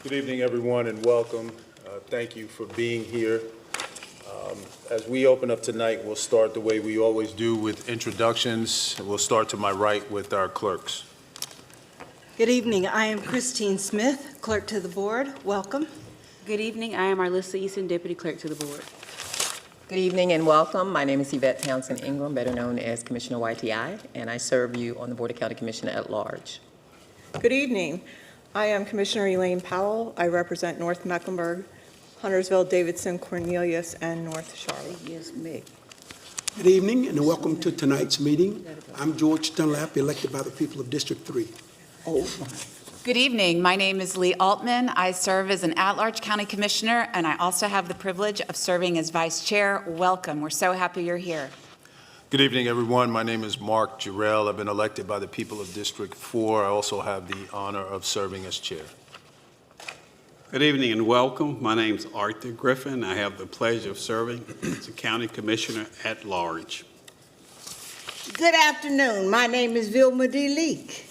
Good evening, everyone, and welcome. Thank you for being here. As we open up tonight, we'll start the way we always do with introductions. We'll start to my right with our clerks. Good evening. I am Christine Smith, Clerk to the Board. Welcome. Good evening. I am Arlissa Easton, Deputy Clerk to the Board. Good evening and welcome. My name is Yvette Townsend Ingram, better known as Commissioner YTI, and I serve you on the Board of County Commissioner at large. Good evening. I am Commissioner Elaine Powell. I represent North Mecklenburg, Huntersville, Davidson, Cornelius, and North Charlotte. Yes, me. Good evening and welcome to tonight's meeting. I'm George Dunlap, elected by the people of District 3. Good evening. My name is Lee Altman. I serve as an at-large county commissioner, and I also have the privilege of serving as vice chair. Welcome. We're so happy you're here. Good evening, everyone. My name is Mark Jarrell. I've been elected by the people of District 4. I also have the honor of serving as chair. Good evening and welcome. My name is Arthur Griffin. I have the pleasure of serving as a county commissioner at large. Good afternoon. My name is Vilma D. Leak,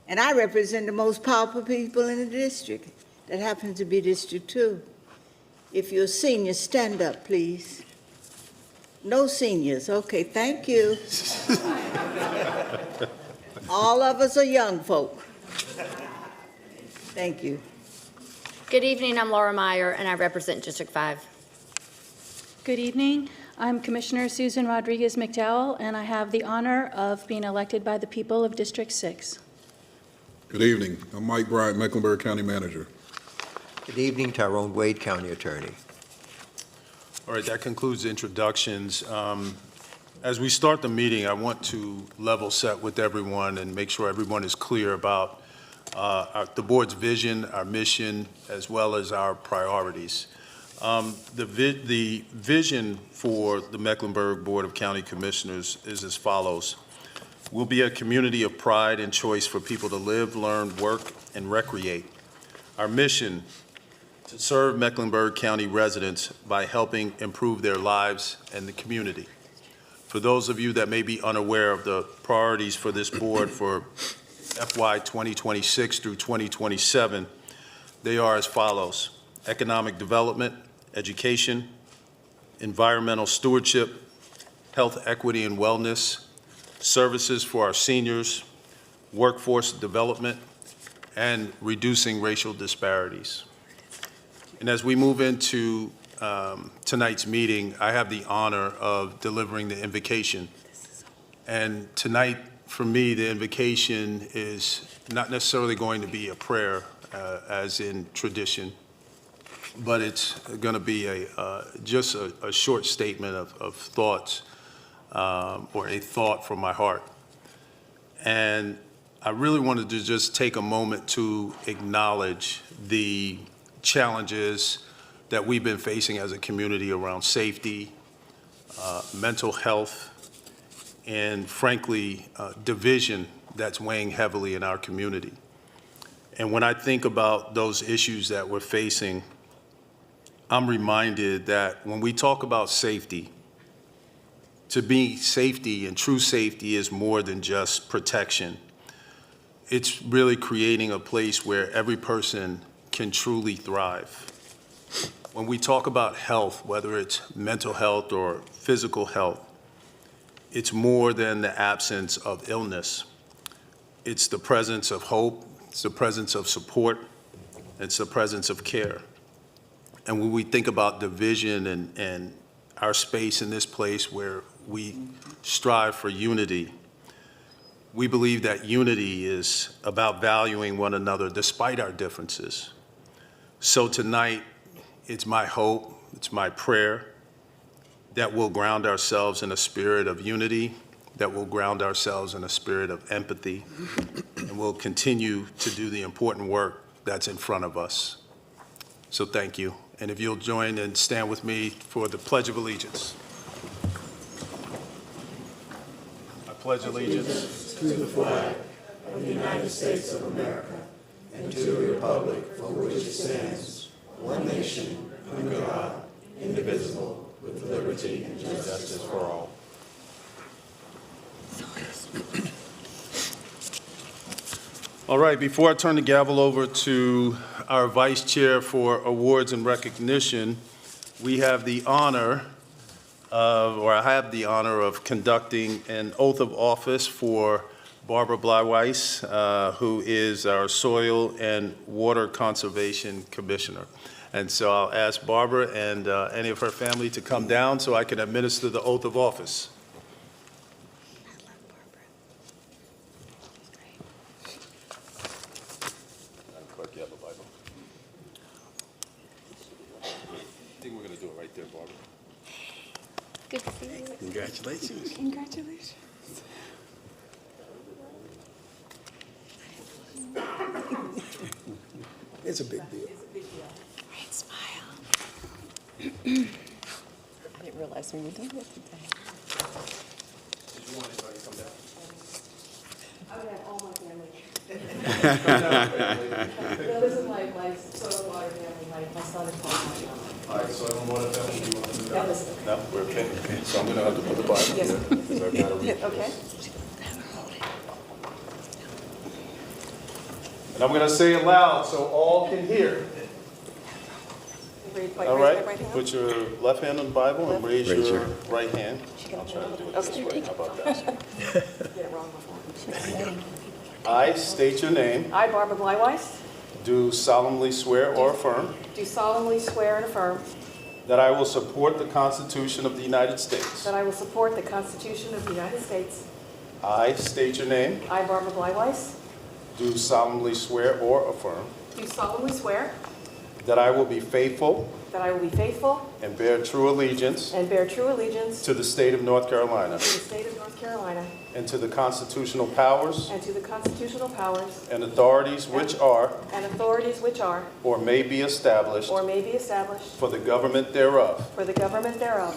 and I represent the most powerful people in the district. That happens to be District 2. If you're a senior, stand up, please. No seniors. Okay, thank you. All of us are young folk. Thank you. Good evening, I'm Laura Meyer, and I represent District 5. Good evening. I'm Commissioner Susan Rodriguez McDowell, and I have the honor of being elected by the people of District 6. Good evening. I'm Mike Bryant, Mecklenburg County Manager. Good evening, Tyrone Wade, County Attorney. All right, that concludes introductions. As we start the meeting, I want to level set with everyone and make sure everyone is clear about the board's vision, our mission, as well as our priorities. The vision for the Mecklenburg Board of County Commissioners is as follows. We'll be a community of pride and choice for people to live, learn, work, and recreate. Our mission: to serve Mecklenburg County residents by helping improve their lives and the community. For those of you that may be unaware of the priorities for this board for FY 2026 through 2027, they are as follows: economic development, education, environmental stewardship, health equity and wellness, services for our seniors, workforce development, and reducing racial disparities. And as we move into tonight's meeting, I have the honor of delivering the invocation. And tonight, for me, the invocation is not necessarily going to be a prayer, as in tradition, but it's going to be just a short statement of thoughts, or a thought from my heart. And I really wanted to just take a moment to acknowledge the challenges that we've been facing as a community around safety, mental health, and frankly, division that's weighing heavily in our community. And when I think about those issues that we're facing, I'm reminded that when we talk about safety, to me, safety and true safety is more than just protection. It's really creating a place where every person can truly thrive. When we talk about health, whether it's mental health or physical health, it's more than the absence of illness. It's the presence of hope, it's the presence of support, it's the presence of care. And when we think about division and our space in this place where we strive for unity, we believe that unity is about valuing one another despite our differences. So tonight, it's my hope, it's my prayer that we'll ground ourselves in a spirit of unity, that we'll ground ourselves in a spirit of empathy, and we'll continue to do the important work that's in front of us. So thank you. And if you'll join and stand with me for the Pledge of Allegiance. I pledge allegiance to the flag of the United States of America and to the republic for which it stands, one nation, under God, indivisible, with liberty and justice for all. All right, before I turn the gavel over to our vice chair for awards and recognition, we have the honor or I have the honor of conducting an oath of office for Barbara Bleiweiss, who is our Soil and Water Conservation Commissioner. And so I'll ask Barbara and any of her family to come down so I can administer the oath of office. Clerk, you have a Bible. I think we're going to do it right there, Barbara. Good to see you. Congratulations. Congratulations. It's a big deal. Great smile. I didn't realize we were doing this today. Did you want anybody to come down? I would have all my family. No, this is my soil water family, my son is part of my family. All right, so I don't want to tell you want to do No, that? this is No, we're okay. So I'm going to have to put the Bible Yes. here because I've got to read. Okay. And I'm going to say it loud so all can hear. All right, put your left hand on the Bible and raise your right hand. I'll try to do it this way. How about that? Get it wrong before. I state your name, I, Barbara Bleiweiss, do solemnly swear or affirm do solemnly swear and affirm that I will support the Constitution of the United States. that I will support the Constitution of the United States. I state your name, I, Barbara Bleiweiss, do solemnly swear or affirm do solemnly swear that I will be faithful that I will be faithful and bear true allegiance and bear true allegiance to the state of North Carolina to the state of North Carolina and to the constitutional powers and to the constitutional powers and authorities which are and authorities which are or may be established or may be established for the government thereof, for the government thereof,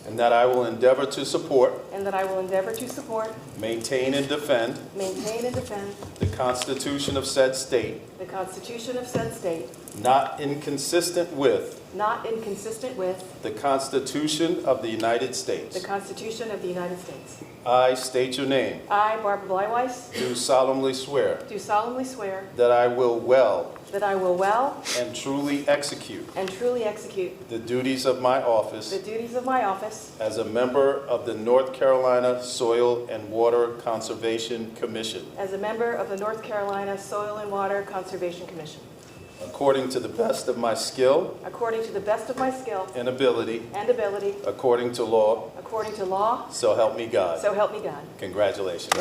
and that I will endeavor to support, and that I will endeavor to support, maintain, and defend maintain, and defend the Constitution of said state, the Constitution of said state, not inconsistent with not inconsistent with the Constitution of the United States. the Constitution of the United States. I state your name, I, Barbara Bleiweiss, do solemnly swear do solemnly swear that I will well that I will well and truly execute and truly execute the duties of my office the duties of my office as a member of the North Carolina Soil and Water Conservation Commission, as a member of the North Carolina Soil and Water Conservation Commission, according to the best of my skill according to the best of my skill and ability, and ability, according to law, according to law, so help me God. so help me God. Congratulations.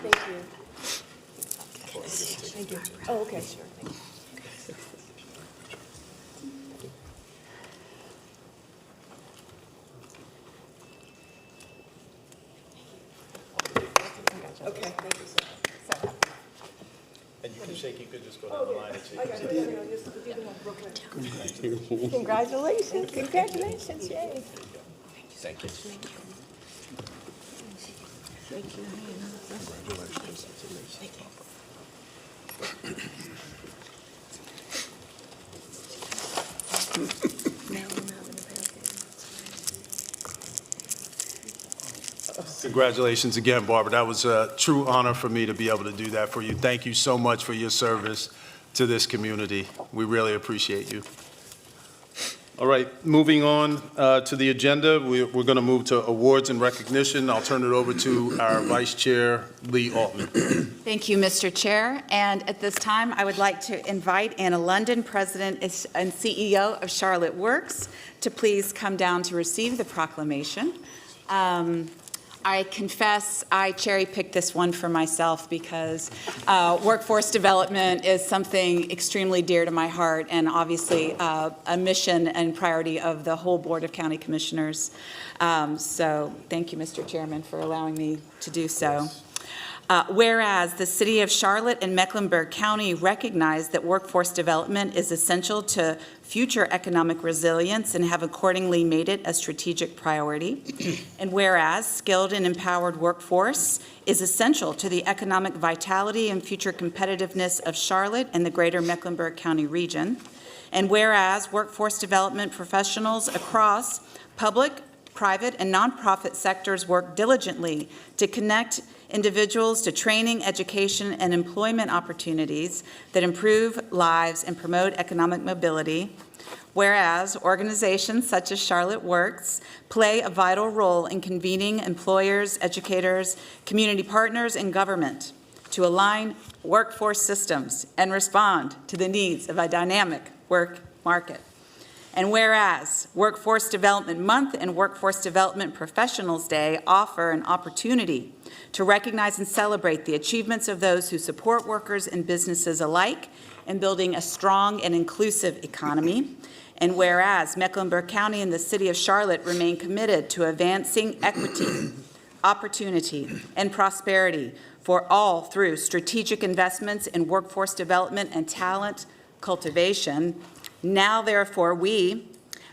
Thank you. Thank you. Oh, okay, sure. Okay, thank you, sir. And you can shake, you could just go down the line and shake. I got it. Just do the one real quick. Congratulations, congratulations, yay. Thank you. Congratulations again, Barbara. That was a true honor for me to be able to do that for you. Thank you so much for your service to this community. We really appreciate you. All right, moving on to the agenda, we're going to move to awards and recognition. I'll turn it over to our Vice Chair, Lee Altman. Thank you, Mr. Chair. And at this time, I would like to invite Anna London, President and CEO of Charlotte Works, to please come down to receive the proclamation. I confess I cherry-picked this one for myself because workforce development is something extremely dear to my heart and obviously a mission and priority of the whole Board of County Commissioners. So thank you, Mr. Chairman, for allowing me to do so. Whereas the City of Charlotte and Mecklenburg County recognize that workforce development is essential to future economic resilience and have accordingly made it a strategic priority. And whereas skilled and empowered workforce is essential to the economic vitality and future competitiveness of Charlotte and the greater Mecklenburg County region. And whereas workforce development professionals across public, private, and nonprofit sectors work diligently to connect individuals to training, education, and employment opportunities that improve lives and promote economic mobility. Whereas organizations such as Charlotte Works play a vital role in convening employers, educators, community partners, and government to align workforce systems and respond to the needs of a dynamic work market. And whereas Workforce Development Month and Workforce Development Professionals Day offer an opportunity to recognize and celebrate the achievements of those who support workers and businesses alike in building a strong and inclusive economy. And whereas Mecklenburg County and the City of Charlotte remain committed to advancing equity, opportunity, and prosperity for all through strategic investments in workforce development and talent cultivation. Now, therefore, we,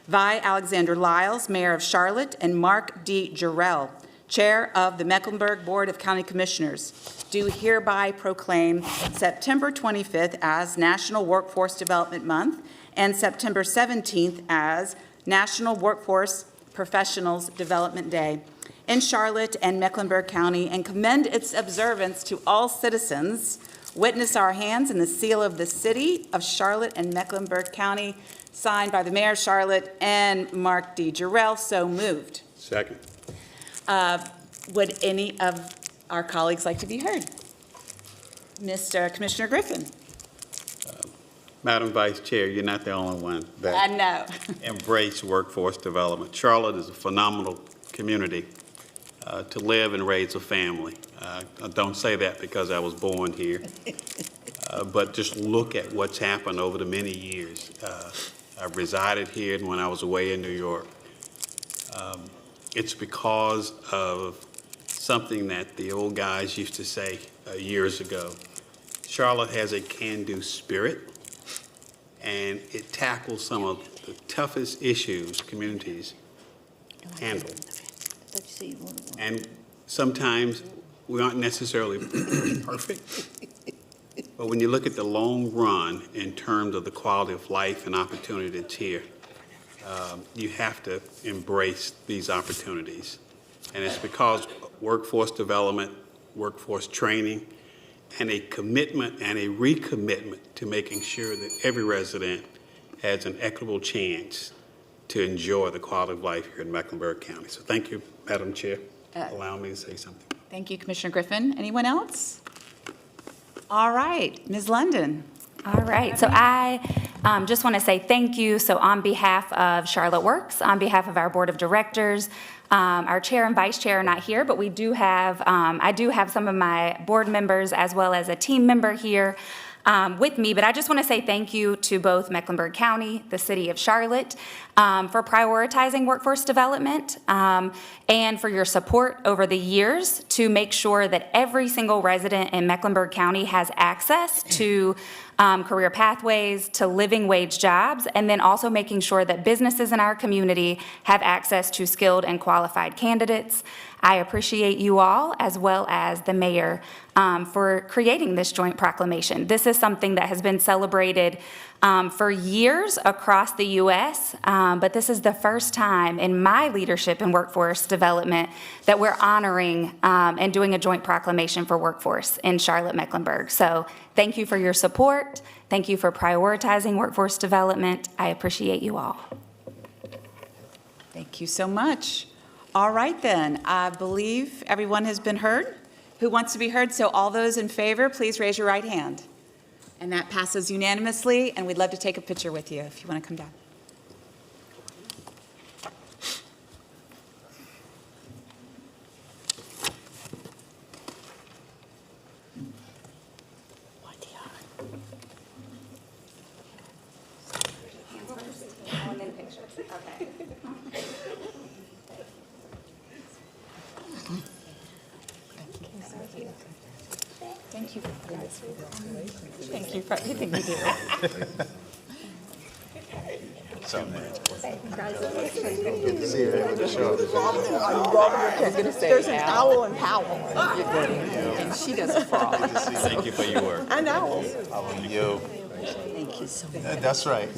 Vi Alexander Lyles, Mayor of Charlotte, and Mark D. Jarrell, Chair of the Mecklenburg Board of County Commissioners, do hereby proclaim September 25th as National Workforce Development Month and September 17th as National Workforce Professionals Development Day in Charlotte and Mecklenburg County, and commend its observance to all citizens. Witness our hands in the seal of the City of Charlotte and Mecklenburg County, signed by the Mayor of Charlotte and Mark D. Jarrell. So moved. Second. Would any of our colleagues like to be heard? Mr. Commissioner Griffin. Madam Vice Chair, you're not the only one I that know. embrace workforce development. Charlotte is a phenomenal community to live and raise a family. I don't say that because I was born here, but just look at what's happened over the many years. I've resided here when I was away in New York. It's because of something that the old guys used to say years ago. Charlotte has a can-do spirit, and it tackles some of the toughest issues communities handle. And sometimes we aren't necessarily perfect, but when you look at the long run in terms of the quality of life and opportunity that's here, you have to embrace these opportunities. And it's because workforce development, workforce training, and a commitment and a recommitment to making sure that every resident has an equitable chance to enjoy the quality of life here in Mecklenburg County. So thank you, Madam Chair, for allowing me to say something. Thank you, Commissioner Griffin. Anyone else? All right, Ms. London. All right, so I just want to say thank you. So on behalf of Charlotte Works, on behalf of our board of directors, our chair and vice chair are not here, but we do have, I do have some of my board members as well as a team member here with me, but I just want to say thank you to both Mecklenburg County, the City of Charlotte, for prioritizing workforce development and for your support over the years to make sure that every single resident in Mecklenburg County has access to career pathways, to living wage jobs, and then also making sure that businesses in our community have access to skilled and qualified candidates. I appreciate you all, as well as the mayor, for creating this joint proclamation. This is something that has been celebrated for years across the U.S., but this is the first time in my leadership in workforce development that we're honoring and doing a joint proclamation for workforce in Charlotte, Mecklenburg. So thank you for your support. Thank you for prioritizing workforce development. I appreciate you all. Thank you so much. All right, then. I believe everyone has been heard. Who wants to be heard? So all those in favor, please raise your right hand. And that passes unanimously, and we'd love to take a picture with you if you want to come down. Thank you. Thank you. You think we do. There's an owl in Powell. And she does a frog. Thank you for your work. An owl. How are you? Thank you so much. That's right.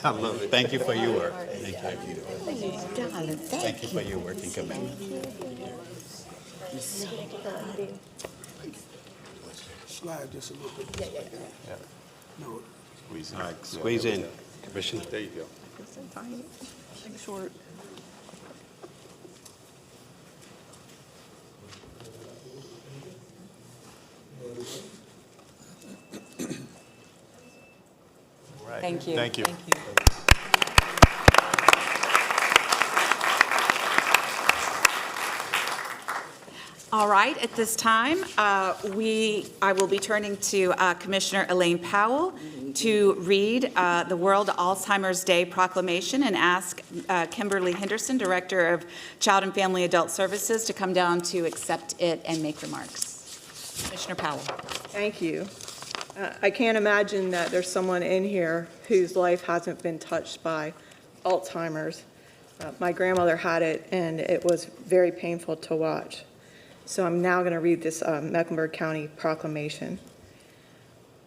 I love it. Thank you for your work. Thank you. Darling, Thank you for your work and commitment. Slide just a little bit. No. All right, squeeze in, Commissioner. There you go. Short. Right. Thank you. Thank you. All right, at this time, I will be turning to Commissioner Elaine Powell to read the World Alzheimer's Day Proclamation and ask Kimberly Henderson, Director of Child and Family Adult Services, to come down to accept it and make remarks. Commissioner Powell. Thank you. I can't imagine that there's someone in here whose life hasn't been touched by Alzheimer's. My grandmother had it, and it was very painful to watch. So I'm now going to read this Mecklenburg County proclamation.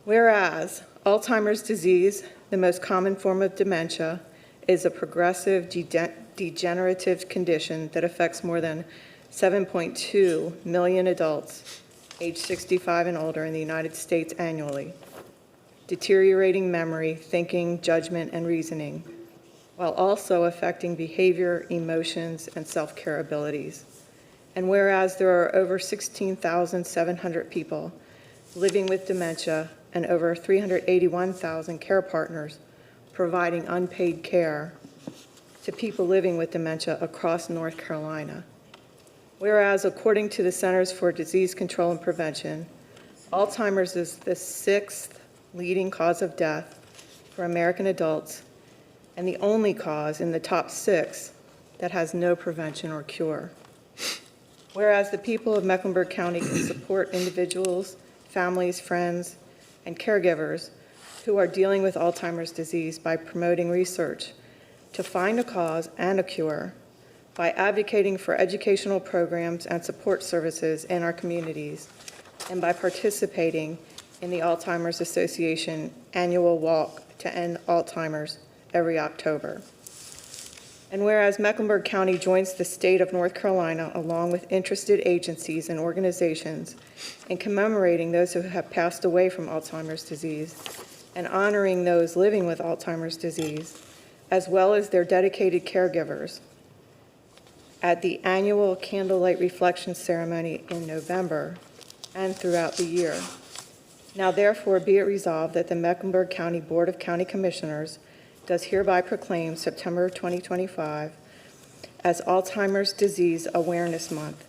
Whereas Alzheimer's disease, the most common form of dementia, is a progressive degenerative condition that affects more than 7.2 million adults aged 65 and older in the United States annually, deteriorating memory, thinking, judgment, and reasoning, while also affecting behavior, emotions, and self-care abilities. And whereas there are over 16,700 people living with dementia and over 381,000 care partners providing unpaid care to people living with dementia across North Carolina. Whereas according to the Centers for Disease Control and Prevention, Alzheimer's is the 6th leading cause of death for American adults and the only cause in the top 6 that has no prevention or cure. Whereas the people of Mecklenburg County can support individuals, families, friends, and caregivers who are dealing with Alzheimer's disease by promoting research to find a cause and a cure, by advocating for educational programs and support services in our communities, and by participating in the Alzheimer's Association annual walk to end Alzheimer's every October. And whereas Mecklenburg County joins the state of North Carolina along with interested agencies and organizations in commemorating those who have passed away from Alzheimer's disease and honoring those living with Alzheimer's disease, as well as their dedicated caregivers, at the annual candlelight reflection ceremony in November and throughout the year. Now therefore be it resolved that the Mecklenburg County Board of County Commissioners does hereby proclaim September 2025 as Alzheimer's Disease Awareness Month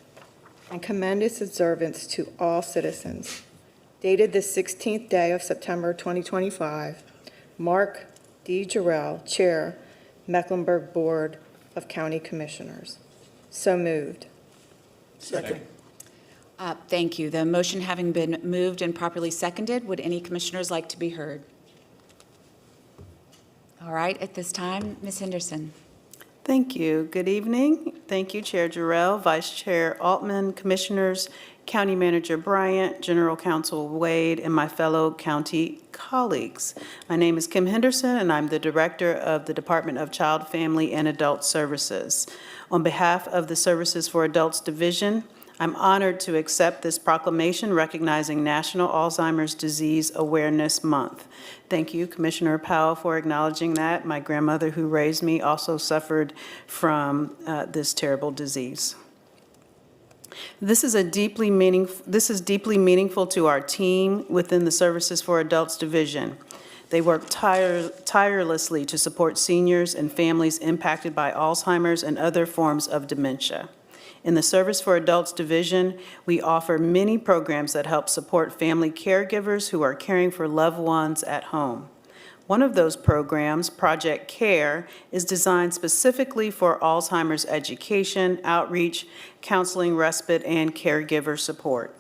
and commend its observance to all citizens. Dated the 16th day of September 2025, Mark D. Jarrell, Chair, Mecklenburg Board of County Commissioners. So moved. Second. Thank you. The motion having been moved and properly seconded, would any commissioners like to be heard? All right, at this time, Ms. Henderson. Thank you. Good evening. Thank you, Chair Jarrell, Vice Chair Altman, Commissioners, County Manager Bryant, General Counsel Wade, and my fellow county colleagues. My name is Kim Henderson, and I'm the Director of the Department of Child, Family, and Adult Services. On behalf of the Services for Adults Division, I'm honored to accept this proclamation recognizing National Alzheimer's Disease Awareness Month. Thank you, Commissioner Powell, for acknowledging that. My grandmother, who raised me, also suffered from this terrible disease. This is deeply meaningful to our team within the Services for Adults Division. They work tirelessly to support seniors and families impacted by Alzheimer's and other forms of dementia. In the Service for Adults Division, we offer many programs that help support family caregivers who are caring for loved ones at home. One of those programs, Project CARE, is designed specifically for Alzheimer's education, outreach, counseling, respite, and caregiver support.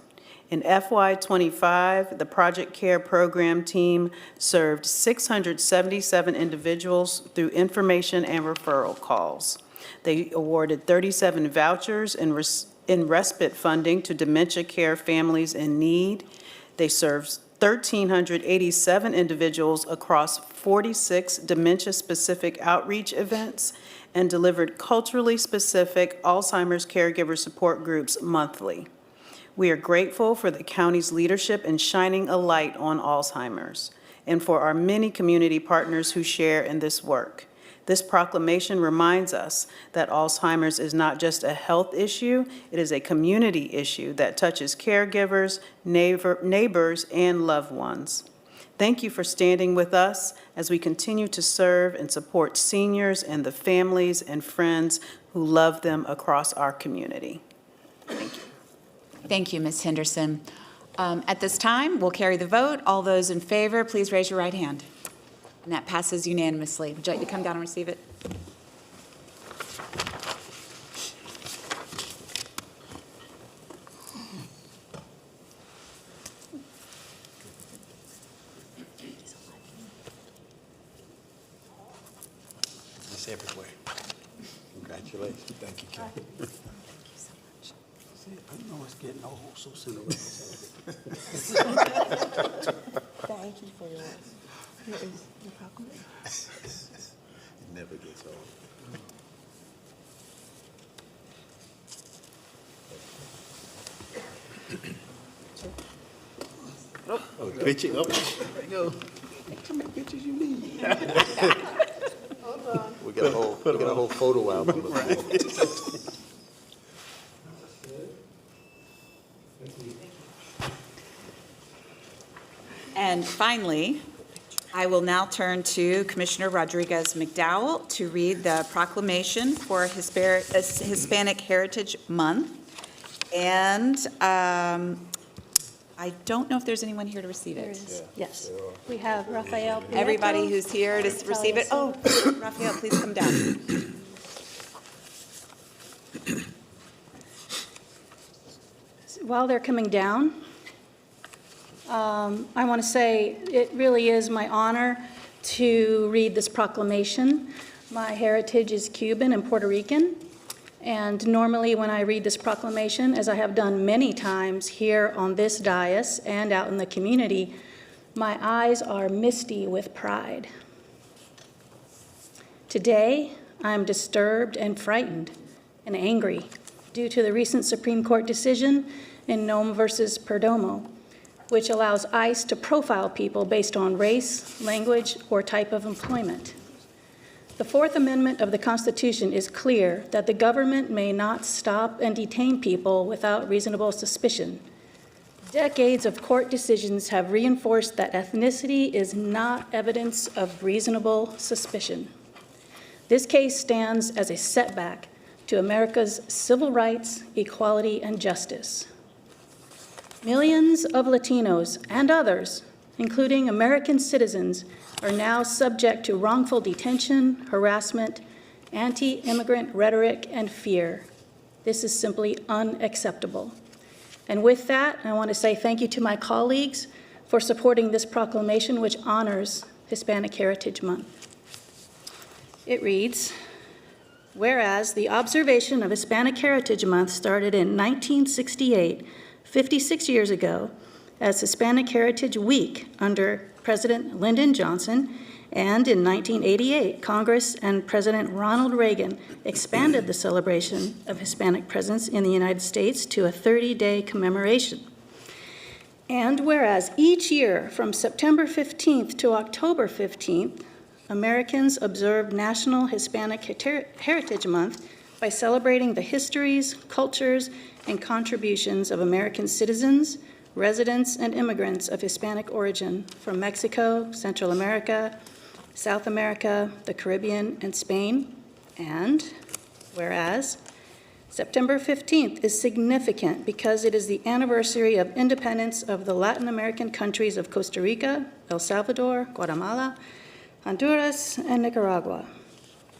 In FY25, the Project CARE program team served 677 individuals through information and referral calls. They awarded 37 vouchers in respite funding to dementia care families in need. They served 1,387 individuals across 46 dementia-specific outreach events, and delivered culturally specific Alzheimer's caregiver support groups monthly. We are grateful for the county's leadership in shining a light on Alzheimer's, and for our many community partners who share in this work. This proclamation reminds us that Alzheimer's is not just a health issue, it is a community issue that touches caregivers, neighbors, and loved ones. Thank you for standing with us as we continue to serve and support seniors and the families and friends who love them across our community. Thank you. Thank you, Ms. Henderson. At this time, we'll carry the vote. All those in favor, please raise your right hand. And that passes unanimously. Would you like to come down and receive it? It's everywhere. Congratulations. Thank you, Ken. Thank you so much. See, I know it's getting old, so Cinderella. Thank you for yours. Here is the proclamation. It never gets old. Oh, picture. Oh, there you go. How many pictures you need? We got a whole photo album. And finally, I will now turn to Commissioner Rodriguez McDowell to read the proclamation for Hispanic Heritage Month. And I don't know if there's anyone here to receive it. There is, yes. We have Rafael Prieto. Everybody who's here to receive it. Oh, Rafael, please come down. While they're coming down, I want to say it really is my honor to read this proclamation. My heritage is Cuban and Puerto Rican, and normally when I read this proclamation, as I have done many times here on this dais and out in the community, my eyes are misty with pride. Today, I'm disturbed and frightened and angry due to the recent Supreme Court decision in Nome versus Perdomo, which allows ICE to profile people based on race, language, or type of employment. The Fourth Amendment of the Constitution is clear that the government may not stop and detain people without reasonable suspicion. Decades of court decisions have reinforced that ethnicity is not evidence of reasonable suspicion. This case stands as a setback to America's civil rights, equality, and justice. Millions of Latinos and others, including American citizens, are now subject to wrongful detention, harassment, anti-immigrant rhetoric, and fear. This is simply unacceptable. And with that, I want to say thank you to my colleagues for supporting this proclamation, which honors Hispanic Heritage Month. It reads, whereas the observation of Hispanic Heritage Month started in 1968, 56 years ago, as Hispanic Heritage Week under President Lyndon Johnson, and in 1988, Congress and President Ronald Reagan expanded the celebration of Hispanic presence in the United States to a 30-day commemoration. And whereas each year from September 15th to October 15th, Americans observe National Hispanic Heritage Month by celebrating the histories, cultures, and contributions of American citizens, residents, and immigrants of Hispanic origin from Mexico, Central America, South America, the Caribbean, and Spain. And whereas September 15th is significant because it is the anniversary of independence of the Latin American countries of Costa Rica, El Salvador, Guatemala, Honduras, and Nicaragua.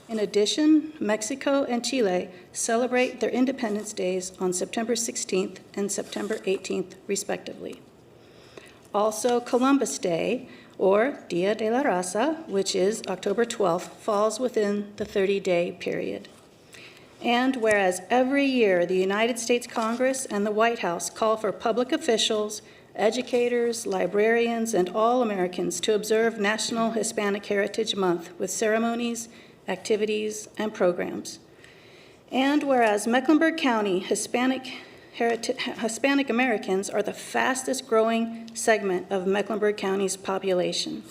In addition, Mexico and Chile celebrate their Independence Days on September 16th and September 18th, respectively. Also, Columbus Day, or Dia de la Raza, which is October 12th, falls within the 30-day period. And whereas every year the United States Congress and the White House call for public officials, educators, librarians, and all Americans to observe National Hispanic Heritage Month with ceremonies, activities, and programs. And whereas Mecklenburg County Hispanic Americans are the fastest growing segment of Mecklenburg County's population,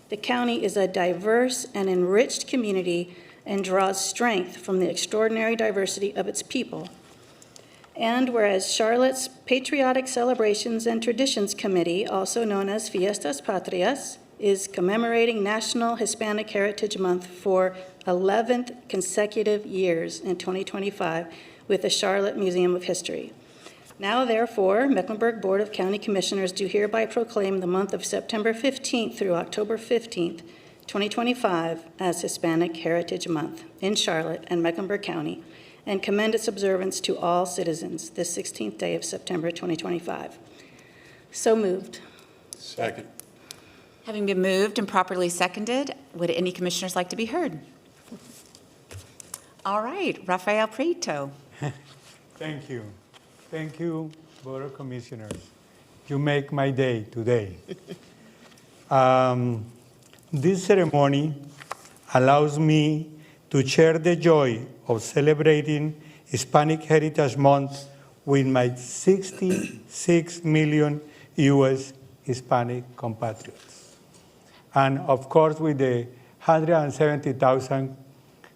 the county is a diverse and enriched community and draws strength from the extraordinary diversity of its people. And whereas Charlotte's Patriotic Celebrations and Traditions Committee, also known as Fiestas Patrias, is commemorating National Hispanic Heritage Month for 11th consecutive years in 2025 with the Charlotte Museum of History. Now, therefore, Mecklenburg Board of County Commissioners do hereby proclaim the month of September 15th through October 15th, 2025 as Hispanic Heritage Month in Charlotte and Mecklenburg County, and commend its observance to all citizens this 16th day of September 2025. So moved. Second. Having been moved and properly seconded, would any commissioners like to be heard? All right, Rafael Prieto. Thank you. Thank you, Board of Commissioners. You make my day today. This ceremony allows me to share the joy of celebrating Hispanic Heritage Month with my 66 million U.S. Hispanic compatriots. And of course, with the 170,000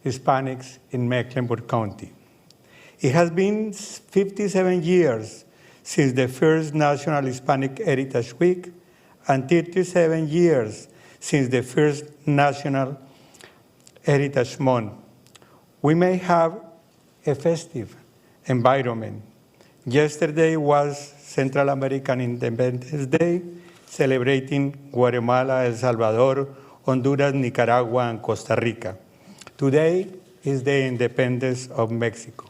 Hispanics in Mecklenburg County. It has been 57 years since the first National Hispanic Heritage Week and 37 years since the first National Heritage Month. We may have a festive environment. Yesterday was Central American Independence Day, celebrating Guatemala, El Salvador, Honduras, Nicaragua, and Costa Rica. Today is the independence of Mexico.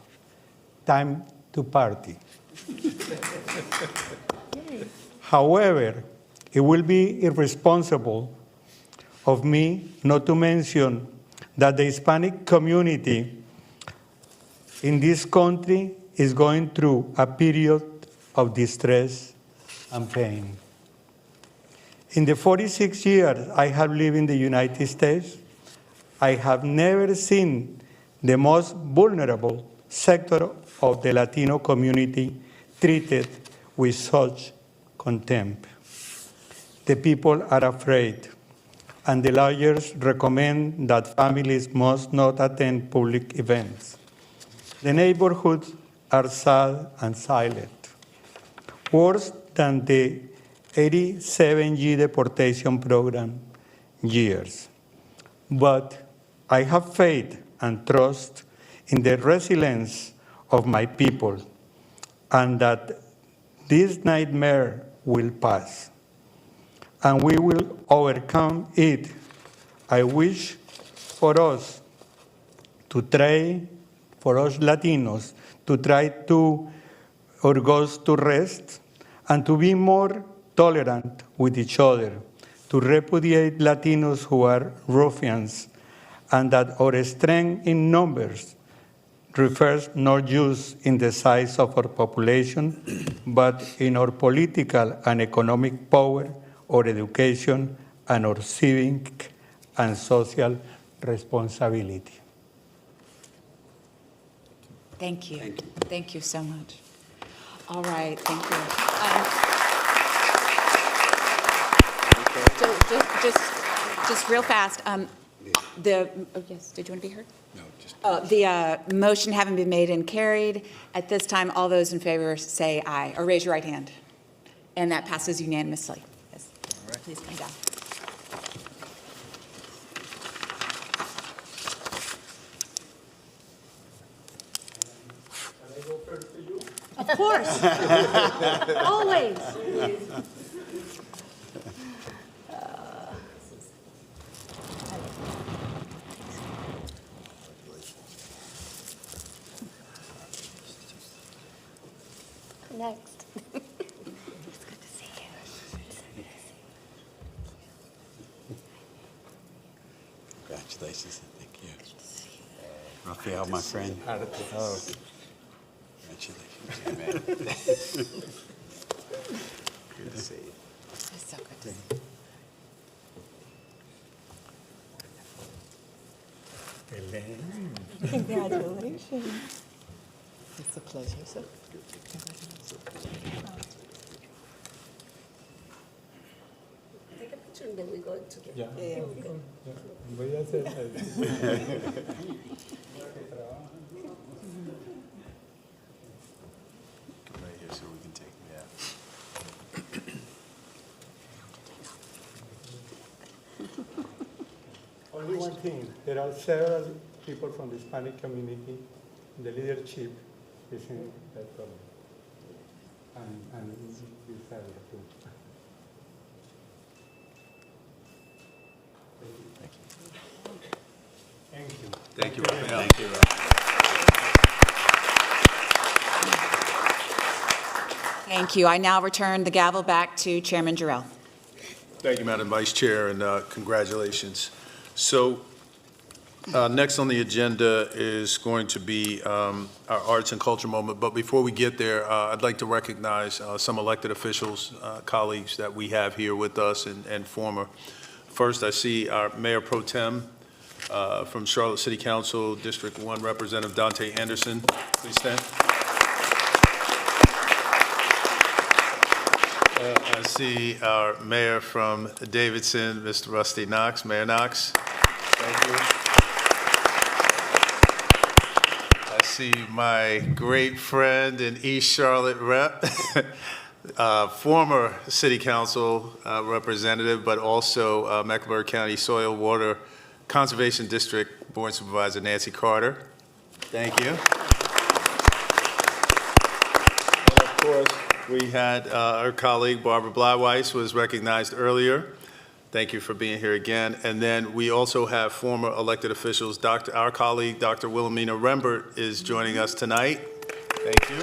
Time to party. However, it will be irresponsible of me not to mention that the Hispanic community in this country is going through a period of distress and pain. In the 46 years I have lived in the United States, I have never seen the most vulnerable sector of the Latino community treated with such contempt. The people are afraid, and the lawyers recommend that families must not attend public events. The neighborhoods are sad and silent, worse than the 87G deportation program years. But I have faith and trust in the resilience of my people, and that this nightmare will pass, and we will overcome it. I wish for us to try, for us Latinos, to try to our goals to rest and to be more tolerant with each other, to repudiate Latinos who are ruffians, and that our strength in numbers refers not just in the size of our population, but in our political and economic power, our education, and our civic and social responsibility. Thank you. Thank you so much. All right, thank you. Just real fast, oh yes, did you want to be heard? No, just. The motion having been made and carried, at this time, all those in favor say aye, or raise your right hand. And that passes unanimously. Yes. All right. Please come down. Of course. Always. Next. It's good to see you. Congratulations. Thank you. Rafael, my friend. Congratulations. Amen. Good to see you. It's so good to see you. Congratulations. It's a pleasure, sir. Voy a hacer Come right here so we can take, yeah. only one thing. There are several people from the Hispanic community. The leadership is in that problem. And this area too. Thank you. Thank you, Raphael. Thank you, Thank you. I now return the gavel back to Chairman Jarrell. Thank you, Madam Vice Chair, and congratulations. So next on the agenda is going to be our arts and culture moment. But before we get there, I'd like to recognize some elected officials, colleagues that we have here with us and former. First, I see our Mayor Pro Tem from Charlotte City Council, District 1 Representative Dante Anderson. Please stand. I see our mayor from Davidson, Mr. Rusty Knox. Mayor Knox. Thank you. I see my great friend and East Charlotte rep, former City Council representative, but also Mecklenburg County Soil Water Conservation District Board Supervisor Nancy Carter. Thank you. And of course, we had our colleague Barbara Blyweiss was recognized earlier. Thank you for being here again. And then we also have former elected officials. Our colleague, Dr. Wilhelmina Rembert, is joining us tonight. Thank you.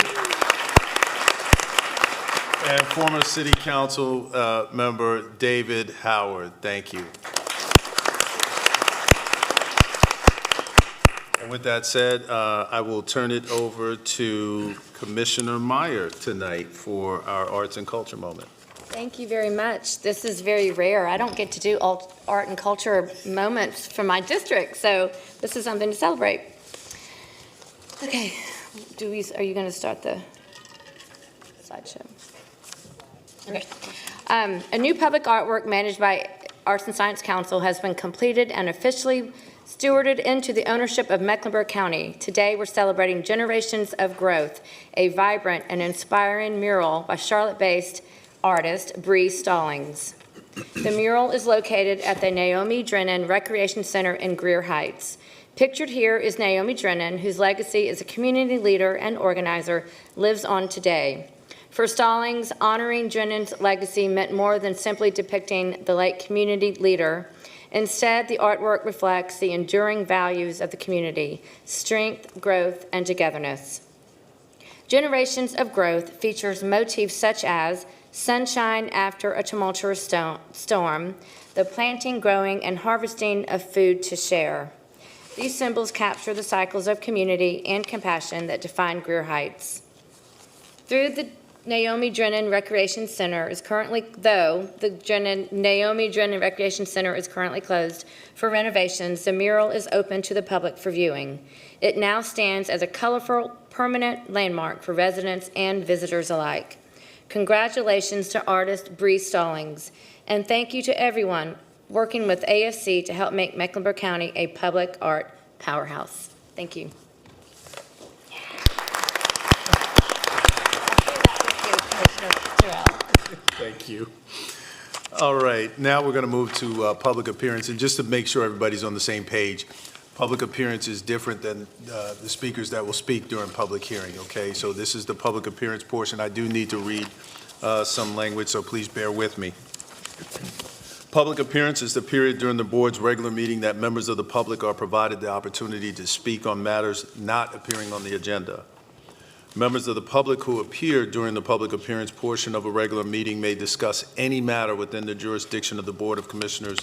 And former City Council member David Howard. Thank you. And with that said, I will turn it over to Commissioner Meyer tonight for our Arts and Culture moment. Thank you very much. This is very rare. I don't get to do art and culture moments from my district, so this is something to celebrate. Okay, are you going to start the slideshow? Okay. A new public artwork managed by Arts and Science Council has been completed and officially stewarded into the ownership of Mecklenburg County. Today, we're celebrating Generations of Growth, a vibrant and inspiring mural by Charlotte-based artist Bree Stallings. The mural is located at the Naomi Drennan Recreation Center in Greer Heights. Pictured here is Naomi Drennan, whose legacy as a community leader and organizer lives on today. For Stallings, honoring Drennan's legacy meant more than simply depicting the late community leader. Instead, the artwork reflects the enduring values of the community: strength, growth, and togetherness. Generations of Growth features motifs such as sunshine after a tumultuous storm, the planting, growing, and harvesting of food to share. These symbols capture the cycles of community and compassion that define Greer Heights. Through the Naomi Drennan Recreation Center is currently, Naomi Drennan Recreation Center is currently closed for renovations, the mural is open to the public for viewing. It now stands as a colorful, permanent landmark for residents and visitors alike. Congratulations to artist Bree Stallings, and thank you to everyone working with AFC to help make Mecklenburg County a public art powerhouse. Thank you. Thank you. All right, now we're going to move to public appearance, and just to make sure everybody's on the same page, public appearance is different than the speakers that will speak during public hearing, okay? So this is the public appearance portion. I do need to read some language, so please bear with me. Public appearance is the period during the board's regular meeting that members of the public are provided the opportunity to speak on matters not appearing on the agenda. Members of the public who appear during the public appearance portion of a regular meeting may discuss any matter within the jurisdiction of the Board of Commissioners,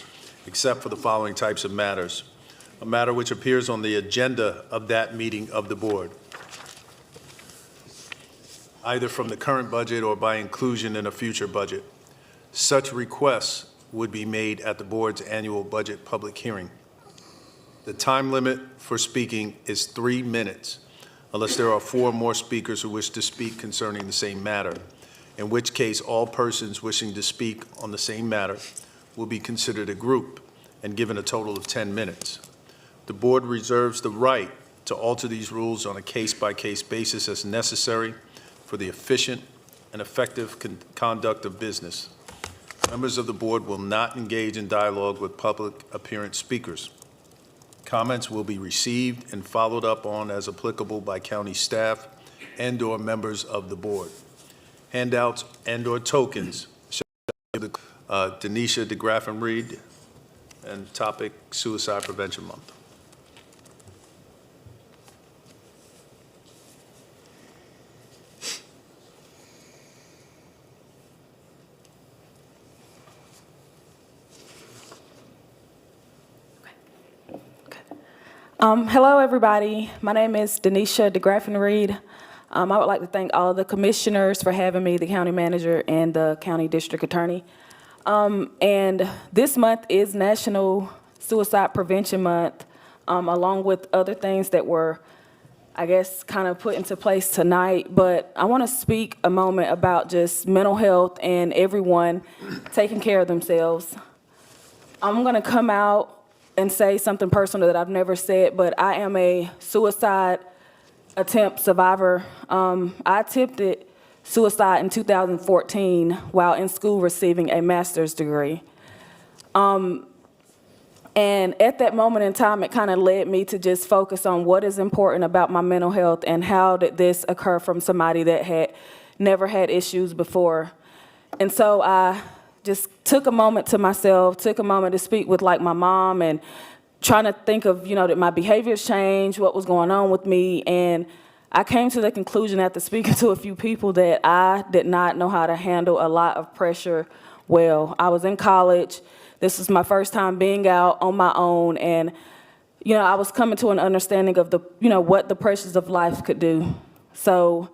except for the following types of matters: a matter which appears on the agenda of that meeting of the board, either from the current budget or by inclusion in a future budget. Such requests would be made at the board's annual budget public hearing. The time limit for speaking is 3 minutes, unless there are 4 more speakers who wish to speak concerning the same matter, in which case all persons wishing to speak on the same matter will be considered a group and given a total of 10 minutes. The board reserves the right to alter these rules on a case-by-case basis as necessary for the efficient and effective conduct of business. Members of the board will not engage in dialogue with public appearance speakers. Comments will be received and followed up on as applicable by county staff and/or members of the board. Handouts and/or tokens shall be Denisha DeGraff and Reed, and topic Suicide Prevention Month. Hello, everybody. My name is Denisha DeGraff and Reed. I would like to thank all of the commissioners for having me, the county manager and the county district attorney. And this month is National Suicide Prevention Month, along with other things that were, I guess, kind of put into place tonight. But I want to speak a moment about just mental health and everyone taking care of themselves. I'm going to come out and say something personal that I've never said, but I am a suicide attempt survivor. I attempted suicide in 2014 while in school receiving a master's degree. And at that moment in time, it kind of led me to just focus on what is important about my mental health and how did this occur from somebody that had never had issues before. And so I just took a moment to myself, took a moment to speak with like my mom and trying to think of, that my behaviors changed, what was going on with me. And I came to the conclusion after speaking to a few people that I did not know how to handle a lot of pressure well. I was in college. This was my first time being out on my own. And, I was coming to an understanding of what the pressures of life could do. So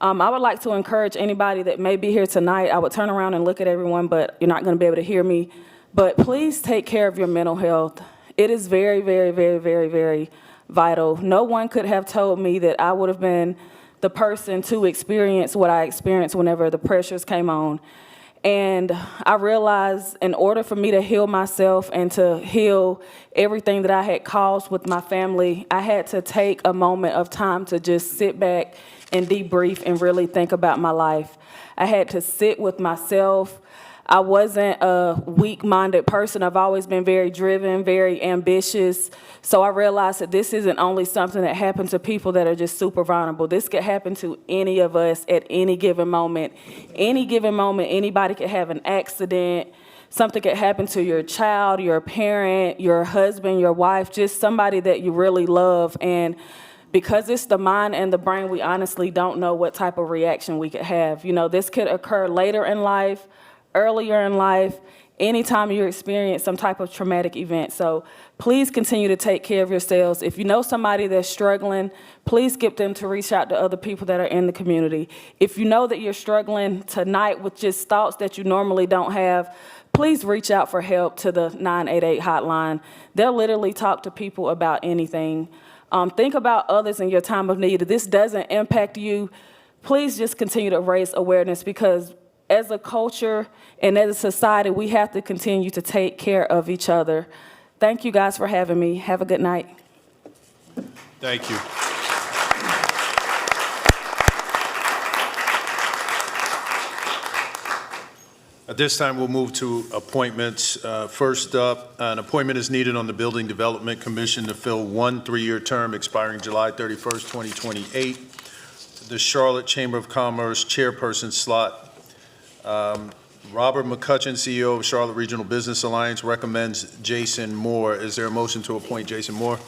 I would like to encourage anybody that may be here tonight. I would turn around and look at everyone, but you're not going to be able to hear me. But please take care of your mental health. It is very, very, very, very, very vital. No one could have told me that I would have been the person to experience what I experienced whenever the pressures came on. And I realized in order for me to heal myself and to heal everything that I had caused with my family, I had to take a moment of time to just sit back and debrief and really think about my life. I had to sit with myself. I wasn't a weak-minded person. I've always been very driven, very ambitious. So I realized that this isn't only something that happens to people that are just super vulnerable. This could happen to any of us at any given moment. Any given moment, anybody could have an accident. Something could happen to your child, your parent, your husband, your wife, just somebody that you really love. And because it's the mind and the brain, we honestly don't know what type of reaction we could have. This could occur later in life, earlier in life, anytime you experience some type of traumatic event. So please continue to take care of yourselves. If you know somebody that's struggling, please get them to reach out to other people that are in the community. If you know that you're struggling tonight with just thoughts that you normally don't have, please reach out for help to the 988 hotline. They'll literally talk to people about anything. Think about others in your time of need. If this doesn't impact you, please just continue to raise awareness, because as a culture and as a society, we have to continue to take care of each other. Thank you guys for having me. Have a good night. Thank you. At this time, we'll move to appointments. First up, an appointment is needed on the Building Development Commission to fill one 3-year term expiring July 31st, 2028. The Charlotte Chamber of Commerce chairperson slot. Robert McCutcheon, CEO of Charlotte Regional Business Alliance, recommends Jason Moore. Is there a motion to appoint Jason Moore?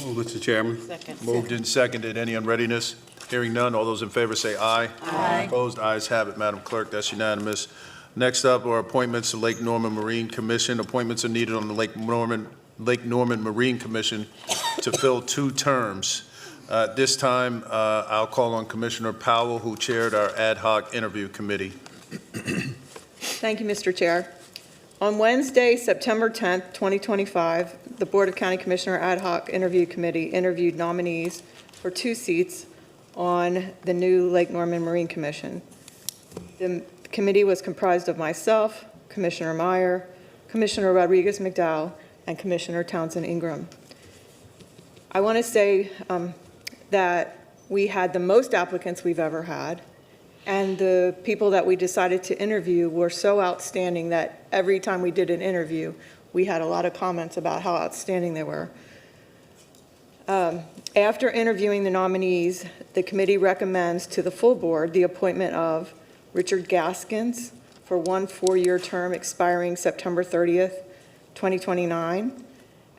Move, Mr. Chairman. Second. Moved and seconded. Any unreadiness? Hearing none. All those in favor say aye. Aye. Opposed? Ayes have it, Madam Clerk. That's unanimous. Next up are appointments to Lake Norman Marine Commission. Appointments are needed on the Lake Norman Marine Commission to fill 2 terms. This time, I'll call on Commissioner Powell, who chaired our ad hoc interview committee. Thank you, Mr. Chair. On Wednesday, September 10th, 2025, the Board of County Commissioner Ad Hoc Interview Committee interviewed nominees for 2 seats on the new Lake Norman Marine Commission. The committee was comprised of myself, Commissioner Meyer, Commissioner Rodriguez-McDowell, and Commissioner Townsend Ingram. I want to say that we had the most applicants we've ever had, and the people that we decided to interview were so outstanding that every time we did an interview, we had a lot of comments about how outstanding they were. After interviewing the nominees, the committee recommends to the full board the appointment of Richard Gaskins for 1 4-year term expiring September 30th, 2029,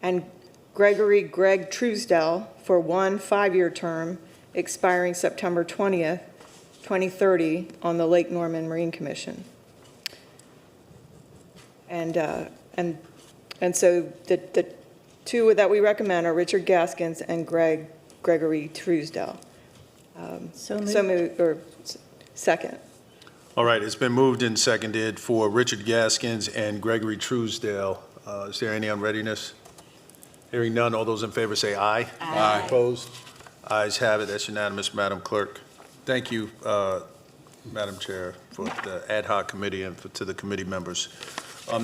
and Greg Truesdell for 1 5-year term expiring September 20th, 2030 on the Lake Norman Marine Commission. And so the 2 that we recommend are Richard Gaskins and Gregory Truesdell. So moved, or second. All right, it's been moved and seconded for Richard Gaskins and Gregory Truesdale. Is there any unreadiness? Hearing none, all those in favor say aye. Aye. Opposed? Ayes have it. That's unanimous, Madam Clerk. Thank you, Madam Chair, for the ad hoc committee and to the committee members.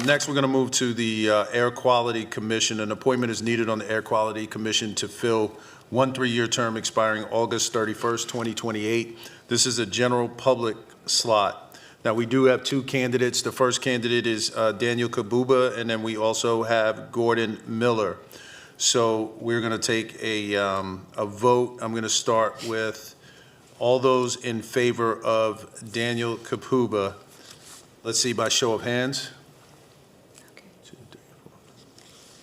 Next, we're going to move to the Air Quality Commission. An appointment is needed on the Air Quality Commission to fill 1 3-year term expiring August 31st, 2028. This is a general public slot. Now, we do have 2 candidates. The first candidate is Daniel Kabuba, and then we also have Gordon Miller. So we're going to take a vote. I'm going to start with all those in favor of Daniel Kabuba. Let's see by show of hands.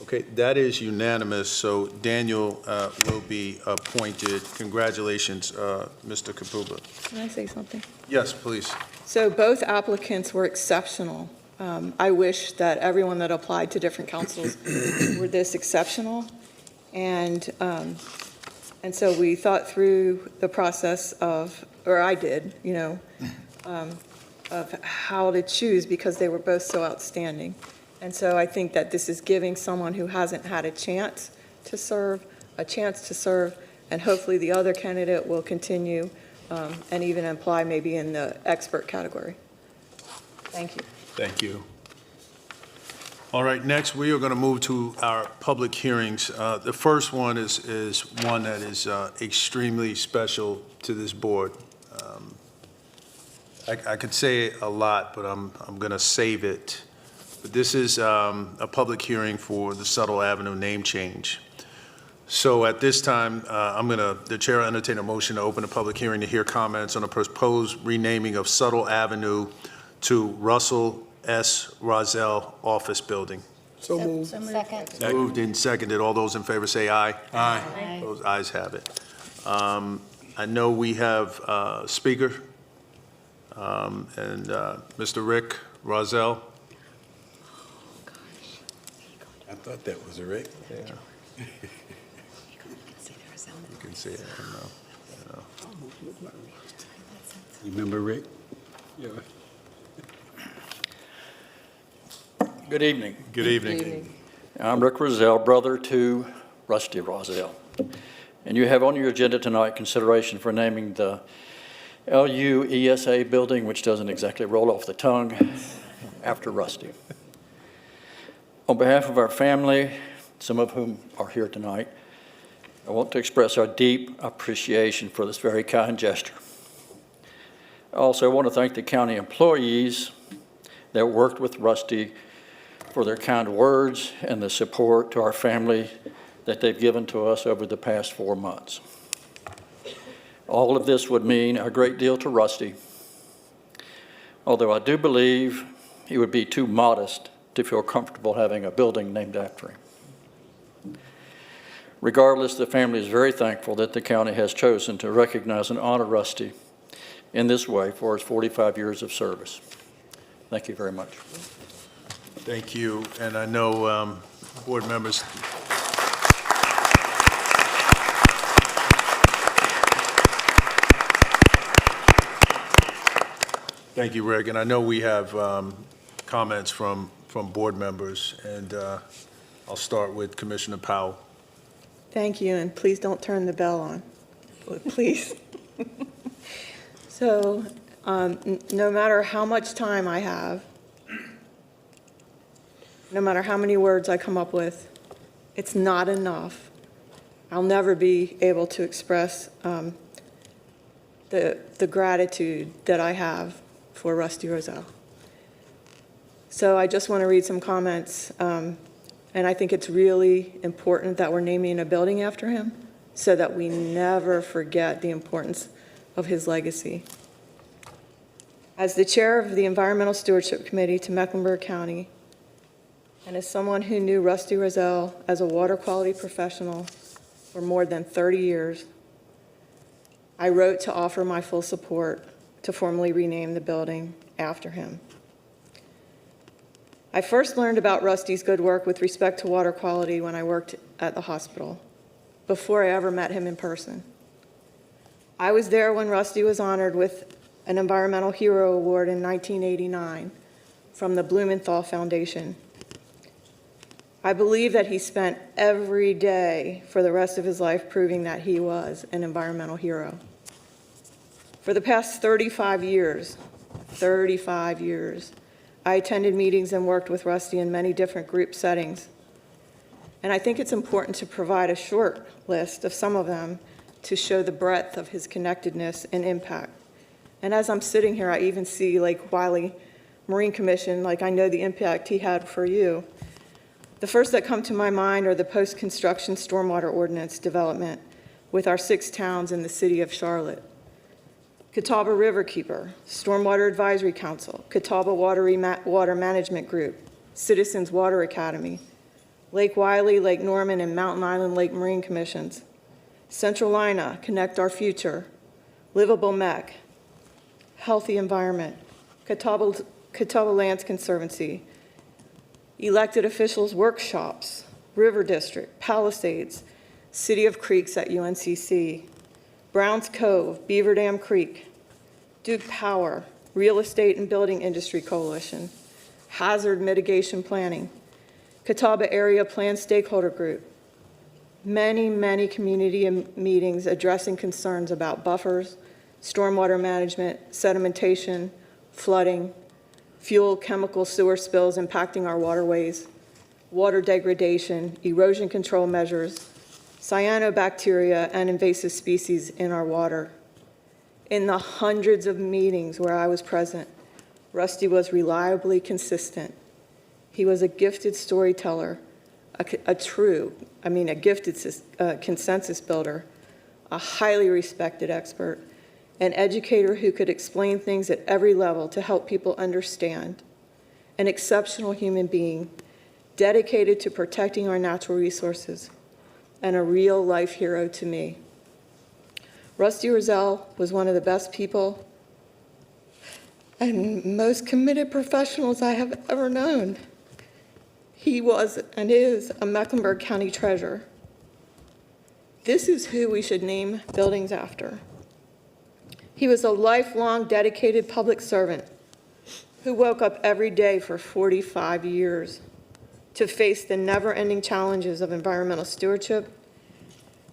Okay, that is unanimous, so Daniel will be appointed. Congratulations, Mr. Kabuba. Can I say something? Yes, please. So both applicants were exceptional. I wish that everyone that applied to different councils were this exceptional. And so we thought through the process of, or I did, of how to choose because they were both so outstanding. And so I think that this is giving someone who hasn't had a chance to serve, and hopefully the other candidate will continue and even apply maybe in the expert category. Thank you. Thank you. All right, next we are going to move to our public hearings. The first one is one that is extremely special to this board. I could say a lot, but I'm going to save it. But this is a public hearing for the Subtle Avenue name change. So at this time, the chair will entertain a motion to open a public hearing to hear comments on a proposed renaming of Subtle Avenue to Russell S. Rozelle Office Building. So moved. Second. Moved and seconded. All those in favor say aye. Aye. Those ayes have it. I know we have a speaker, and Mr. Rick Rozelle. I thought that was a Rick. Yeah. You can see it. I know. You remember Rick? Yeah. Good evening. Good evening. I'm Rick Rozelle, brother to Rusty Rozelle. And you have on your agenda tonight consideration for naming the LUESA building, which doesn't exactly roll off the tongue, after Rusty. On behalf of our family, some of whom are here tonight, I want to express our deep appreciation for this very kind gesture. I also want to thank the county employees that worked with Rusty for their kind words and the support to our family that they've given to us over the past 4 months. All of this would mean a great deal to Rusty, although I do believe he would be too modest to feel comfortable having a building named after him. Regardless, the family is very thankful that the county has chosen to recognize and honor Rusty in this way for his 45 years of service. Thank you very much. Thank you. And I know board members Thank you, Rick. And I know we have comments from board members, and I'll start with Commissioner Powell. Thank you, and please don't turn the bell on, please. So, no matter how much time I have, no matter how many words I come up with, it's not enough. I'll never be able to express the gratitude that I have for Rusty Roselle. So I just want to read some comments, and I think it's really important that we're naming a building after him so that we never forget the importance of his legacy. As the chair of the Environmental Stewardship Committee to Mecklenburg County, and as someone who knew Rusty Roselle as a water quality professional for more than 30 years, I wrote to offer my full support to formally rename the building after him. I first learned about Rusty's good work with respect to water quality when I worked at the hospital, before I ever met him in person. I was there when Rusty was honored with an Environmental Hero Award in 1989 from the Blumenthal Foundation. I believe that he spent every day for the rest of his life proving that he was an environmental hero. For the past 35 years, I attended meetings and worked with Rusty in many different group settings. And I think it's important to provide a short list of some of them to show the breadth of his connectedness and impact. And as I'm sitting here, I even see Lake Wiley Marine Commission, like I know the impact he had for you. The first that come to my mind are the post-construction stormwater ordinance development with our 6 towns in the city of Charlotte. Catawba Riverkeeper, Stormwater Advisory Council, Catawba Water Management Group, Citizens Water Academy, Lake Wiley, Lake Norman, and Mountain Island Lake Marine Commissions, Central Lina, Connect Our Future, Livable Mech, Healthy Environment, Catawba Lands Conservancy, elected officials workshops, River District, Palisades, City of Creeks at UNCC, Browns Cove, Beaver Dam Creek, Duke Power, Real Estate and Building Industry Coalition, Hazard Mitigation Planning, Catawba Area Plan Stakeholder Group, many community meetings addressing concerns about buffers, stormwater management, sedimentation, flooding, fuel, chemical, sewer spills impacting our waterways, water degradation, erosion control measures, cyanobacteria, and invasive species in our water. In the hundreds of meetings where I was present, Rusty was reliably consistent. He was a gifted storyteller, a gifted consensus builder, a highly respected expert, an educator who could explain things at every level to help people understand, an exceptional human being dedicated to protecting our natural resources, and a real-life hero to me. Rusty Roselle was one of the best people and most committed professionals I have ever known. He was and is a Mecklenburg County treasure. This is who we should name buildings after. He was a lifelong dedicated public servant who woke up every day for 45 years to face the never-ending challenges of environmental stewardship,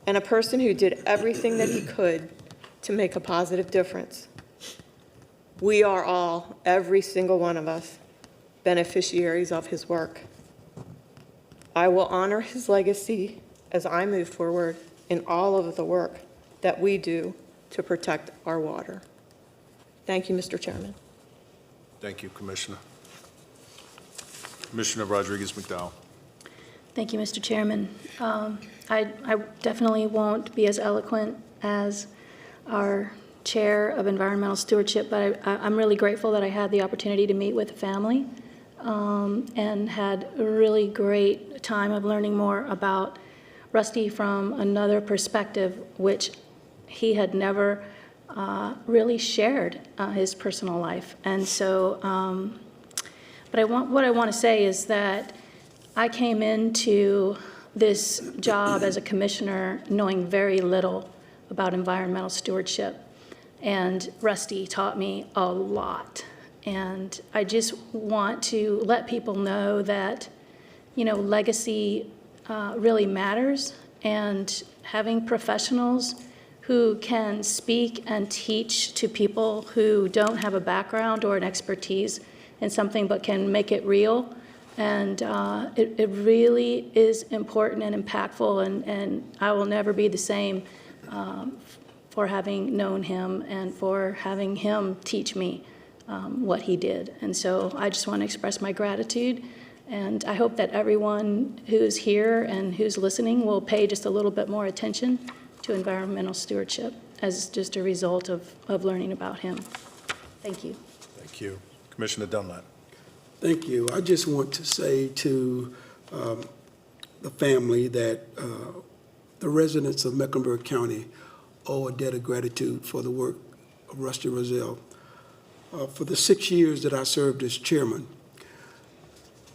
and a person who did everything that he could to make a positive difference. We are all, every single one of us, beneficiaries of his work. I will honor his legacy as I move forward in all of the work that we do to protect our water. Thank you, Mr. Chairman. Thank you, Commissioner. Commissioner Rodriguez-McDowell. Thank you, Mr. Chairman. I definitely won't be as eloquent as our Chair of Environmental Stewardship, but I'm really grateful that I had the opportunity to meet with the family and had a really great time of learning more about Rusty from another perspective, which he had never really shared his personal life. And so, what I want to say is that I came into this job as a commissioner knowing very little about environmental stewardship, and Rusty taught me a lot And I just want to let people know that, legacy really matters, and having professionals who can speak and teach to people who don't have a background or an expertise in something but can make it real. And it really is important and impactful, and I will never be the same for having known him and for having him teach me what he did. And so I just want to express my gratitude, and I hope that everyone who's here and who's listening will pay just a little bit more attention to environmental stewardship as just a result of learning about him. Thank you. Thank you. Commissioner Dunlap. Thank you. I just want to say to the family that the residents of Mecklenburg County owe a debt of gratitude for the work of Rusty Roselle. For the 6 years that I served as chairman,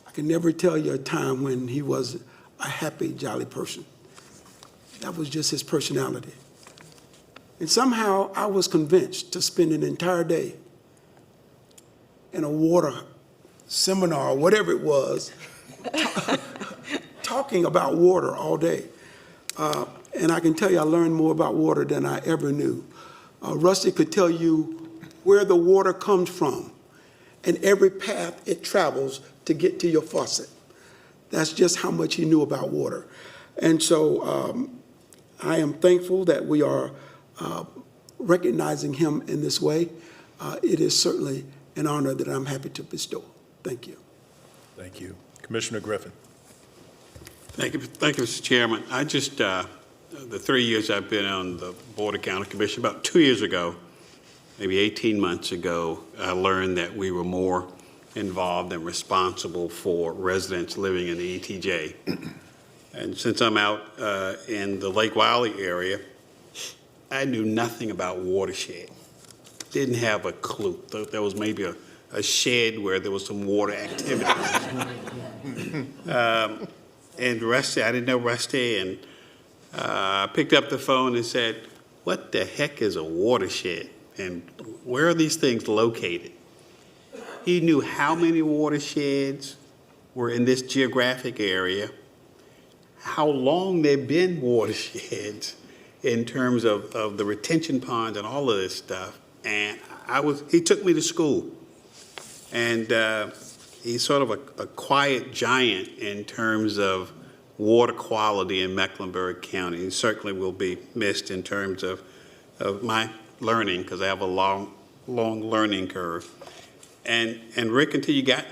I can never tell you a time when he was a happy, jolly person. That was just his personality. And somehow I was convinced to spend an entire day in a water seminar, whatever it was, talking about water all day. And I can tell you I learned more about water than I ever knew. Rusty could tell you where the water comes from and every path it travels to get to your faucet. That's just how much he knew about water. And so I am thankful that we are recognizing him in this way. It is certainly an honor that I'm happy to bestow. Thank you. Thank you. Commissioner Griffin. Thank you, Mr. Chairman. I just, the 3 years I've been on the Board of County Commission, about 2 years ago, maybe 18 months ago, I learned that we were more involved and responsible for residents living in the ETJ. And since I'm out in the Lake Wiley area, I knew nothing about watershed. Didn't have a clue. Thought there was maybe a shed where there was some water activity. And Rusty, I didn't know Rusty, and picked up the phone and said, what the heck is a watershed? And where are these things located? He knew how many watersheds were in this geographic area, how long there'd been watersheds in terms of the retention ponds and all of this stuff. And he took me to school. And he's sort of a quiet giant in terms of water quality in Mecklenburg County. He certainly will be missed in terms of my learning, because I have a long learning curve. And Rick,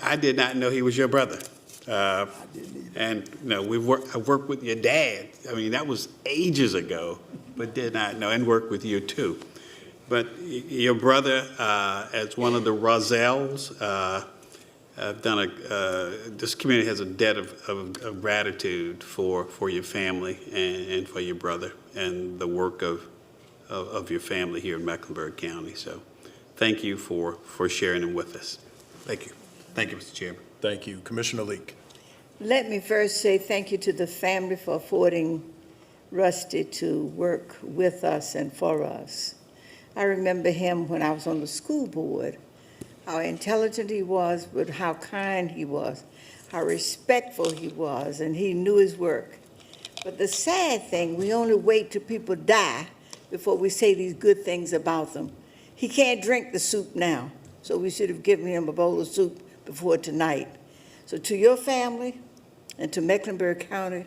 I did not know he was your brother. And I've worked with your dad. I mean, that was ages ago, but did not know, and worked with you too. But your brother, as one of the Roselles, this community has a debt of gratitude for your family and for your brother and the work of your family here in Mecklenburg County. So thank you for sharing them with us. Thank you. Thank you, Mr. Chairman. Thank you. Commissioner Leek. Let me first say thank you to the family for affording Rusty to work with us and for us. I remember him when I was on the school board, how intelligent he was, but how kind he was, how respectful he was, and he knew his work. But the sad thing, we only wait till people die before we say these good things about them. He can't drink the soup now, so we should have given him a bowl of soup before tonight. So to your family and to Mecklenburg County,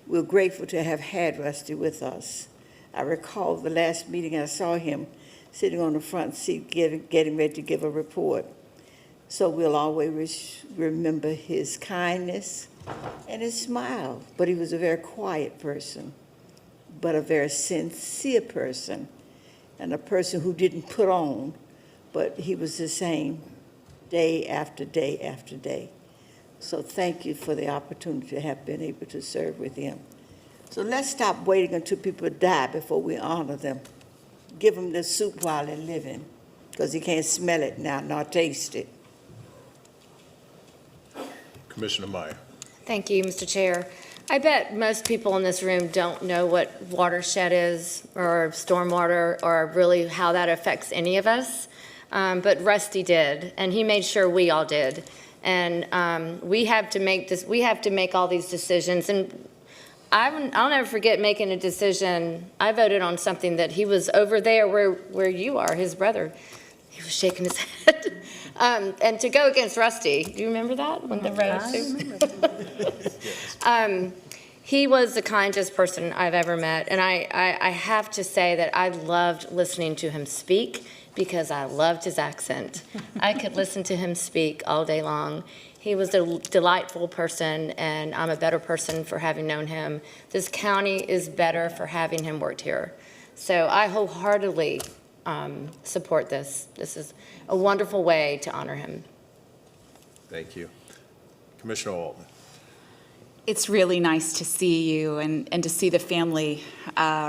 we're grateful to have had Rusty with us. I recall the last meeting I saw him sitting on the front seat getting ready to give a report. So we'll always remember his kindness and his smile. But he was a very quiet person, but a very sincere person, and a person who didn't put on, but he was the same day after day after day. So thank you for the opportunity to have been able to serve with him. So let's stop waiting until people die before we honor them. Give them the soup while they're living, because he can't smell it now nor taste it. Commissioner Meyer. Thank you, Mr. Chair. I bet most people in this room don't know what watershed is or stormwater or really how that affects any of us. but Rusty did, and he made sure we all did. And we have to make all these decisions. And I'll never forget making a decision. I voted on something that he was over there where you are, his brother. He was shaking his head. And to go against Rusty, do you remember that? When the road? He was the kindest person I've ever met. And I have to say that I loved listening to him speak because I loved his accent. I could listen to him speak all day long. He was a delightful person, and I'm a better person for having known him. This county is better for having him worked here. So I wholeheartedly support this. This is a wonderful way to honor him. Thank you. Commissioner Altman. It's really nice to see you and to see the family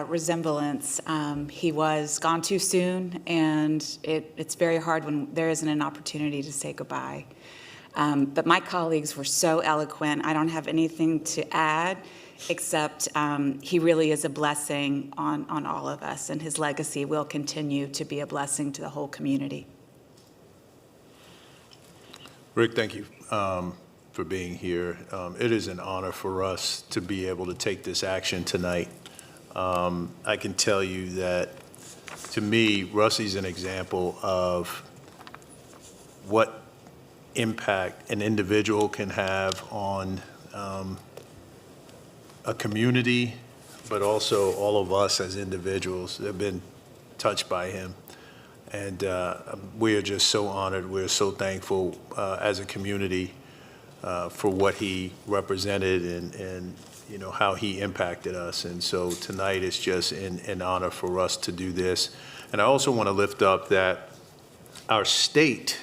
resemblance. He was gone too soon, and it's very hard when there isn't an opportunity to say goodbye. But my colleagues were so eloquent. I don't have anything to add, except he really is a blessing on all of us, and his legacy will continue to be a blessing to the whole community. Rick, thank you for being here. It is an honor for us to be able to take this action tonight. I can tell you that, to me, Rusty's an example of what impact an individual can have on a community, but also all of us as individuals that have been touched by him. And we are just so honored. We're so thankful as a community for what he represented and you know, how he impacted us. And so tonight is just an honor for us to do this. And I also want to lift up that our state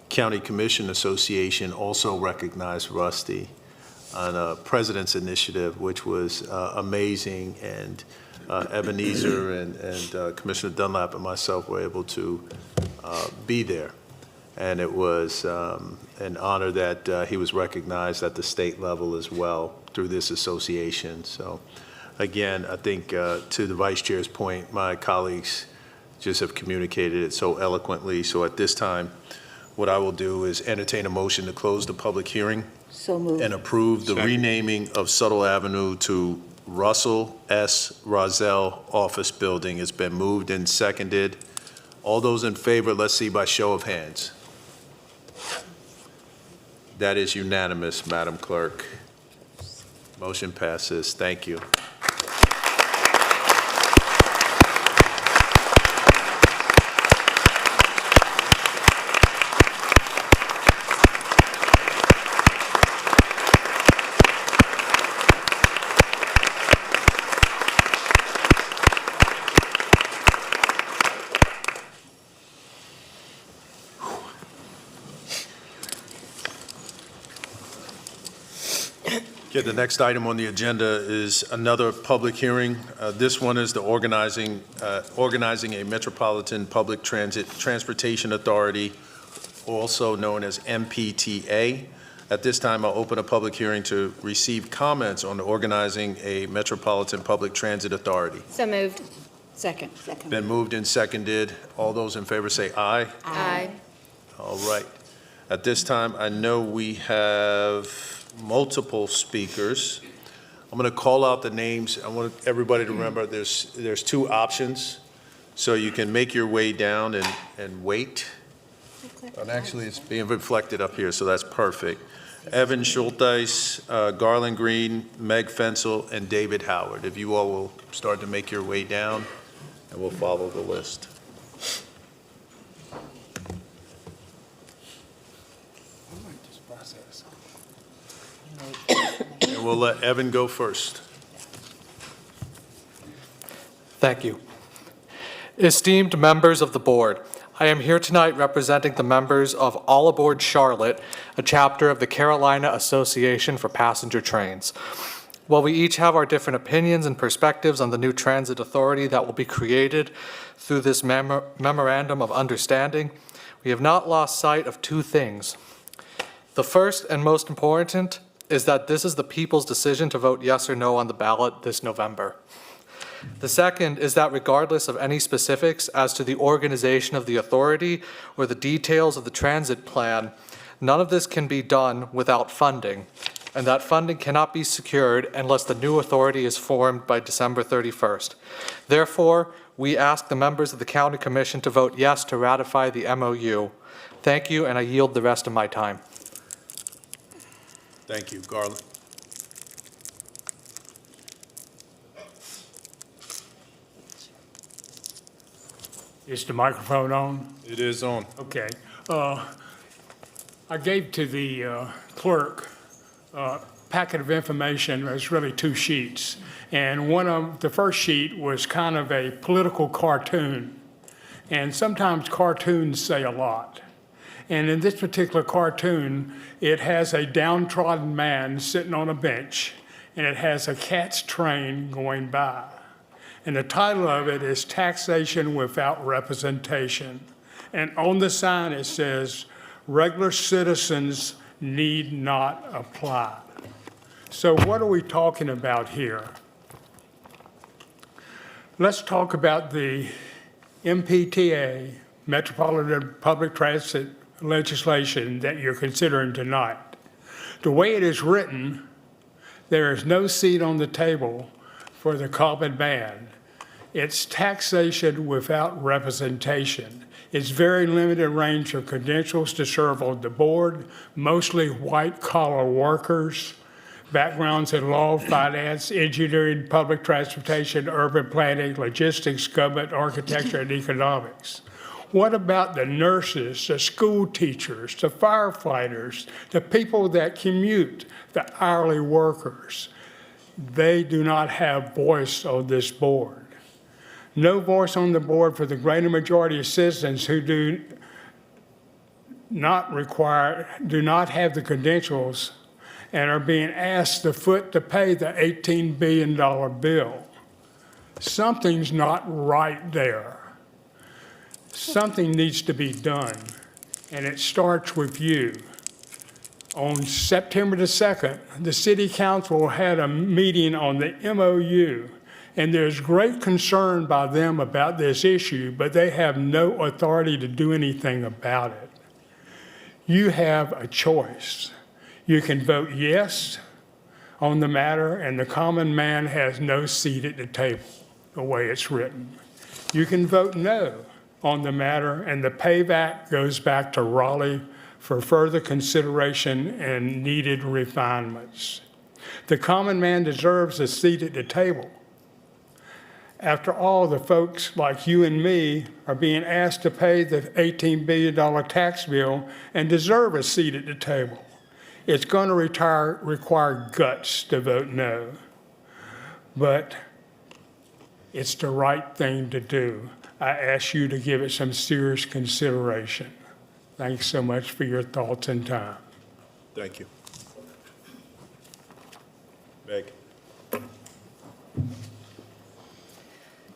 County Commission Association also recognized Rusty on a president's initiative, which was amazing. And Ebenezer and Commissioner Dunlap and myself were able to be there. And it was an honor that he was recognized at the state level as well through this association. So again, I think to the Vice Chair's point, my colleagues just have communicated it so eloquently. So at this time, what I will do is entertain a motion to close the public hearing So moved. and approve the renaming of Subtle Avenue to Russell S. Rozelle Office Building. It's been moved and seconded. All those in favor, let's see by show of hands. That is unanimous, Madam Clerk. Motion passes. Thank you. Okay, the next item on the agenda is another public hearing. This one is the organizing a Metropolitan Public Transportation Authority, also known as MPTA. At this time, I'll open a public hearing to receive comments on organizing a Metropolitan Public Transit Authority. So moved. Second. Been moved and seconded. All those in favor say aye. Aye. All right. At this time, I know we have multiple speakers. I'm going to call out the names. I want everybody to remember there's two options. So you can make your way down and wait. And actually, it's being reflected up here, so that's perfect. Evan Schulteis, Garland Green, Meg Fensel, and David Howard. If you all will start to make your way down, and we'll follow the list. And we'll let Evan go first. Thank you. Esteemed members of the board, I am here tonight representing the members of All Aboard Charlotte, a chapter of the Carolina Association for Passenger Trains. While we each have our different opinions and perspectives on the new transit authority that will be created through this memorandum of understanding, we have not lost sight of two things. The first and most important is that this is the people's decision to vote yes or no on the ballot this November. The second is that regardless of any specifics as to the organization of the authority or the details of the transit plan, none of this can be done without funding, and that funding cannot be secured unless the new authority is formed by December 31st. Therefore, we ask the members of the County Commission to vote yes to ratify the MOU. Thank you, and I yield the rest of my time. Thank you. Garland? Is the microphone on? It is on. Okay. I gave to the clerk a packet of information. It's really 2 sheets. And the first sheet was kind of a political cartoon. And sometimes cartoons say a lot. And in this particular cartoon, it has a downtrodden man sitting on a bench, and it has a cat's train going by. And the title of it is Taxation Without Representation. And on the sign it says, regular citizens need not apply. So what are we talking about here? Let's talk about the MPTA, Metropolitan Public Transit legislation that you're considering tonight. The way it is written, there is no seat on the table for the common man. It's taxation without representation. It's very limited range of credentials to serve on the board, mostly white-collar workers, backgrounds in law, finance, engineering, public transportation, urban planning, logistics, government, architecture, and economics. What about the nurses, the school teachers, the firefighters, the people that commute, the hourly workers? They do not have voice on this board. No voice on the board for the greater majority of citizens who do not have the credentials and are being asked to foot to pay the $18 billion bill. Something's not right there. Something needs to be done, and it starts with you. On September the 2nd, the City Council had a meeting on the MOU, and there's great concern by them about this issue, but they have no authority to do anything about it. You have a choice. You can vote yes on the matter, and the common man has no seat at the table, the way it's written. You can vote no on the matter, and the payback goes back to Raleigh for further consideration and needed refinements. The common man deserves a seat at the table. After all, the folks like you and me are being asked to pay the $18 billion tax bill and deserve a seat at the table. It's going to require guts to vote no, but it's the right thing to do. I ask you to give it some serious consideration. Thanks so much for your thoughts and time. Thank you. Meg?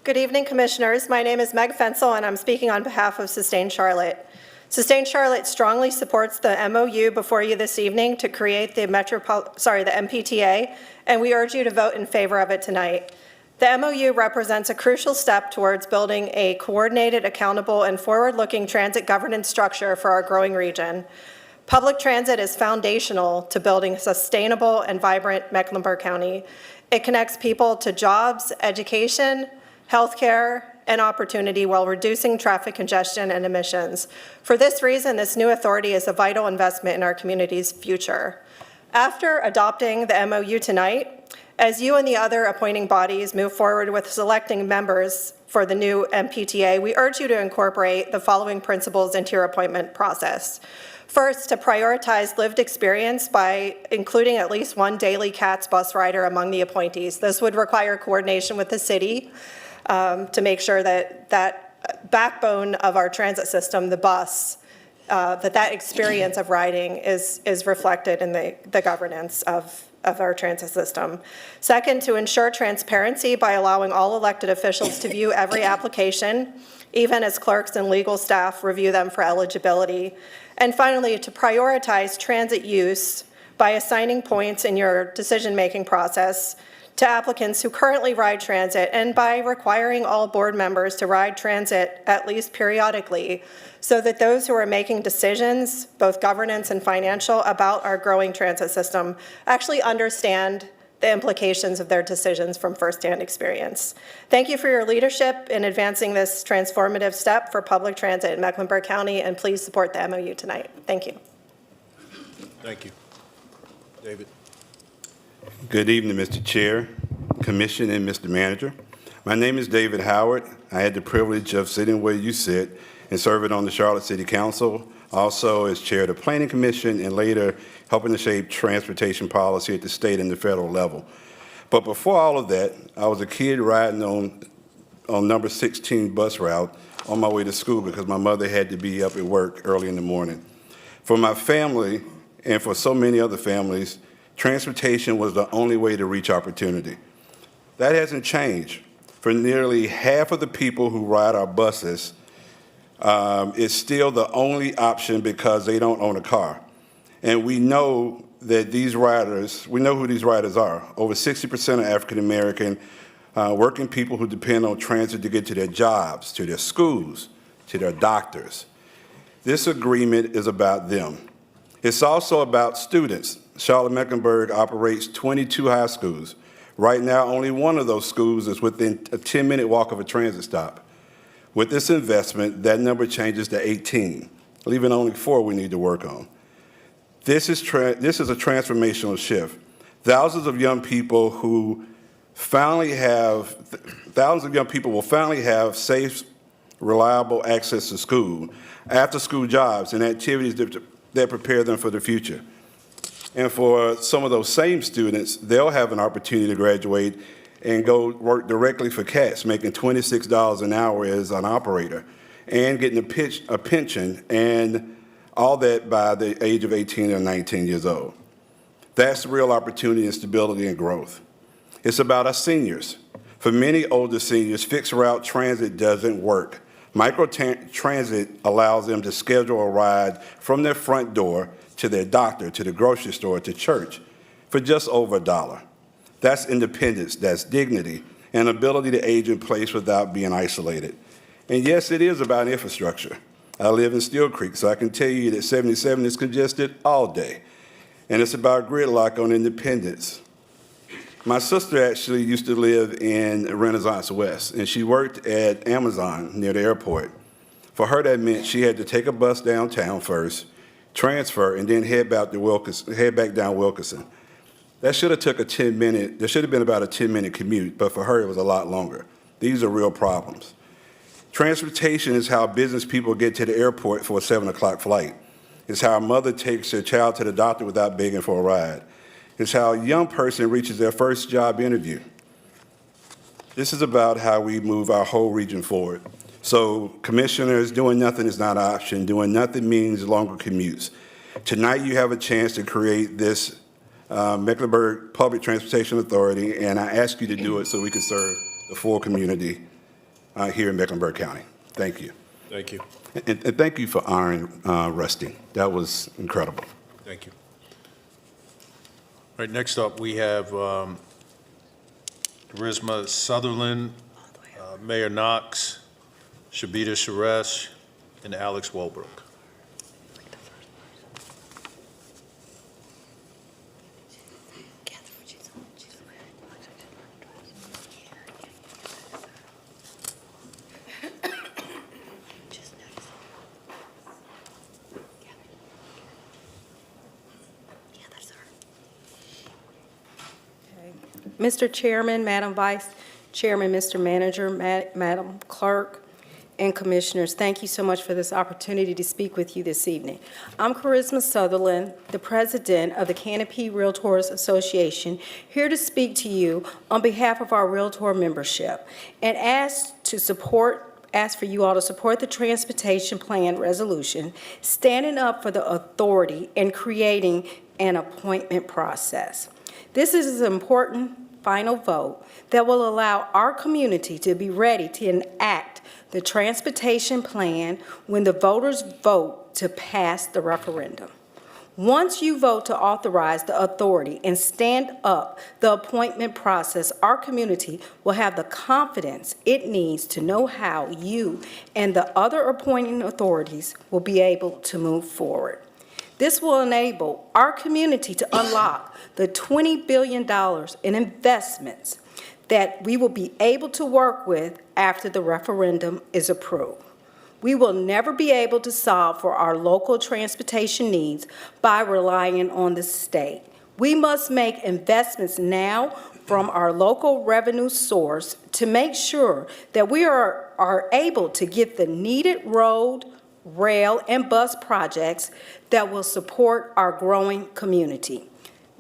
Good evening, Commissioners. My name is Meg Fensel, and I'm speaking on behalf of Sustain Charlotte. Sustain Charlotte strongly supports the MOU before you this evening to create the MPTA, and we urge you to vote in favor of it tonight. The MOU represents a crucial step towards building a coordinated, accountable, and forward-looking transit governance structure for our growing region. Public transit is foundational to building a sustainable and vibrant Mecklenburg County. It connects people to jobs, education, healthcare, and opportunity while reducing traffic congestion and emissions. For this reason, this new authority is a vital investment in our community's future. After adopting the MOU tonight, as you and the other appointing bodies move forward with selecting members for the new MPTA, we urge you to incorporate the following principles into your appointment process. First, to prioritize lived experience by including at least one daily CATS bus rider among the appointees. This would require coordination with the city to make sure that that backbone of our transit system, the bus, that experience of riding is reflected in the governance of our transit system. Second, to ensure transparency by allowing all elected officials to view every application, even as clerks and legal staff review them for eligibility. And finally, to prioritize transit use by assigning points in your decision-making process to applicants who currently ride transit and by requiring all board members to ride transit at least periodically so that those who are making decisions, both governance and financial, about our growing transit system actually understand the implications of their decisions from firsthand experience. Thank you for your leadership in advancing this transformative step for public transit in Mecklenburg County, and please support the MOU tonight. Thank you. Thank you. David. Good evening, Mr. Chair, Commission, and Mr. Manager. My name is David Howard. I had the privilege of sitting where you sit and serving on the Charlotte City Council, also as chair of the Planning Commission, and later helping to shape transportation policy at the state and the federal level. But before all of that, I was a kid riding on number 16 bus route on my way to school because my mother had to be up at work early in the morning. For my family, and for so many other families, transportation was the only way to reach opportunity. That hasn't changed. For nearly half of the people who ride our buses, it's still the only option because they don't own a car. And we know that these riders, we know who these riders are. Over 60% are African American working people who depend on transit to get to their jobs, to their schools, to their doctors. This agreement is about them. It's also about students. Charlotte-Mecklenburg operates 22 high schools. Right now, only one of those schools is within a 10-minute walk of a transit stop. With this investment, that number changes to 18, leaving only 4 we need to work on. This is a transformational shift. Thousands of young people will finally have safe, reliable access to school, after-school jobs, and activities that prepare them for the future. And for some of those same students, they'll have an opportunity to graduate and go work directly for CATS, making $26 an hour as an operator, and getting a pension, and all that by the age of 18 or 19 years old. That's real opportunity and stability and growth. It's about our seniors. For many older seniors, fixed route transit doesn't work. Microtransit allows them to schedule a ride from their front door to their doctor, to the grocery store, to church for just over $1. That's independence, that's dignity, and ability to age in place without being isolated. And yes, it is about infrastructure. I live in Steel Creek, so I can tell you that 77 is congested all day. And it's about gridlock on Independence. My sister actually used to live in Renaissance West, and she worked at Amazon near the airport. For her, that meant she had to take a bus downtown first, transfer, and then head back down Wilkinson. That should have took a 10-minute, there should have been about a 10-minute commute, but for her it was a lot longer. These are real problems. Transportation is how business people get to the airport for a 7 o'clock flight. It's how a mother takes her child to the doctor without begging for a ride. It's how a young person reaches their first job interview. This is about how we move our whole region forward. So, commissioners, doing nothing is not an option. Doing nothing means longer commutes. Tonight you have a chance to create this Mecklenburg Public Transportation Authority, and I ask you to do it so we can serve the full community here in Mecklenburg County. Thank you. Thank you. And thank you for honoring Rusty. That was incredible. Thank you. All right, next up we have Charisma Sutherland, Mayor Knox, Shabita Suresh, and Alex Walbrook. Mr. Chairman, Madam Vice Chairman, Mr. Manager, Madam Clerk, and Commissioners, thank you so much for this opportunity to speak with you this evening. I'm Charisma Sutherland, the President of the Canopy Realtors Association, here to speak to you on behalf of our Realtor membership and ask for you all to support the Transportation Plan Resolution, standing up for the authority and creating an appointment process. This is an important final vote that will allow our community to be ready to enact the transportation plan when the voters vote to pass the referendum. Once you vote to authorize the authority and stand up the appointment process, our community will have the confidence it needs to know how you and the other appointing authorities will be able to move forward. This will enable our community to unlock the $20 billion in investments that we will be able to work with after the referendum is approved. We will never be able to solve for our local transportation needs by relying on the state. We must make investments now from our local revenue source to make sure that we are able to get the needed road, rail, and bus projects that will support our growing community.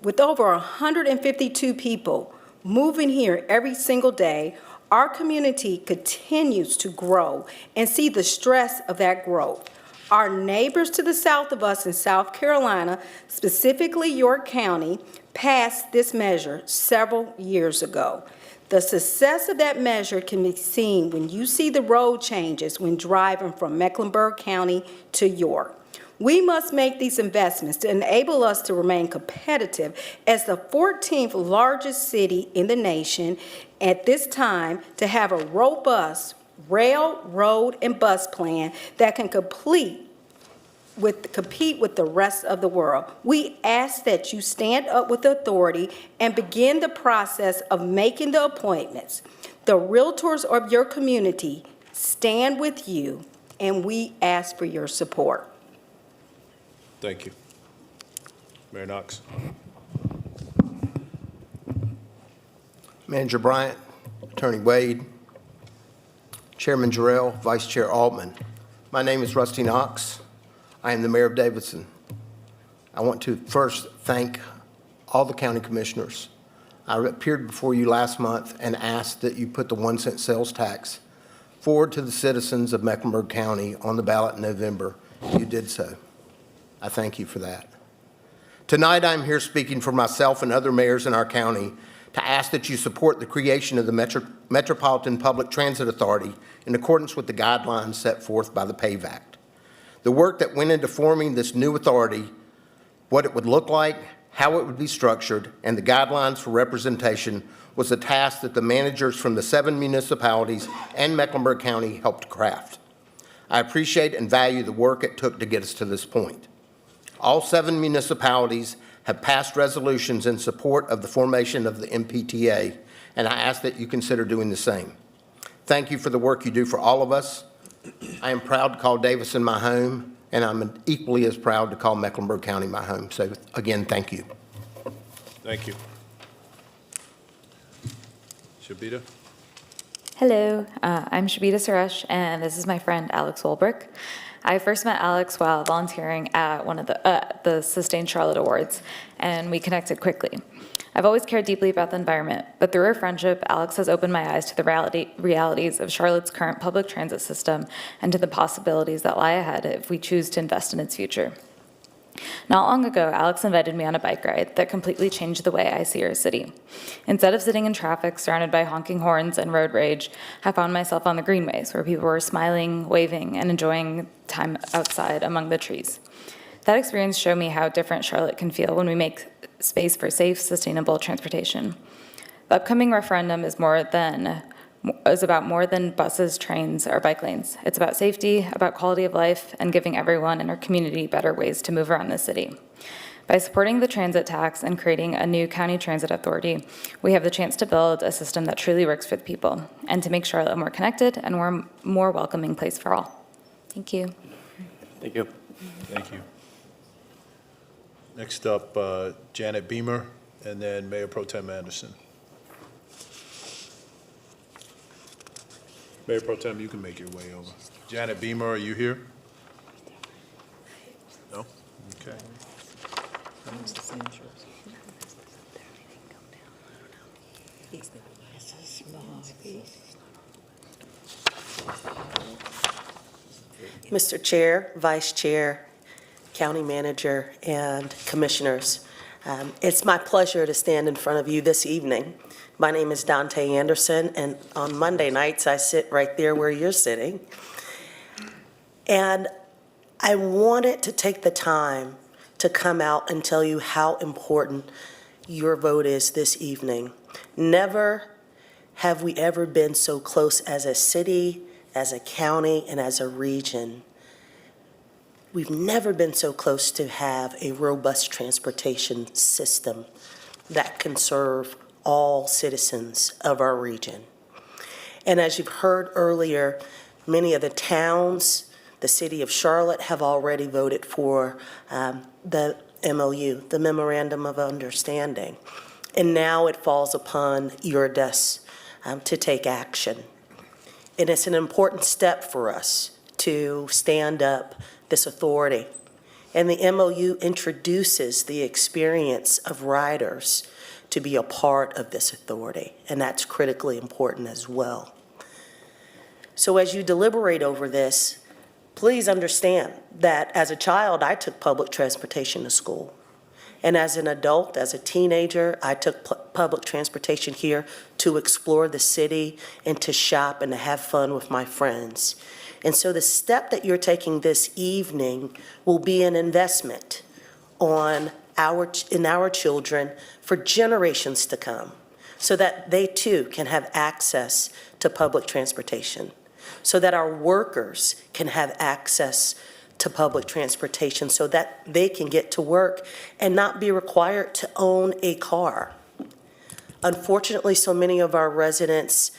With over 152 people moving here every single day, our community continues to grow and see the stress of that growth. Our neighbors to the south of us in South Carolina, specifically York County, passed this measure several years ago. The success of that measure can be seen when you see the road changes when driving from Mecklenburg County to York. We must make these investments to enable us to remain competitive as the 14th largest city in the nation at this time, to have a robust rail, road, and bus plan that can compete with the rest of the world. We ask that you stand up with authority and begin the process of making the appointments. The realtors of your community stand with you, and we ask for your support. Thank you. Mayor Knox. Manager Bryant, Attorney Wade, Chairman Jarrell, Vice Chair Altman. My name is Rusty Knox. I am the Mayor of Davidson. I want to first thank all the county commissioners. I appeared before you last month and asked that you put the 1-cent sales tax forward to the citizens of Mecklenburg County on the ballot in November. You did so. I thank you for that. Tonight, I'm here speaking for myself and other mayors in our county to ask that you support the creation of the Metropolitan Public Transit Authority in accordance with the guidelines set forth by the PAVE Act. The work that went into forming this new authority, what it would look like, how it would be structured, and the guidelines for representation was a task that the managers from the 7 municipalities and Mecklenburg County helped craft. I appreciate and value the work it took to get us to this point. All 7 municipalities have passed resolutions in support of the formation of the MPTA, and I ask that you consider doing the same. Thank you for the work you do for all of us. I am proud to call Davidson my home, and I'm equally as proud to call Mecklenburg County my home. So again, thank you. Thank you. Shabita? Hello, I'm Shabita Suresh, and this is my friend Alex Wolbrick. I first met Alex while volunteering at one of the Sustained Charlotte Awards, and we connected quickly. I've always cared deeply about the environment, but through our friendship, Alex has opened my eyes to the realities of Charlotte's current public transit system and to the possibilities that lie ahead if we choose to invest in its future. Not long ago, Alex invited me on a bike ride that completely changed the way I see our city. Instead of sitting in traffic surrounded by honking horns and road rage, I found myself on the greenways where people were smiling, waving, and enjoying time outside among the trees. That experience showed me how different Charlotte can feel when we make space for safe, sustainable transportation. The upcoming referendum is about more than buses, trains, or bike lanes. It's about safety, about quality of life, and giving everyone in our community better ways to move around the city. By supporting the transit tax and creating a new county transit authority, we have the chance to build a system that truly works for the people and to make Charlotte a more connected and more welcoming place for all. Thank you. Thank you. Thank you. Next up, Janet Beamer, and then Mayor Pro Tem Anderson. Mayor Pro Tem, you can make your way over. Janet Beamer, are you here? No? Okay. Mr. Chair, Vice Chair, County Manager, and Commissioners, it's my pleasure to stand in front of you this evening. My name is Dante Anderson, and on Monday nights, I sit right there where you're sitting. And I wanted to take the time to come out and tell you how important your vote is this evening. Never have we ever been so close as a city, as a county, and as a region. We've never been so close to have a robust transportation system that can serve all citizens of our region. And as you've heard earlier, many of the towns, the city of Charlotte, have already voted for the MOU, the Memorandum of Understanding. And now it falls upon your desk to take action. And it's an important step for us to stand up this authority. And the MOU introduces the experience of riders to be a part of this authority, and that's critically important as well. So as you deliberate over this, please understand that as a child, I took public transportation to school. And as an adult, as a teenager, I took public transportation here to explore the city and to shop and to have fun with my friends. And so the step that you're taking this evening will be an investment in our children for generations to come, so that they too can have access to public transportation, so that our workers can have access to public transportation, so that they can get to work and not be required to own a car. Unfortunately, so many of our residents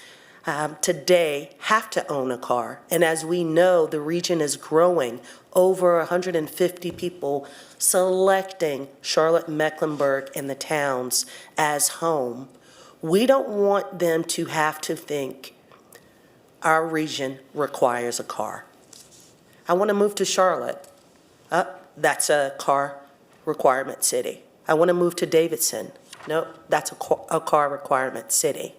today have to own a car. And as we know, the region is growing. Over 150 people selecting Charlotte, Mecklenburg, and the towns as home. We don't want them to have to think our region requires a car. I want to move to Charlotte. That's a car requirement city. I want to move to Davidson. No, that's a car requirement city.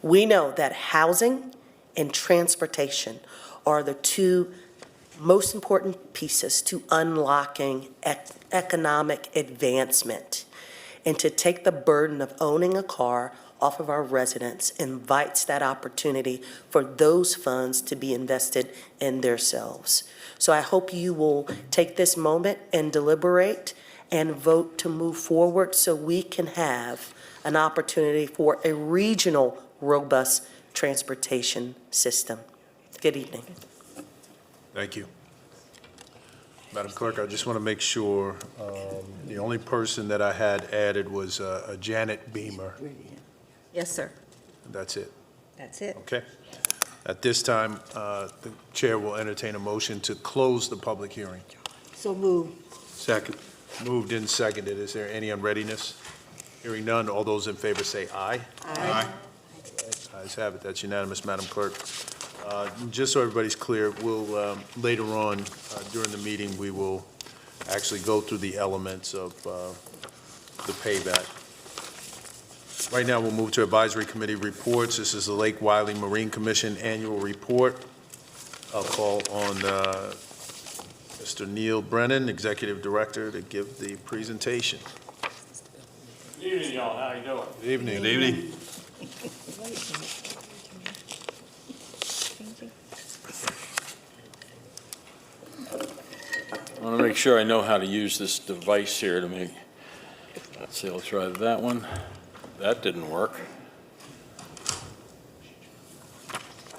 We know that housing and transportation are the two most important pieces to unlocking economic advancement. And to take the burden of owning a car off of our residents invites that opportunity for those funds to be invested in themselves. So I hope you will take this moment and deliberate and vote to move forward so we can have an opportunity for a regional robust transportation system. Good evening. Thank you. Madam Clerk, I just want to make sure, the only person that I had added was a Janet Beamer. Yes, sir. That's it. That's it. Okay. At this time, the chair will entertain a motion to close the public hearing. So moved. Second. Moved and seconded. Is there any unreadiness? Hearing none, all those in favor say aye. Aye. Ayes have it. That's unanimous, Madam Clerk. Just so everybody's clear, we'll, later on during the meeting, we will actually go through the elements of the payback. Right now, we'll move to Advisory Committee reports. This is the Lake Wiley Marine Commission Annual Report. I'll call on Mr. Neil Brennan, Executive Director, to give the presentation. Good evening, y'all. How you doing? Good evening. Good evening. I want to make sure I know how to use this device here to make, let's see, I'll try that one. That didn't work. Can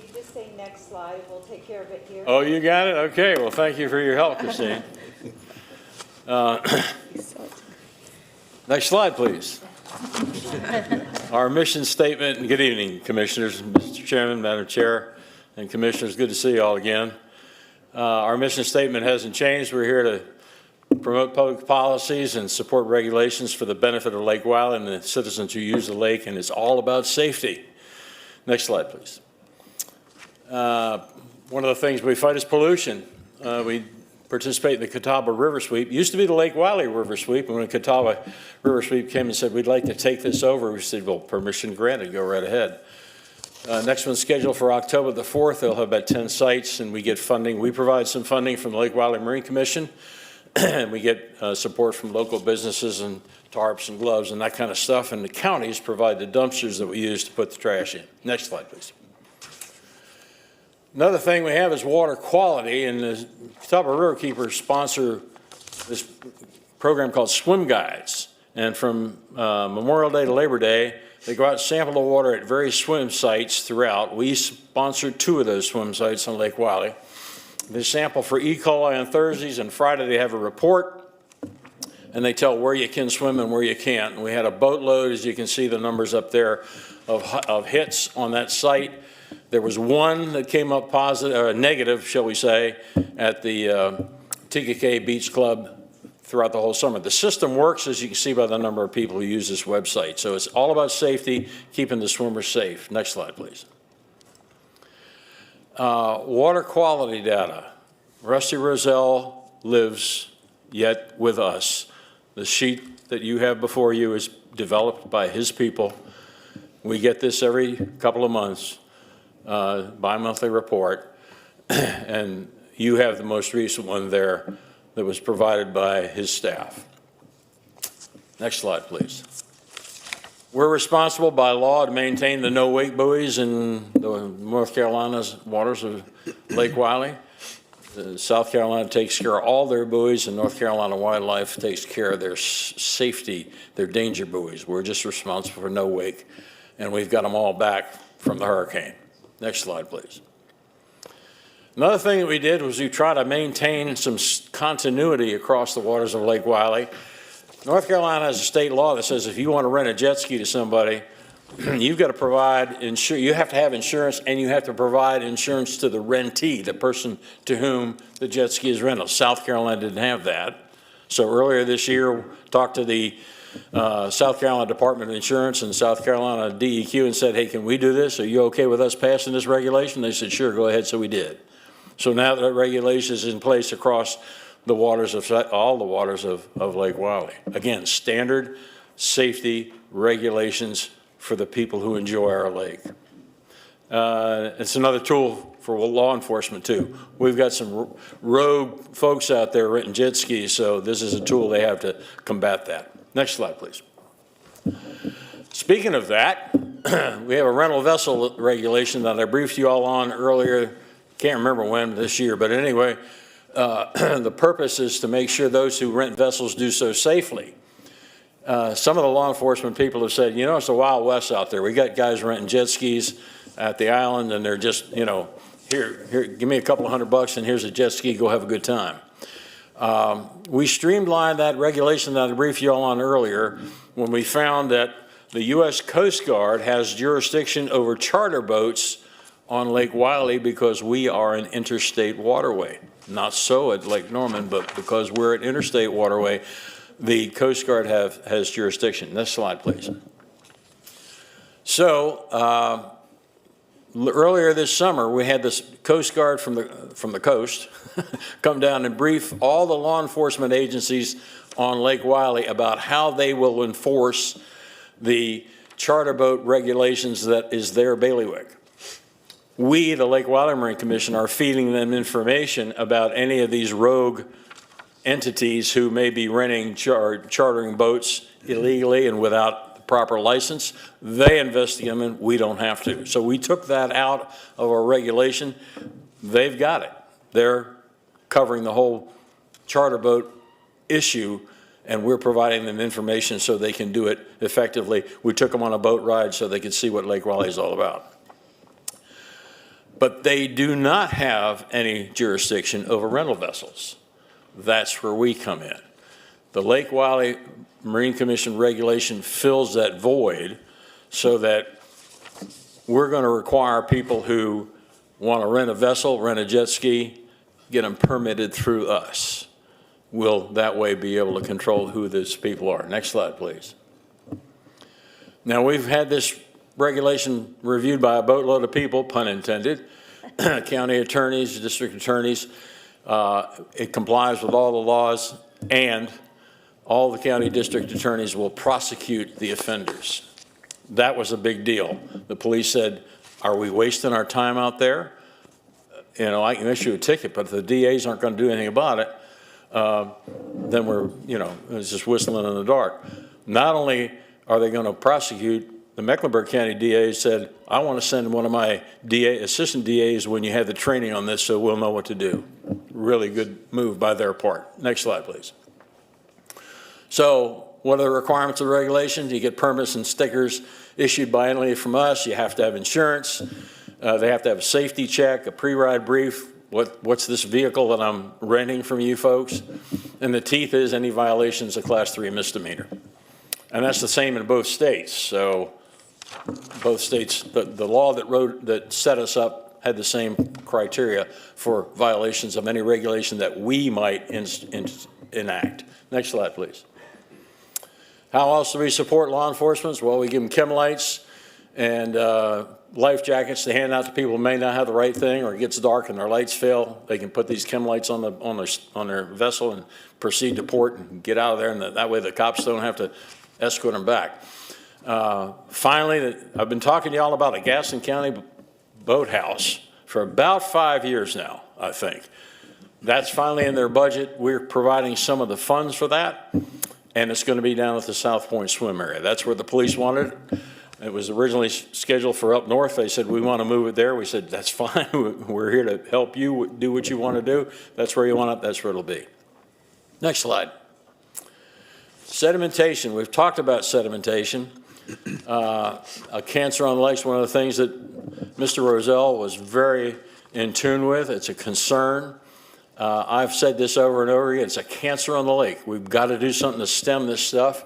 you just say next slide? We'll take care of it here. Oh, you got it? Okay, well, thank you for your help, Christine. Next slide, please. Our mission statement, and good evening, Commissioners, Mr. Chairman, Madam Chair, and Commissioners. Good to see you all again. Our mission statement hasn't changed. We're here to promote public policies and support regulations for the benefit of Lake Wiley and the citizens who use the lake, and it's all about safety. Next slide, please. One of the things we fight is pollution. We participate in the Catawba River Sweep. It used to be the Lake Wiley River Sweep, and when the Catawba River Sweep came and said, we'd like to take this over, we said, well, permission granted, go right ahead. Next one's scheduled for October the 4th. They'll have about 10 sites, and we get funding. We provide some funding from the Lake Wiley Marine Commission, and we get support from local businesses and tarps and gloves and that kind of stuff, and the counties provide the dumpsters that we use to put the trash in. Next slide, please. Another thing we have is water quality, and the Catawba Riverkeepers sponsor this program called Swim Guides. And from Memorial Day to Labor Day, they go out and sample the water at various swim sites throughout. We sponsored 2 of those swim sites on Lake Wylie. They sample for E. coli on Thursdays, and Friday they have a report, and they tell where you can swim and where you can't. And we had a boatload, as you can see the numbers up there, of hits on that site. There was 1 that came up positive, or negative, shall we say, at the TKK Beach Club throughout the whole summer. The system works, as you can see by the number of people who use this website. So it's all about safety, keeping the swimmers safe. Next slide, please. Water quality data. Rusty Roselle lives yet with us. The sheet that you have before you is developed by his people. We get this every couple of months, bi-monthly report, and you have the most recent one there that was provided by his staff. Next slide, please. We're responsible by law to maintain the no-wake buoys in the North Carolina's waters of Lake Wylie. South Carolina takes care of all their buoys, and North Carolina Wildlife takes care of their safety, their danger buoys. We're just responsible for no-wake, and we've got them all back from the hurricane. Next slide, please. Another thing that we did was we tried to maintain some continuity across the waters of Lake Wylie. North Carolina has a state law that says if you want to rent a jet ski to somebody, you've got to provide insurance. You have to have insurance, and you have to provide insurance to the rentee, the person to whom the jet ski is rented. South Carolina didn't have that. So earlier this year, talked to the South Carolina Department of Insurance and South Carolina DEQ and said, hey, can we do this? Are you okay with us passing this regulation? They said, sure, go ahead. So we did. So now that regulation is in place across the waters of, all the waters of Lake Wylie. Again, standard safety regulations for the people who enjoy our lake. It's another tool for law enforcement too. We've got some rogue folks out there renting jet skis, so this is a tool they have to combat that. Next slide, please. Speaking of that, we have a rental vessel regulation that I briefed you all on earlier. Can't remember when this year, but anyway, the purpose is to make sure those who rent vessels do so safely. Some of the law enforcement people have said, you know, it's the Wild West out there. We got guys renting jet skis at the island, and they're just, you know, here, give me a couple of $100 and here's a jet ski, go have a good time. We streamlined that regulation that I briefed you all on earlier when we found that the U.S. Coast Guard has jurisdiction over charter boats on Lake Wylie because we are an interstate waterway. Not so at Lake Norman, but because we're an interstate waterway, the Coast Guard has jurisdiction. Next slide, please. So earlier this summer, we had this Coast Guard from the coast come down and brief all the law enforcement agencies on Lake Wylie about how they will enforce the charter boat regulations that is their bailiwick. We, the Lake Wylie Marine Commission, are feeding them information about any of these rogue entities who may be renting, chartering boats illegally and without the proper license. They investigate them, and we don't have to. So we took that out of our regulation. They've got it. They're covering the whole charter boat issue, and we're providing them information so they can do it effectively. We took them on a boat ride so they could see what Lake Wylie is all about. But they do not have any jurisdiction over rental vessels. That's where we come in. The Lake Wylie Marine Commission regulation fills that void so that we're going to require people who want to rent a vessel, rent a jet ski, get them permitted through us. We'll that way be able to control who these people are. Next slide, please. Now, we've had this regulation reviewed by a boatload of people, pun intended, county attorneys, district attorneys. It complies with all the laws, and all the county district attorneys will prosecute the offenders. That was a big deal. The police said, are we wasting our time out there? You know, I can issue a ticket, but if the DAs aren't going to do anything about it, then we're, you know, it's just whistling in the dark. Not only are they going to prosecute, the Mecklenburg County DA said, I want to send one of my assistant DAs when you have the training on this so we'll know what to do. Really good move by their part. Next slide, please. So what are the requirements of the regulations? You get permits and stickers issued biannually from us. You have to have insurance. They have to have a safety check, a pre-ride brief. What's this vehicle that I'm renting from you folks? And the teeth is any violations of Class 3 misdemeanor. And that's the same in both states. So both states, the law that set us up had the same criteria for violations of any regulation that we might enact. Next slide, please. How else do we support law enforcement? Well, we give them chem lights and life jackets to hand out to people who may not have the right thing, or it gets dark and their lights fail. They can put these chem lights on their vessel and proceed to port and get out of there, and that way the cops don't have to escort them back. Finally, I've been talking to y'all about a Gaston County boathouse for about 5 years now, I think. That's finally in their budget. We're providing some of the funds for that, and it's going to be down at the South Point swim area. That's where the police wanted it. It was originally scheduled for up north. They said, we want to move it there. We said, that's fine. We're here to help you do what you want to do. That's where you want it. That's where it'll be. Next slide. Sedimentation. We've talked about sedimentation. A cancer on the lake is one of the things that Mr. Roselle was very in tune with. It's a concern. I've said this over and over again. It's a cancer on the lake. We've got to do something to stem this stuff.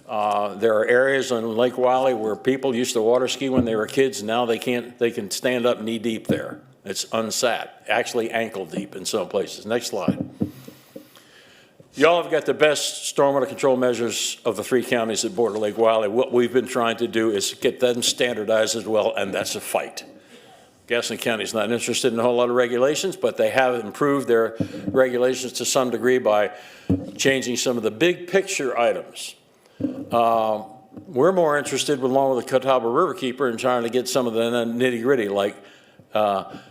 There are areas on Lake Wylie where people used to water ski when they were kids. Now they can't. They can stand up knee deep there. It's unsat, actually ankle deep in some places. Next slide. Y'all have got the best stormwater control measures of the 3 counties that border Lake Wylie. What we've been trying to do is get them standardized as well, and that's a fight. Gaston County is not interested in a whole lot of regulations, but they have improved their regulations to some degree by changing some of the big picture items. We're more interested, along with the Catawba Riverkeeper, in trying to get some of the nitty-gritty, like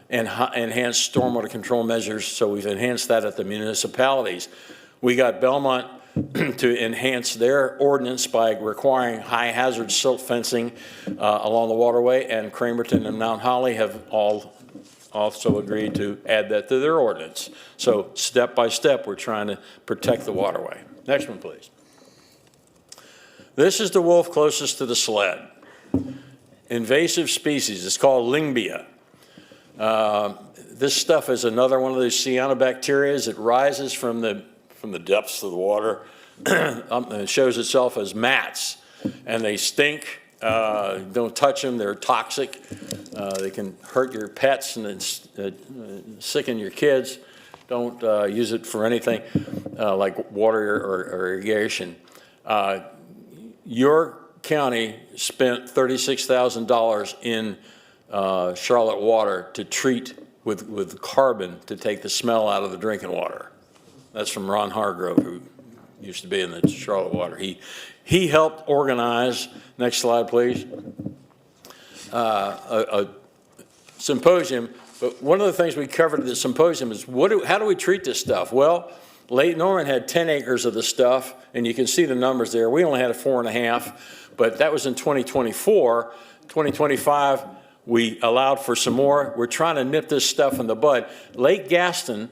enhanced stormwater control measures. So we've enhanced that at the municipalities. We got Belmont to enhance their ordinance by requiring high hazard silt fencing along the waterway, and Cramerton and Mount Holly have all also agreed to add that to their ordinance. So step by step, we're trying to protect the waterway. Next one, please. This is the wolf closest to the sled. Invasive species. It's called Lingbia. This stuff is another one of those cyanobacteria. It rises from the depths of the water. It shows itself as mats, and they stink. Don't touch them. They're toxic. They can hurt your pets and sicken your kids. Don't use it for anything like water or irrigation. Your county spent $36,000 in Charlotte water to treat with carbon to take the smell out of the drinking water. That's from Ron Hargrove, who used to be in the Charlotte water. He helped organize, next slide please, a symposium. But one of the things we covered at the symposium is how do we treat this stuff? Well, Lake Norman had 10 acres of the stuff, and you can see the numbers there. We only had 4.5, but that was in 2024. 2025, we allowed for some more. We're trying to nip this stuff in the bud. Lake Gaston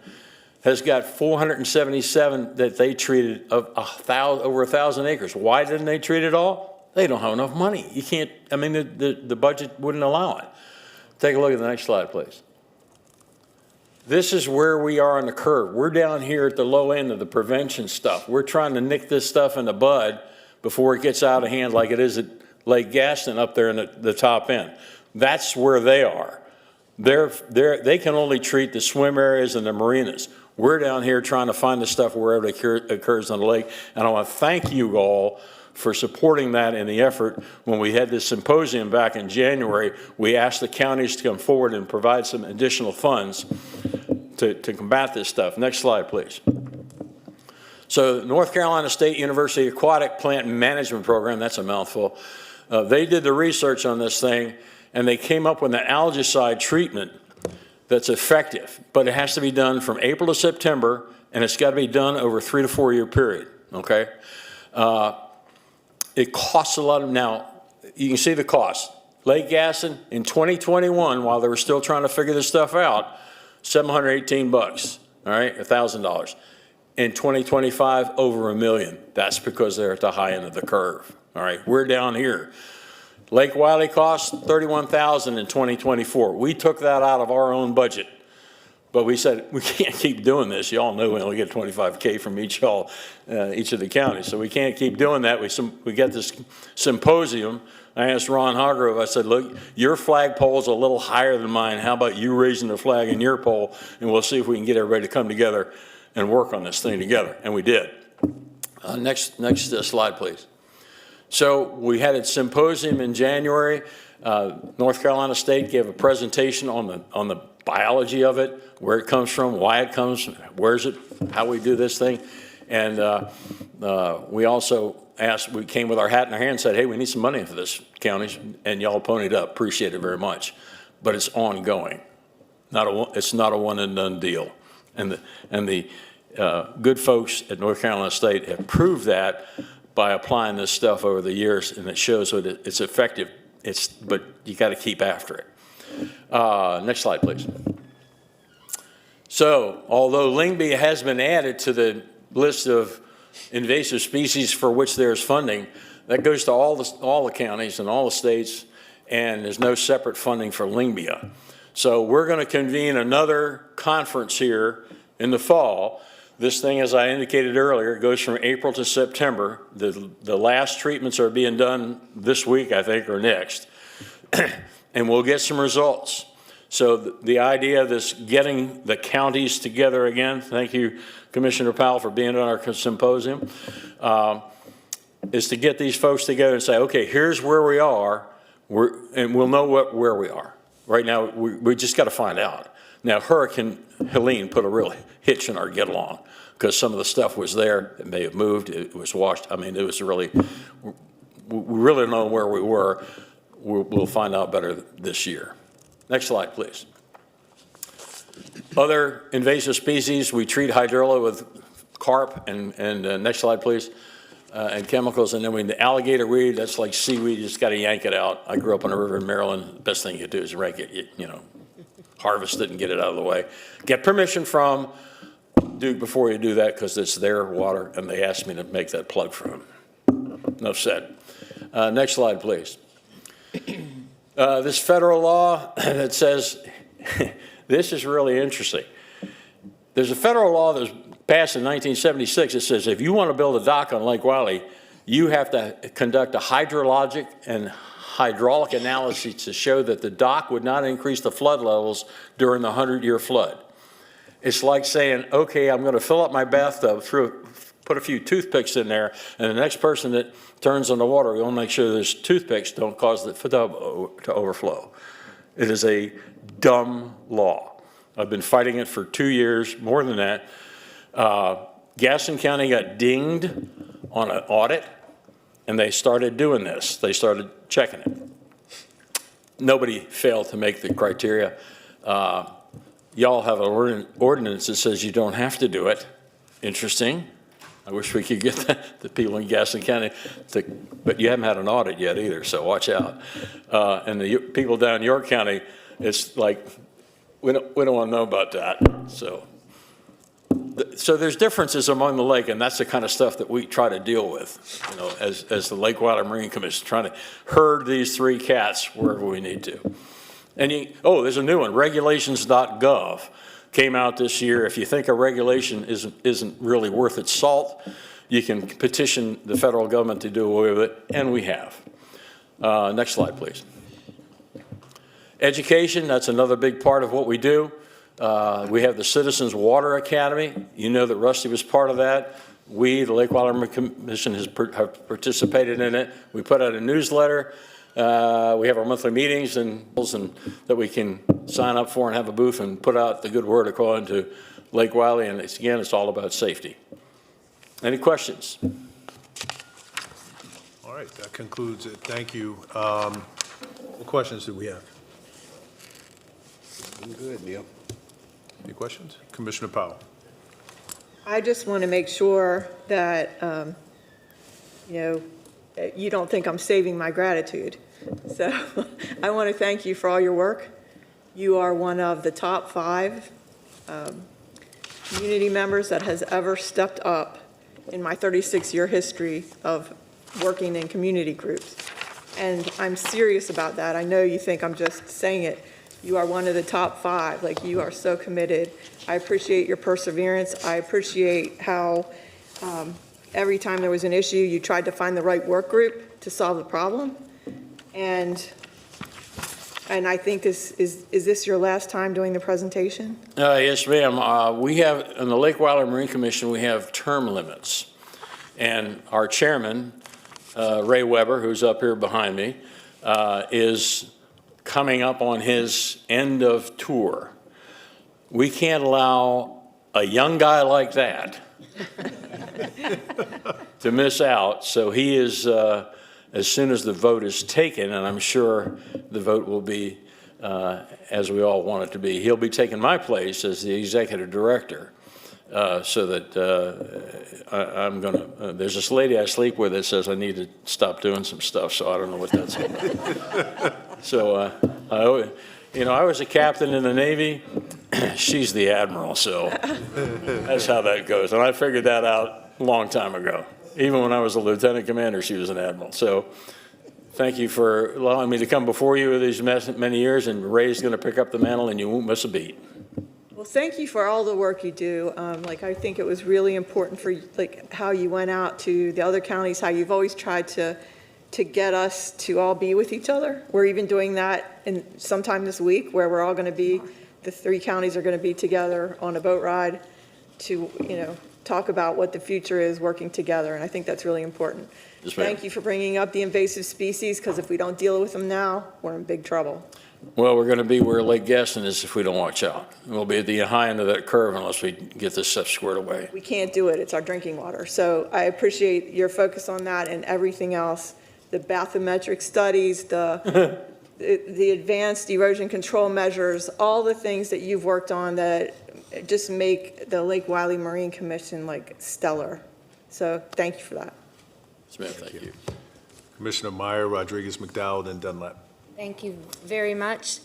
has got 477 that they treated of over 1,000 acres. Why didn't they treat it all? They don't have enough money. You can't, I mean, the budget wouldn't allow it. Take a look at the next slide, please. This is where we are on the curve. We're down here at the low end of the prevention stuff. We're trying to nick this stuff in the bud before it gets out of hand like it is at Lake Gaston up there in the top end. That's where they are. They can only treat the swim areas and the marinas. We're down here trying to find the stuff wherever it occurs on the lake. And I want to thank you all for supporting that in the effort. When we had this symposium back in January, we asked the counties to come forward and provide some additional funds to combat this stuff. Next slide, please. So North Carolina State University Aquatic Plant Management Program, that's a mouthful, they did the research on this thing, and they came up with an algicide treatment that's effective, but it has to be done from April to September, and it's got to be done over a 3 to 4 year period, okay? It costs a lot of, now, you can see the cost. Lake Gaston in 2021, while they were still trying to figure this stuff out, $718, all right, $1,000. In 2025, over $1 million. That's because they're at the high end of the curve. All right, we're down here. Lake Wiley cost $31,000 in 2024. We took that out of our own budget. But we said, we can't keep doing this. You all know we only get $25K from each of the counties. So we can't keep doing that. We get this symposium. I asked Ron Hargrove, I said, look, your flagpole's a little higher than mine. How about you raising the flag in your pole? And we'll see if we can get everybody to come together and work on this thing together. And we did. Next slide, please. So we had a symposium in January. North Carolina State gave a presentation on the biology of it, where it comes from, why it comes, where's it, how we do this thing. And we also asked, we came with our hat in our hand and said, hey, we need some money for this, counties, and y'all ponied up. Appreciate it very much. But it's ongoing. It's not a one and done deal. And the good folks at North Carolina State have proved that by applying this stuff over the years, and it shows that it's effective. But you got to keep after it. Next slide, please. So, although Lingby has been added to the list of invasive species for which there's funding, that goes to all the counties and all the states, and there's no separate funding for Lingbia. So we're going to convene another conference here in the fall. This thing, as I indicated earlier, goes from April to September. The last treatments are being done this week, I think, or next. And we'll get some results. So the idea of this getting the counties together again, thank you, Commissioner Powell, for being on our symposium, is to get these folks together and say, okay, here's where we are, and we'll know where we are. Right now, we just got to find out. Now, Hurricane Helene put a real hitch in our get-along, because some of the stuff was there. It may have moved. It was washed. I mean, it was really, we really don't know where we were. We'll find out better this year. Next slide, please. Other invasive species, we treat hydrilla with carp, and next slide, please, and chemicals. And then the alligator weed, that's like seaweed. You just got to yank it out. I grew up on a river in Maryland. The best thing you do is yank it, harvest it and get it out of the way. Get permission from Duke before you do that, because it's their water, and they asked me to make that plug for them. Enough said. Next slide, please. This federal law that says, this is really interesting. There's a federal law that was passed in 1976 that says if you want to build a dock on Lake Wiley, you have to conduct a hydrologic and hydraulic analysis to show that the dock would not increase the flood levels during the 100-year flood. It's like saying, okay, I'm going to fill up my bathtub, put a few toothpicks in there, and the next person that turns on the water, we'll make sure those toothpicks don't cause the tub to overflow. It is a dumb law. I've been fighting it for 2 years, more than that. Gaston County got dinged on an audit, and they started doing this. They started checking it. Nobody failed to make the criteria. Y'all have an ordinance that says you don't have to do it. Interesting. I wish we could get the people in Gaston County but you haven't had an audit yet either, so watch out. And the people down in York County, it's like, we don't want to know about that. So there's differences among the lake, and that's the kind of stuff that we try to deal with, as the Lake Wiley Marine Commission, trying to herd these three cats wherever we need to. And there's a new one, regulations.gov. Came out this year. If you think a regulation isn't really worth its salt, you can petition the federal government to do away with it, and we have. Next slide, please. Education, that's another big part of what we do. We have the Citizens Water Academy. You know that Rusty was part of that. We, the Lake Wiley Commission, have participated in it. We put out a newsletter. We have our monthly meetings and that we can sign up for and have a booth and put out the good word according to Lake Wiley. And it's all about safety. Any questions? All right, that concludes it. Thank you. What questions do we have? I'm good, Neil. Any questions? Commissioner Powell. I just want to make sure that, you don't think I'm saving my gratitude. So I want to thank you for all your work. You are one of the top 5 community members that has ever stepped up in my 36-year history of working in community groups. And I'm serious about that. I know you think I'm just saying it. You are one of the top 5. Like, you are so committed. I appreciate your perseverance. I appreciate how every time there was an issue, you tried to find the right work group to solve the problem. And I think is this your last time doing the presentation? Yes, ma'am. We have, in the Lake Wiley Marine Commission, we have term limits. And our chairman, Ray Weber, who's up here behind me, is coming up on his end of tour. We can't allow a young guy like that to miss out. So he is, as soon as the vote is taken, and I'm sure the vote will be as we all want it to be, he'll be taking my place as the executive director. So that I'm gonna, there's this lady I sleep with that says I need to stop doing some stuff, so I don't know what that's about. So, I was a captain in the Navy, she's the admiral, so that's how that goes. And I figured that out a long time ago. Even when I was a lieutenant commander, she was an admiral. So thank you for allowing me to come before you these many years, and Ray's gonna pick up the mantle and you won't miss a beat. Well, thank you for all the work you do. I think it was really important for how you went out to the other counties, how you've always tried to get us to all be with each other. We're even doing that sometime this week, where we're all going to be, the 3 counties are going to be together on a boat ride to, talk about what the future is working together. And I think that's really important. Yes, ma'am. Thank you for bringing up the invasive species, because if we don't deal with them now, we're in big trouble. Well, we're going to be where Lake Gaston is if we don't watch out. We'll be at the high end of that curve unless we get this stuff squared away. We can't do it. It's our drinking water. So I appreciate your focus on that and everything else, the bathymetric studies, the advanced erosion control measures, all the things that you've worked on that just make the Lake Wiley Marine Commission stellar. So thank you for that. Yes, ma'am. Thank you. Commissioner Meyer, Rodriguez, McDowell, and Dunlap. Thank you very much.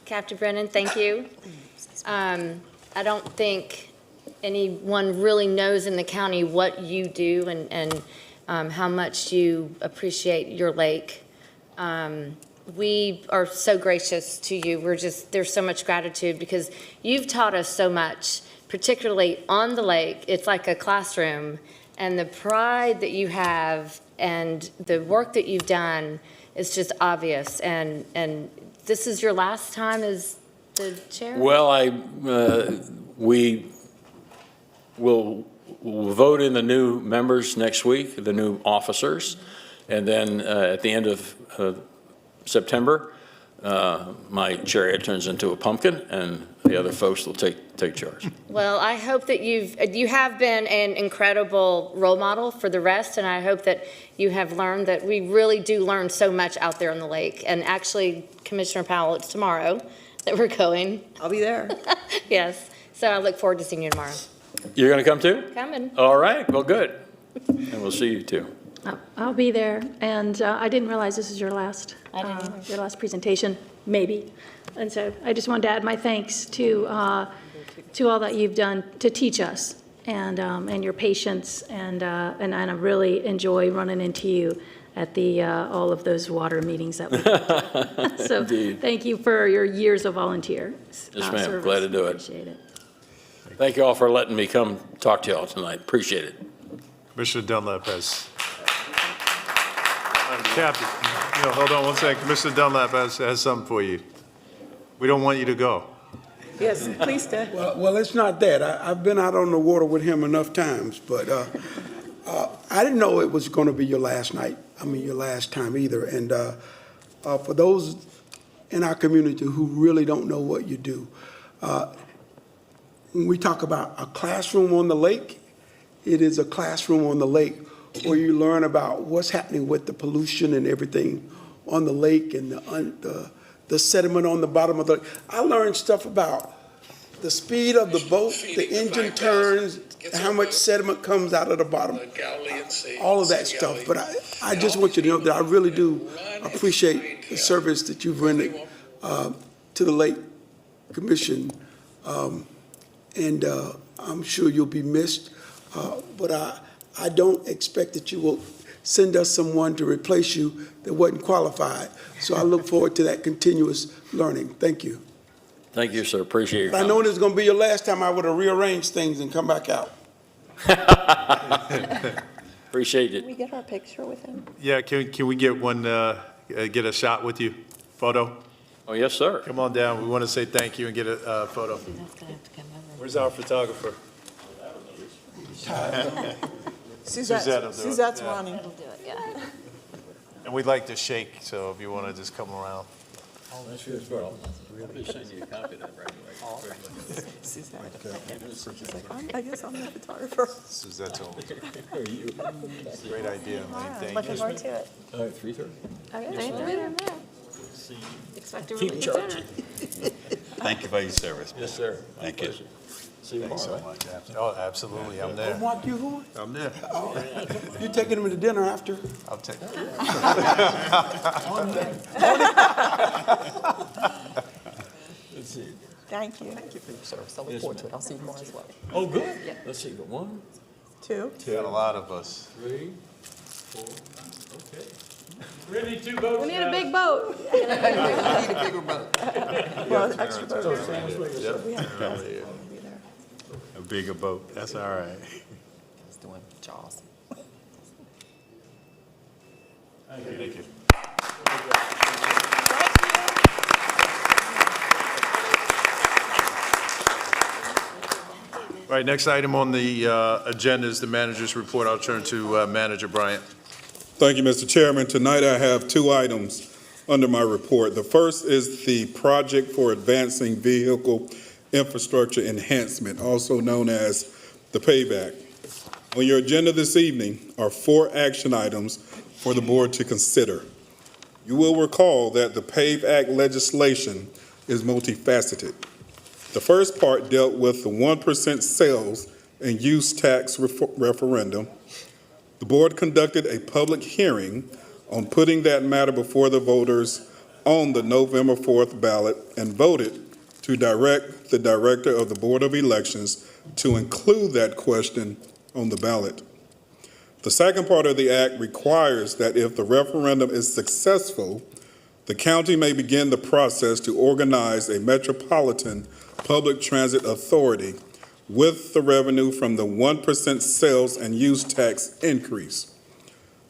Captain Brennan, thank you. I don't think anyone really knows in the county what you do and how much you appreciate your lake. We are so gracious to you. There's so much gratitude because you've taught us so much, particularly on the lake. It's like a classroom, and the pride that you have and the work that you've done is just obvious. And this is your last time as the chair? Well, we will vote in the new members next week, the new officers, and then at the end of September, my chariot turns into a pumpkin, and the other folks will take charge. Well, I hope that you have been an incredible role model for the rest, and I hope that you have learned that we really do learn so much out there on the lake. And actually, Commissioner Powell, it's tomorrow that we're going. I'll be there. Yes. So I look forward to seeing you tomorrow. You're going to come too? Coming. All right. Well, good. And we'll see you too. I'll be there, and I didn't realize this is your last presentation, maybe. And so I just wanted to add my thanks to all that you've done to teach us, and your patience, and I really enjoy running into you at all of those water meetings that we did. So Indeed. Thank you for your years of volunteer Yes, ma'am. service. Glad to do it. Appreciate it. Thank you all for letting me come talk to you all tonight. Appreciate it. Commissioner Dunlap has. Captain, hold on one second. Commissioner Dunlap has something for you. We don't want you to go. Yes, please stay. Well, it's not that. I've been out on the water with him enough times, but I didn't know it was going to be your last night. Your last time either. And for those in our community who really don't know what you do, when we talk about a classroom on the lake, it is a classroom on the lake where you learn about what's happening with the pollution and everything on the lake and the sediment on the bottom of the lake. I learned stuff about the speed of the boat, the engine turns, how much sediment comes out of the bottom, all of that stuff. But I just want you to know that I really do appreciate the service that you've rendered to the Lake Commission. And I'm sure you'll be missed, but I don't expect that you will send us someone to replace you that wasn't qualified. So I look forward to that continuous learning. Thank you. Thank you, sir. Appreciate your But I know this is going to be your last time. I would have rearranged things and come back out. Appreciate it. Can we get our picture with him? Yeah, can we get one, get a shot with you? Photo? Oh, yes, sir. Come on down. We want to say thank you and get a photo. Where's our photographer? Suzette's Yeah. running. And we'd like to shake, so if you want to just come around. Oh, that's good as well. I'll just send you a copy of that right away. I guess I'm the photographer. Suzette's over. Great idea, man. Thank Looking you. forward to it. All right, 3:30. Okay. Expect a really Keep good charging. dinner. Thank you for your service. Yes, sir. Thank you. See you Thanks so tomorrow, right? much. Oh, absolutely. I'm there. Mark, you going? I'm there. All right. You taking him to dinner after? I'll take it. Let's see. Thank you. Thank you for your service. I look forward to it. I'll see you tomorrow as well. Oh, good. Let's see, got 1, Two. Got a lot of us. 3, 4, okay. We need 2 votes. We need a big boat. I need a bigger boat. Well, extra boat. A bigger boat, that's all right. He's doing Jaws. Thank you. All right, next item on the agenda is the manager's report. I'll turn to Manager Bryant. Thank you, Mr. Chairman. Tonight I have 2 items under my report. The first is the project for advancing vehicle infrastructure enhancement, also known as the PAVE Act. On your agenda this evening are 4 action items for the board to consider. You will recall that the PAVE Act legislation is multifaceted. The first part dealt with the 1% sales and use tax referendum. The board conducted a public hearing on putting that matter before the voters on the November 4th ballot and voted to direct the Director of the Board of Elections to include that question on the ballot. The second part of the act requires that if the referendum is successful, the county may begin the process to organize a metropolitan public transit authority with the revenue from the 1% sales and use tax increase.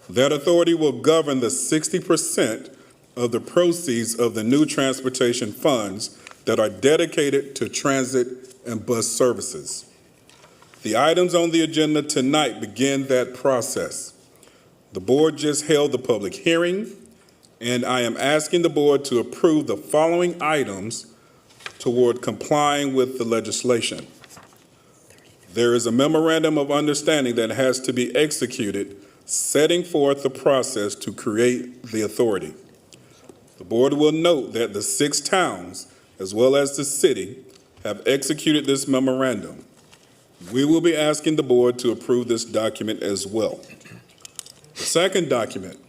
That authority will govern the 60% of the proceeds of the new transportation funds that are dedicated to transit and bus services. The items on the agenda tonight begin that process. The board just held the public hearing, and I am asking the board to approve the following items toward complying with the legislation. There is a memorandum of understanding that has to be executed, setting forth the process to create the authority. The board will note that the 6 towns, as well as the city, have executed this memorandum. We will be asking the board to approve this document as well. The second document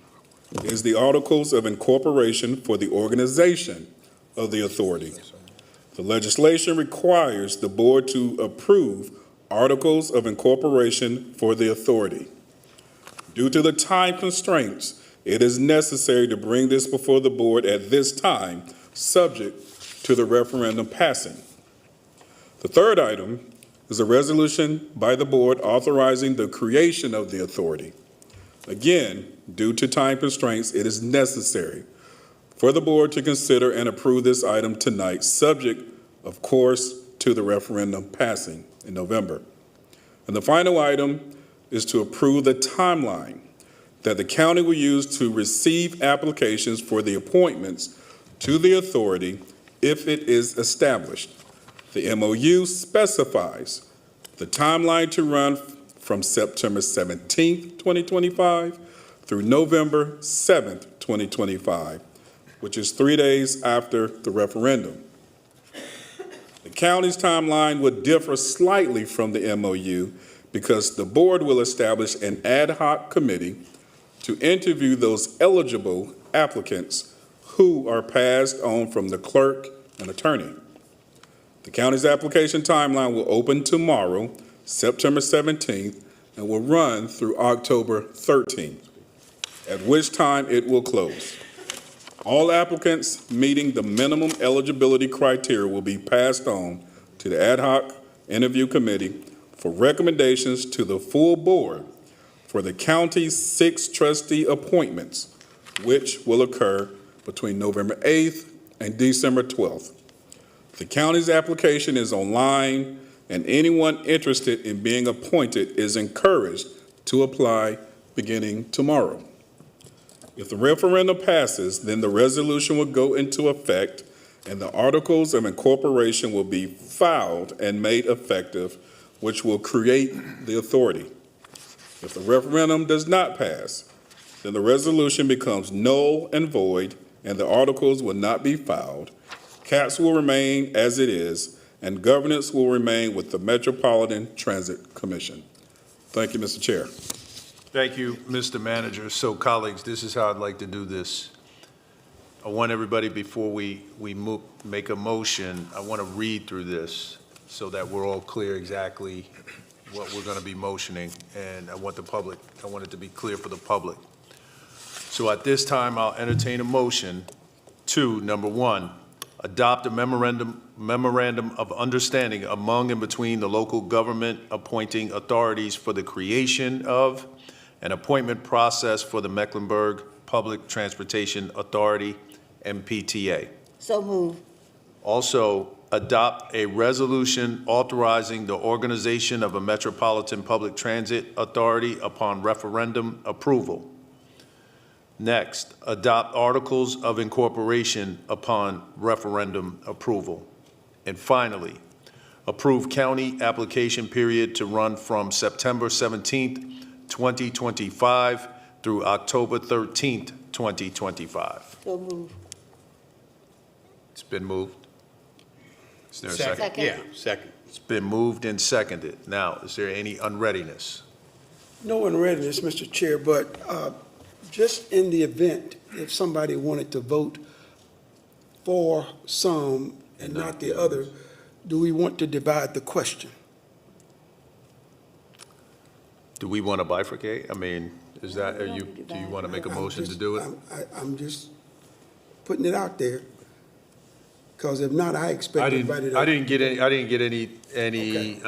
is the Articles of Incorporation for the organization of the authority. The legislation requires the board to approve Articles of Incorporation for the authority. Due to the time constraints, it is necessary to bring this before the board at this time, subject to the referendum passing. The third item is a resolution by the board authorizing the creation of the authority. Again, due to time constraints, it is necessary for the board to consider and approve this item tonight, subject, of course, to the referendum passing in November. And the final item is to approve the timeline that the county will use to receive applications for the appointments to the authority if it is established. The MOU specifies the timeline to run from September 17th, 2025 through November 7th, 2025, which is 3 days after the referendum. The county's timeline would differ slightly from the MOU because the board will establish an ad hoc committee to interview those eligible applicants who are passed on from the clerk and attorney. The county's application timeline will open tomorrow, September 17th, and will run through October 13th, at which time it will close. All applicants meeting the minimum eligibility criteria will be passed on to the ad hoc interview committee for recommendations to the full board for the county's 6 trustee appointments, which will occur between November 8th and December 12th. The county's application is online, and anyone interested in being appointed is encouraged to apply beginning tomorrow. If the referendum passes, then the resolution will go into effect and the articles of incorporation will be filed and made effective, which will create the authority. If the referendum does not pass, then the resolution becomes null and void and the articles will not be filed. CATS will remain as it is, and governance will remain with the Metropolitan Transit Commission. Thank you, Mr. Chair. Thank you, Mr. Manager. So, colleagues, this is how I'd like to do this. I want everybody, before we make a motion, I want to read through this so that we're all clear exactly what we're going to be motioning, and I want it to be clear for the public. So at this time, I'll entertain a motion to, number 1, adopt a memorandum of understanding among and between the local government appointing authorities for the creation of an appointment process for the Mecklenburg Public Transportation Authority, MPTA. So move. Also, adopt a resolution authorizing the organization of a Metropolitan Public Transit Authority upon referendum approval. Next, adopt articles of incorporation upon referendum approval. And finally, approve county application period to run from September 17th, 2025 through October 13th, 2025. So move. It's been moved. Is there a Second. second? Yeah, second. It's been moved and seconded. Now, is there any unreadiness? No unreadiness, Mr. Chair, but just in the event, if somebody wanted to vote for some and not the other, do we want to divide the question? Do we want to bifurcate? I mean, is that, do you want to make a motion to do it? I'm just putting it out there, because if not, I expect everybody to. I didn't get any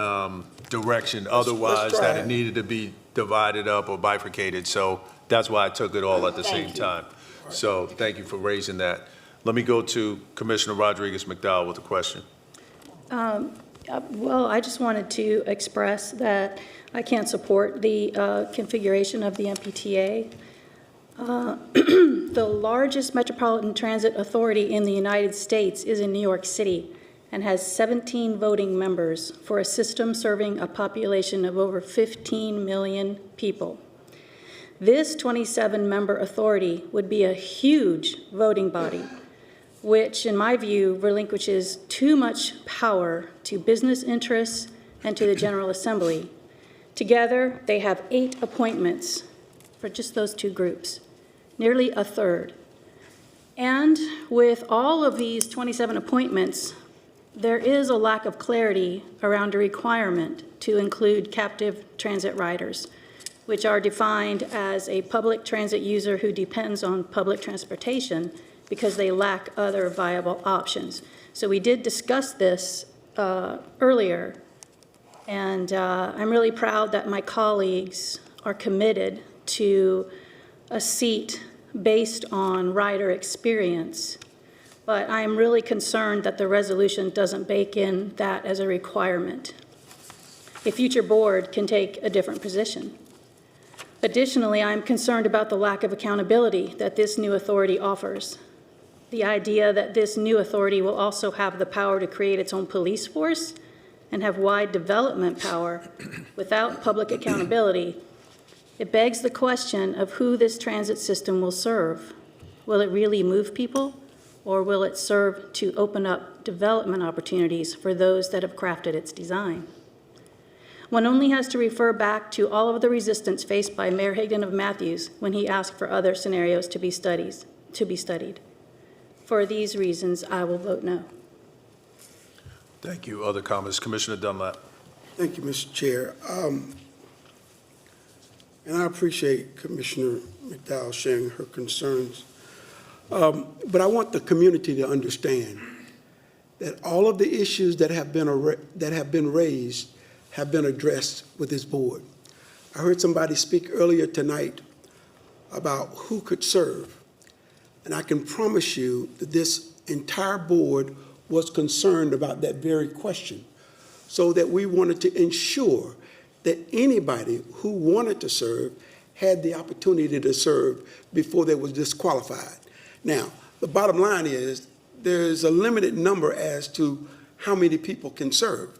direction otherwise try that it. it needed to be divided up or bifurcated, so that's why I took it all at the same time. So thank you for raising that. Let me go to Commissioner Rodriguez-McDowell with a question. Well, I just wanted to express that I can't support the configuration of the MPTA. The largest metropolitan transit authority in the United States is in New York City and has 17 voting members for a system serving a population of over 15 million people. This 27-member authority would be a huge voting body, which, in my view, relinquishes too much power to business interests and to the General Assembly. Together, they have 8 appointments for just those 2 groups, nearly a third. And with all of these 27 appointments, there is a lack of clarity around a requirement to include captive transit riders, which are defined as a public transit user who depends on public transportation because they lack other viable options. So we did discuss this earlier, and I'm really proud that my colleagues are committed to a seat based on rider experience. But I'm really concerned that the resolution doesn't bake in that as a requirement. A future board can take a different position. Additionally, I'm concerned about the lack of accountability that this new authority offers. The idea that this new authority will also have the power to create its own police force and have wide development power without public accountability, it begs the question of who this transit system will serve. Will it really move people, or will it serve to open up development opportunities for those that have crafted its design? One only has to refer back to all of the resistance faced by Mayor Higdon of Matthews when he asked for other scenarios to be studied. For these reasons, I will vote no. Thank you. Other comments? Commissioner Dunlap. Thank you, Mr. Chair. And I appreciate Commissioner McDowell sharing her concerns. But I want the community to understand that all of the issues that have been raised have been addressed with this board. I heard somebody speak earlier tonight about who could serve. And I can promise you that this entire board was concerned about that very question, so that we wanted to ensure that anybody who wanted to serve had the opportunity to serve before they was disqualified. Now, the bottom line is there's a limited number as to how many people can serve,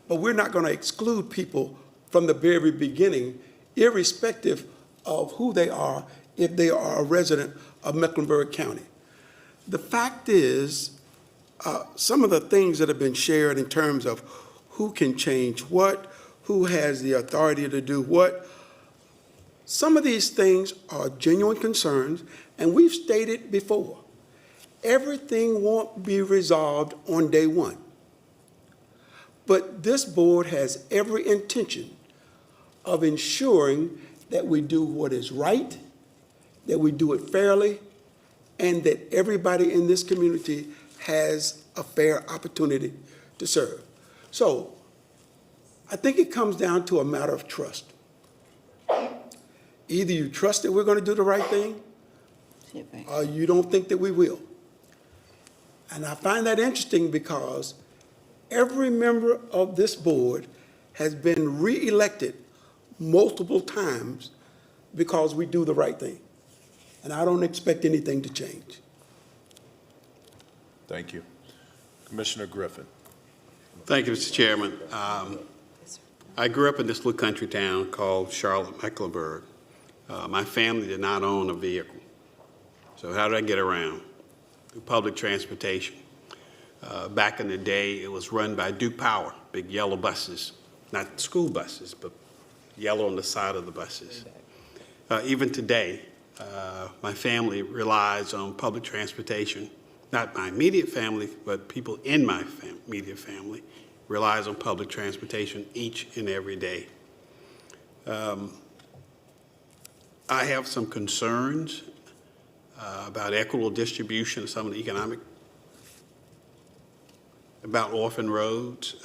but we're not going to exclude people from the very beginning, irrespective of who they are, if they are a resident of Mecklenburg County. The fact is, some of the things that have been shared in terms of who can change what, who has the authority to do what, some of these things are genuine concerns, and we've stated before, everything won't be resolved on day one. But this board has every intention of ensuring that we do what is right, that we do it fairly, and that everybody in this community has a fair opportunity to serve. So I think it comes down to a matter of trust. Either you trust that we're going to do the right thing, or you don't think that we will. And I find that interesting because every member of this board has been re-elected multiple times because we do the right thing. And I don't expect anything to change. Thank you. Commissioner Griffin. Thank you, Mr. Chairman. I grew up in this little country town called Charlotte, Mecklenburg. My family did not own a vehicle. So how did I get around? Through public transportation. Back in the day, it was run by Duke Power, big yellow buses, not school buses, but yellow on the side of the buses. Even today, my family relies on public transportation. Not my immediate family, but people in my immediate family relies on public transportation each and every day. I have some concerns about equitable distribution of some of the economic, about orphan roads,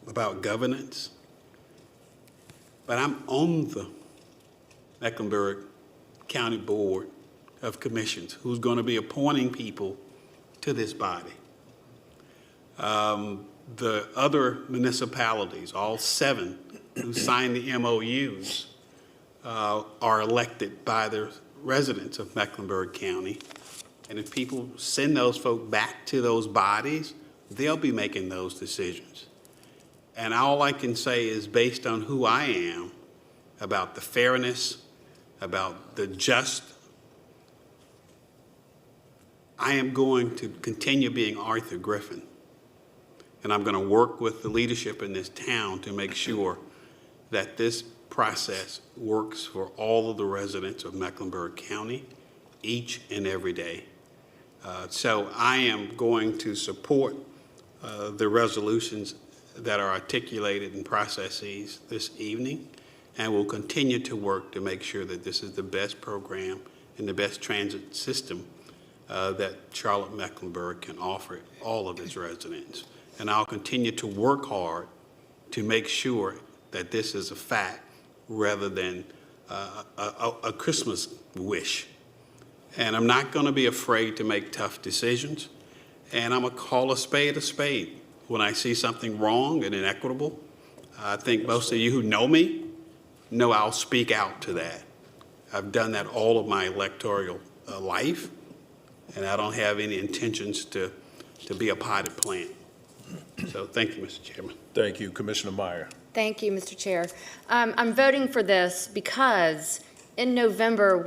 about governance. But I'm on the Mecklenburg County Board of Commissions, who's going to be appointing people to this body. The other municipalities, all 7 who signed the MOUs, are elected by the residents of Mecklenburg County. And if people send those folk back to those bodies, they'll be making those decisions. And all I can say is, based on who I am, about the fairness, about the just, I am going to continue being Arthur Griffin. And I'm going to work with the leadership in this town to make sure that this process works for all of the residents of Mecklenburg County each and every day. So I am going to support the resolutions that are articulated in processes this evening, and will continue to work to make sure that this is the best program and the best transit system that Charlotte Mecklenburg can offer all of its residents. And I'll continue to work hard to make sure that this is a fact rather than a Christmas wish. And I'm not going to be afraid to make tough decisions. And I'm going to call a spade when I see something wrong and inequitable. I think most of you who know me know I'll speak out to that. I've done that all of my electoral life, and I don't have any intentions to be a potted plant. So thank you, Mr. Chairman. Thank you. Commissioner Meyer. Thank you, Mr. Chair. I'm voting for this because in November,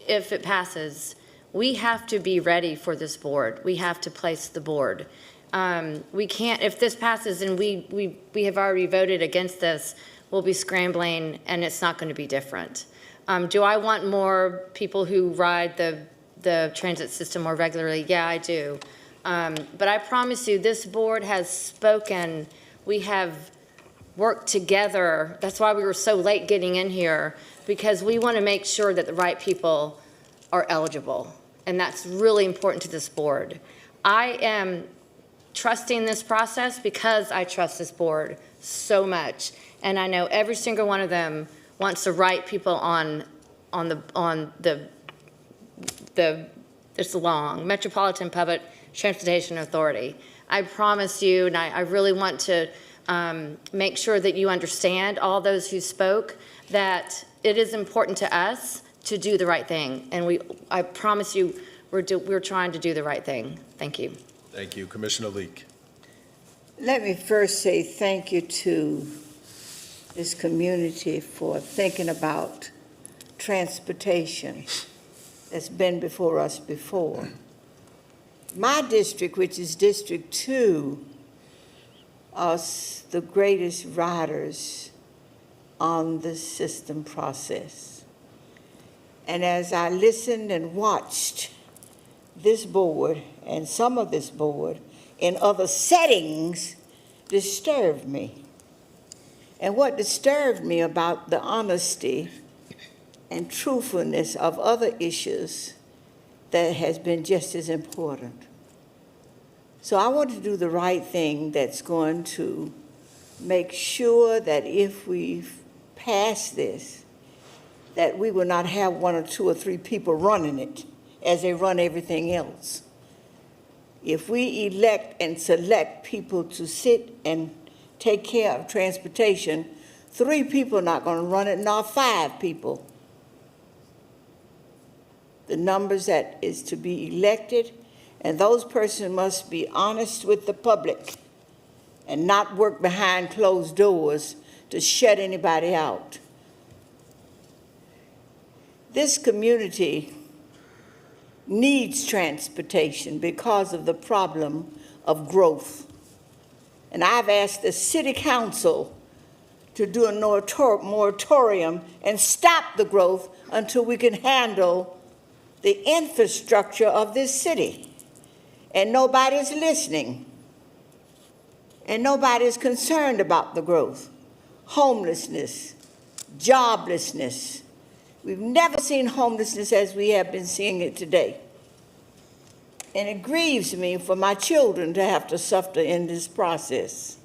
if it passes, we have to be ready for this board. We have to place the board. We can't, if this passes and we have already voted against this, we'll be scrambling and it's not going to be different. Do I want more people who ride the transit system more regularly? Yeah, I do. But I promise you, this board has spoken. We have worked together. That's why we were so late getting in here, because we want to make sure that the right people are eligible. And that's really important to this board. I am trusting this process because I trust this board so much. And I know every single one of them wants the right people on the it's long Metropolitan Public Transportation Authority. I promise you, and I really want to make sure that you understand, all those who spoke, that it is important to us to do the right thing. And I promise you, we're trying to do the right thing. Thank you. Thank you. Commissioner Leek. Let me first say thank you to this community for thinking about transportation that's been before us before. My district, which is District 2, are the greatest riders on the system process. And as I listened and watched this board and some of this board in other settings, disturbed me. And what disturbed me about the honesty and truthfulness of other issues that has been just as important. So I want to do the right thing that's going to make sure that if we pass this, that we will not have 1 or 2 or 3 people running it as they run everything else. If we elect and select people to sit and take care of transportation, 3 people are not going to run it, not 5 people. The numbers that is to be elected, and those persons must be honest with the public and not work behind closed doors to shut anybody out. This community needs transportation because of the problem of growth. And I've asked the city council to do a moratorium and stop the growth until we can handle the infrastructure of this city. And nobody's listening. And nobody's concerned about the growth. Homelessness, joblessness. We've never seen homelessness as we have been seeing it today. And it grieves me for my children to have to suffer in this process.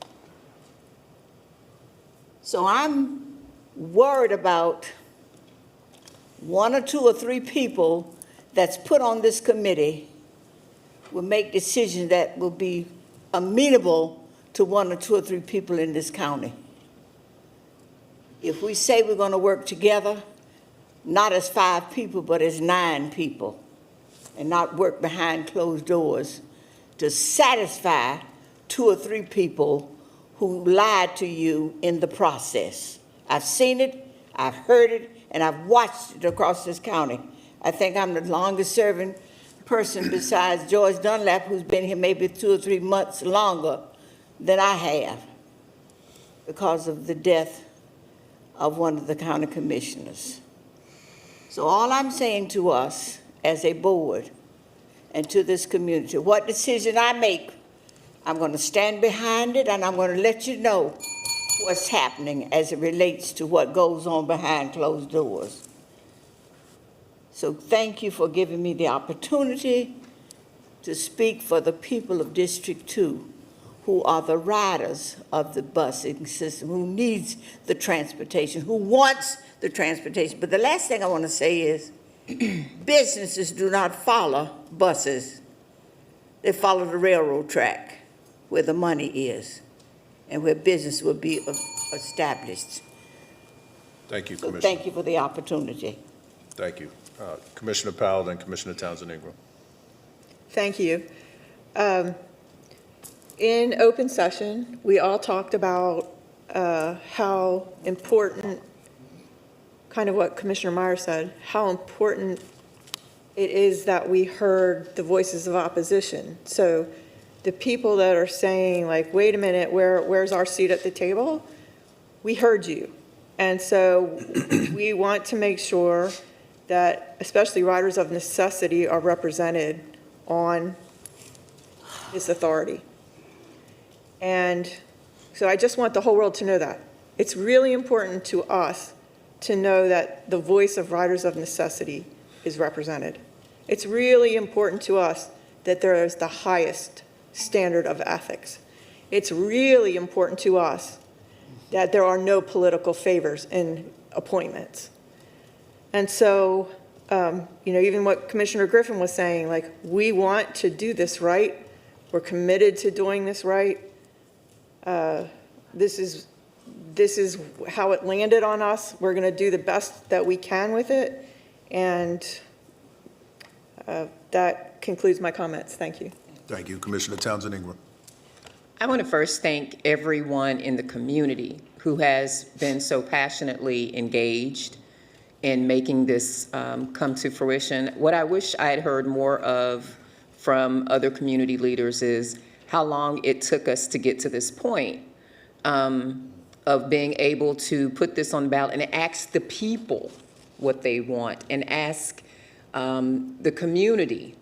So I'm worried about 1 or 2 or 3 people that's put on this committee will make decisions that will be amenable to 1 or 2 or 3 people in this county. If we say we're going to work together, not as 5 people, but as 9 people, and not work behind closed doors to satisfy 2 or 3 people who lied to you in the process. I've seen it, I've heard it, and I've watched it across this county. I think I'm the longest serving person besides George Dunlap, who's been here maybe 2 or 3 months longer than I have because of the death of one of the county commissioners. So all I'm saying to us as a board and to this community, what decision I make, I'm going to stand behind it, and I'm going to let you know what's happening as it relates to what goes on behind closed doors. So thank you for giving me the opportunity to speak for the people of District 2, who are the riders of the busing system, who needs the transportation, who wants the transportation. But the last thing I want to say is businesses do not follow buses. They follow the railroad track where the money is and where business will be established. Thank you, So Commissioner. thank you for the opportunity. Thank you. Commissioner Powell, then Commissioner Townsend Ingram. Thank you. In open session, we all talked about how important, kind of what Commissioner Meyer said, how important it is that we heard the voices of opposition. So the people that are saying, like, wait a minute, where's our seat at the table? We heard you. And so we want to make sure that especially riders of necessity are represented on this authority. And so I just want the whole world to know that. It's really important to us to know that the voice of riders of necessity is represented. It's really important to us that there is the highest standard of ethics. It's really important to us that there are no political favors in appointments. And so, even what Commissioner Griffin was saying, like, we want to do this right. We're committed to doing this right. This is how it landed on us. We're going to do the best that we can with it. And that concludes my comments. Thank you. Thank you. Commissioner Townsend Ingram. I want to first thank everyone in the community who has been so passionately engaged in making this come to fruition. What I wish I had heard more of from other community leaders is how long it took us to get to this point of being able to put this on the ballot and ask the people what they want and ask the community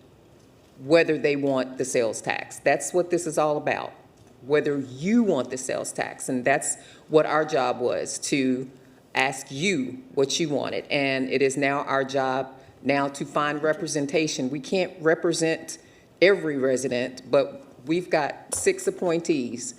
whether they want the sales tax. That's what this is all about, whether you want the sales tax. And that's what our job was, to ask you what you wanted. And it is now our job now to find representation. We can't represent every resident, but we've got 6 appointees,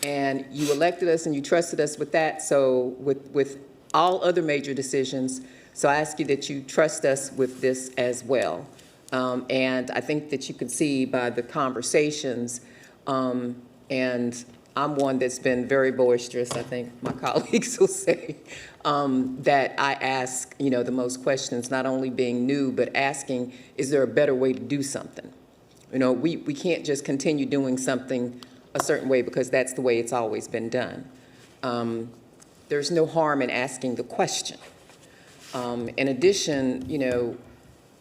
and you elected us and you trusted us with that. So with all other major decisions, so I ask you that you trust us with this as well. And I think that you can see by the conversations, and I'm one that's been very boisterous, I think my colleagues will say, that I ask, the most questions, not only being new, but asking, is there a better way to do something? We can't just continue doing something a certain way because that's the way it's always been done. There's no harm in asking the question. In addition,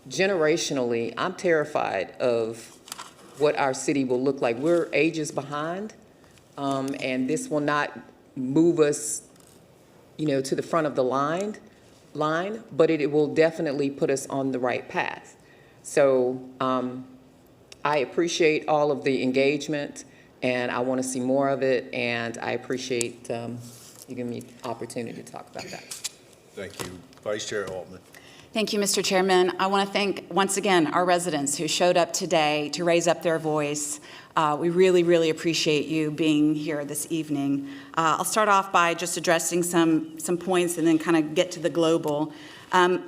generationally, I'm terrified of what our city will look like. We're ages behind, and this will not move us, to the front of the line, but it will definitely put us on the right path. So I appreciate all of the engagement, and I want to see more of it, and I appreciate you giving me the opportunity to talk about that. Thank you. Vice Chair Altman. Thank you, Mr. Chairman. I want to thank, once again, our residents who showed up today to raise up their voice. We really, really appreciate you being here this evening. I'll start off by just addressing some points and then kind of get to the global. The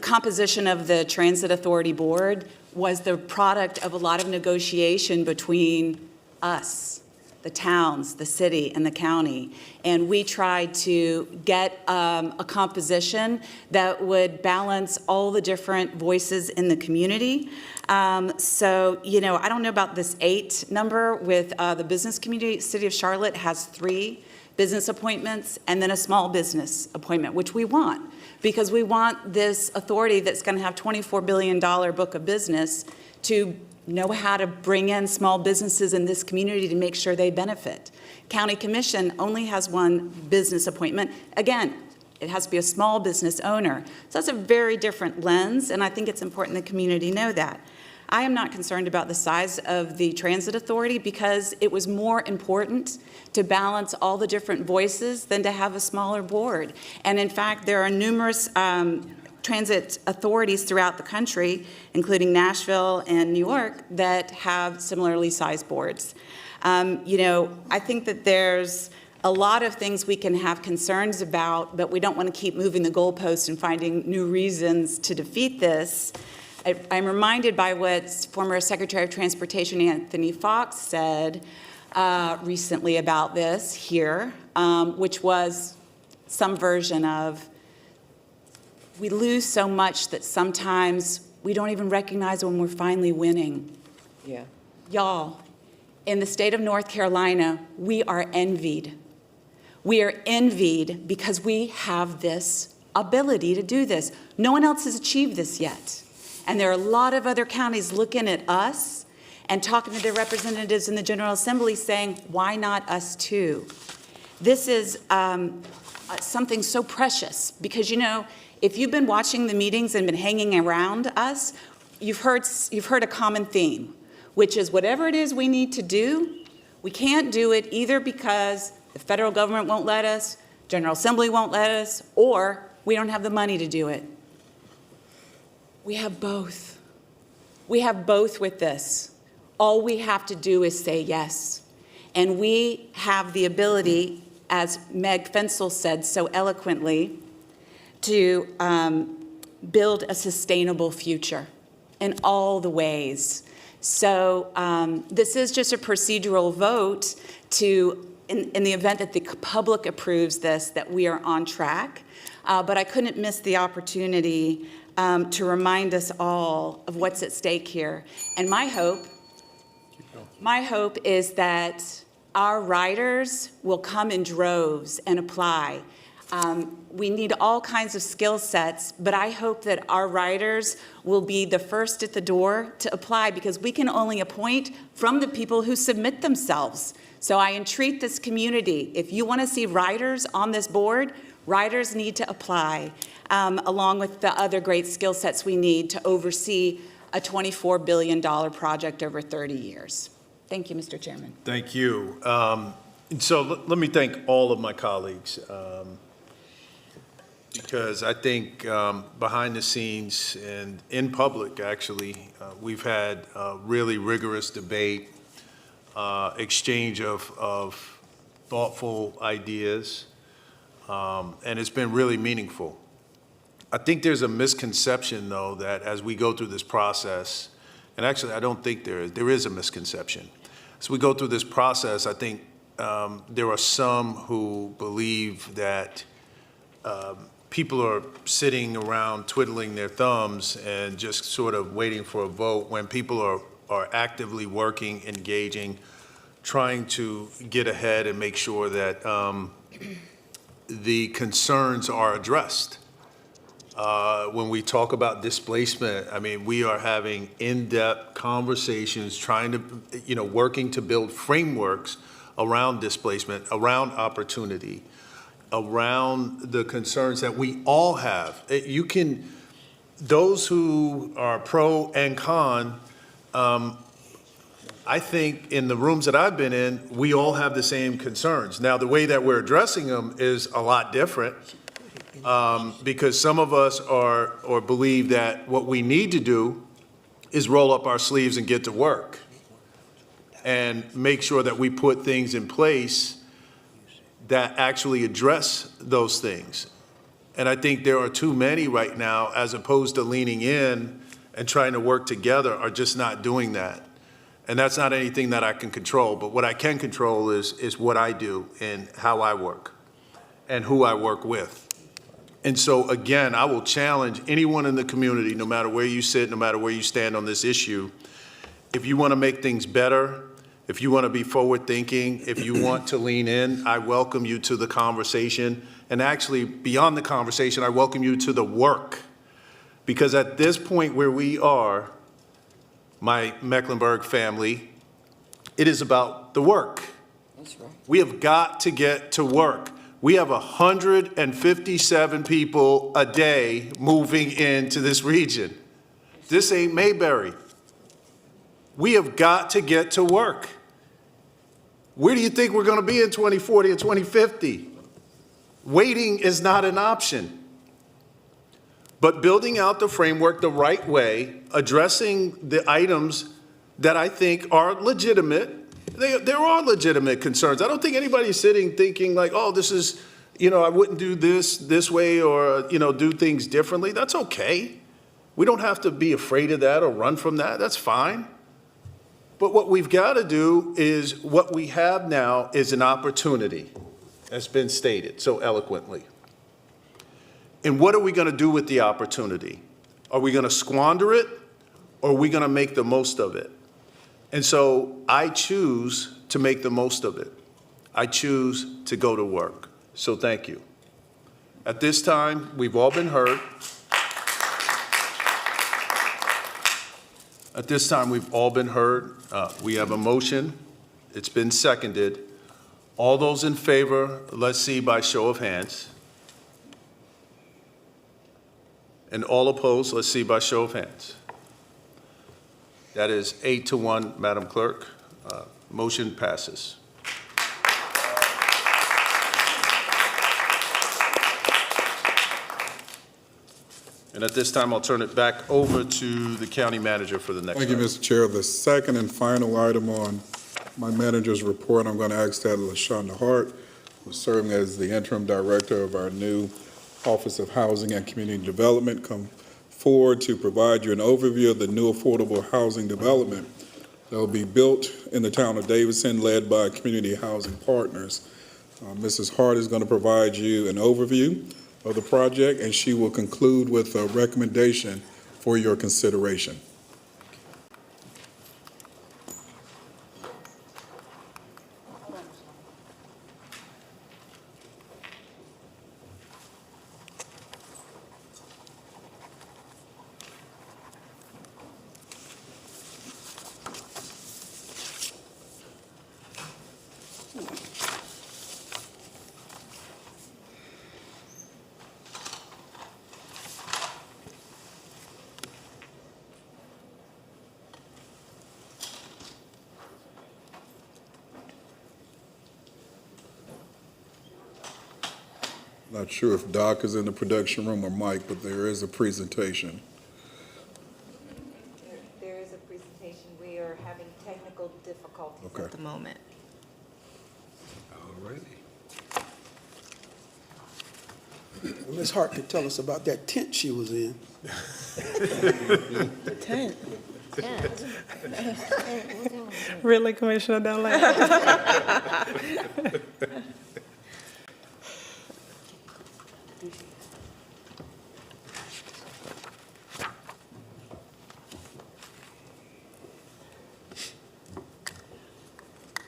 composition of the Transit Authority Board was the product of a lot of negotiation between us, the towns, the city, and the county. And we tried to get a composition that would balance all the different voices in the community. So, I don't know about this 8 number with the business community. City of Charlotte has 3 business appointments and then a small business appointment, which we want, because we want this authority that's going to have $24 billion book of business to know how to bring in small businesses in this community to make sure they benefit. County Commission only has 1 business appointment. Again, it has to be a small business owner. So that's a very different lens, and I think it's important the community know that. I am not concerned about the size of the Transit Authority because it was more important to balance all the different voices than to have a smaller board. And in fact, there are numerous transit authorities throughout the country, including Nashville and New York, that have similarly sized boards. I think that there's a lot of things we can have concerns about, but we don't want to keep moving the goalposts and finding new reasons to defeat this. I'm reminded by what former Secretary of Transportation Anthony Fox said recently about this here, which was some version of, we lose so much that sometimes we don't even recognize when we're finally winning. Yeah. Y'all, in the state of North Carolina, we are envied. We are envied because we have this ability to do this. No one else has achieved this yet. And there are a lot of other counties looking at us and talking to their representatives in the General Assembly saying, why not us too? This is something so precious because, if you've been watching the meetings and been hanging around us, you've heard a common theme. which is whatever it is we need to do, we can't do it either because the federal government won't let us, General Assembly won't let us, or we don't have the money to do it. We have both. We have both with this. All we have to do is say yes. And we have the ability, as Meg Fensel said so eloquently, to build a sustainable future in all the ways. So this is just a procedural vote to, in the event that the public approves this, that we are on track. But I couldn't miss the opportunity to remind us all of what's at stake here. And my hope is that our riders will come in droves and apply. We need all kinds of skill sets, but I hope that our riders will be the first at the door to apply, because we can only appoint from the people who submit themselves. So I entreat this community, if you want to see riders on this board, riders need to apply, along with the other great skill sets we need to oversee a $24 billion project over 30 years. Thank you, Mr. Chairman. Thank you. So let me thank all of my colleagues, because I think behind the scenes and in public, actually, we've had really rigorous debate, exchange of thoughtful ideas, and it's been really meaningful. I think there's a misconception, though, that as we go through this process, and actually I don't think there is a misconception. As we go through this process, I think there are some who believe that people are sitting around twiddling their thumbs and just sort of waiting for a vote when people are actively working, engaging, trying to get ahead and make sure that the concerns are addressed. When we talk about displacement, I mean, we are having in-depth conversations, trying to, working to build frameworks around displacement, around opportunity, around the concerns that we all have. Those who are pro and con, I think in the rooms that I've been in, we all have the same concerns. Now, the way that we're addressing them is a lot different. Because some of us or believe that what we need to do is roll up our sleeves and get to work and make sure that we put things in place that actually address those things. And I think there are too many right now, as opposed to leaning in and trying to work together, are just not doing that. And that's not anything that I can control, but what I can control is what I do and how I work and who I work with. And so, again, I will challenge anyone in the community, no matter where you sit, no matter where you stand on this issue, if you want to make things better, if you want to be forward-thinking, if you want to lean in, I welcome you to the conversation. And actually, beyond the conversation, I welcome you to the work. Because at this point where we are, my Mecklenburg family, it is about the work. That's right. We have got to get to work. We have 157 people a day moving into this region. This ain't Mayberry. We have got to get to work. Where do you think we're going to be in 2040 and 2050? Waiting is not an option. But building out the framework the right way, addressing the items that I think are legitimate. There are legitimate concerns. I don't think anybody's sitting thinking like, oh, this is, I wouldn't do this way or, do things differently. That's okay. We don't have to be afraid of that or run from that. That's fine. But what we've got to do is what we have now is an opportunity, as been stated so eloquently. And what are we going to do with the opportunity? Are we going to squander it or are we going to make the most of it? And so I choose to make the most of it. I choose to go to work. So thank you. At this time, we've all been heard. At this time, we've all been heard. We have a motion. It's been seconded. All those in favor, let's see by show of hands. And all opposed, let's see by show of hands. That is 8-1, Madam Clerk. Motion passes. And at this time, I'll turn it back over to the county manager for the next Thank you, item. Mr. Chair. The second and final item on my manager's report, I'm going to ask that LaShonda Hart, who's serving as the interim director of our new Office of Housing and Community Development, come forward to provide you an overview of the new affordable housing development that will be built in the town of Davidson, led by Community Housing Partners. Mrs. Hart is going to provide you an overview of the project, and she will conclude with a recommendation for your consideration. Not sure if Doc is in the production room or Mike, but there is a presentation. There is a presentation. We are having technical difficulties Okay. at the moment. All righty. Ms. Hart could tell us about that tent she was in. The tent. Really, Commissioner Dunlap?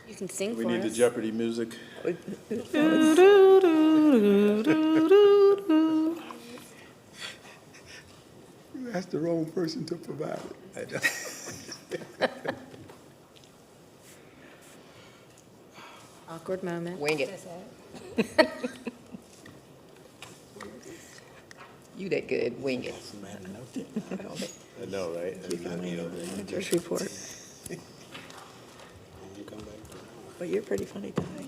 You can sing We for need the us. Jeopardy music. You asked the wrong person to provide it. Awkward moment. Wing it. You that good, wing it. I know, right? Manager's report. But you're pretty funny tonight.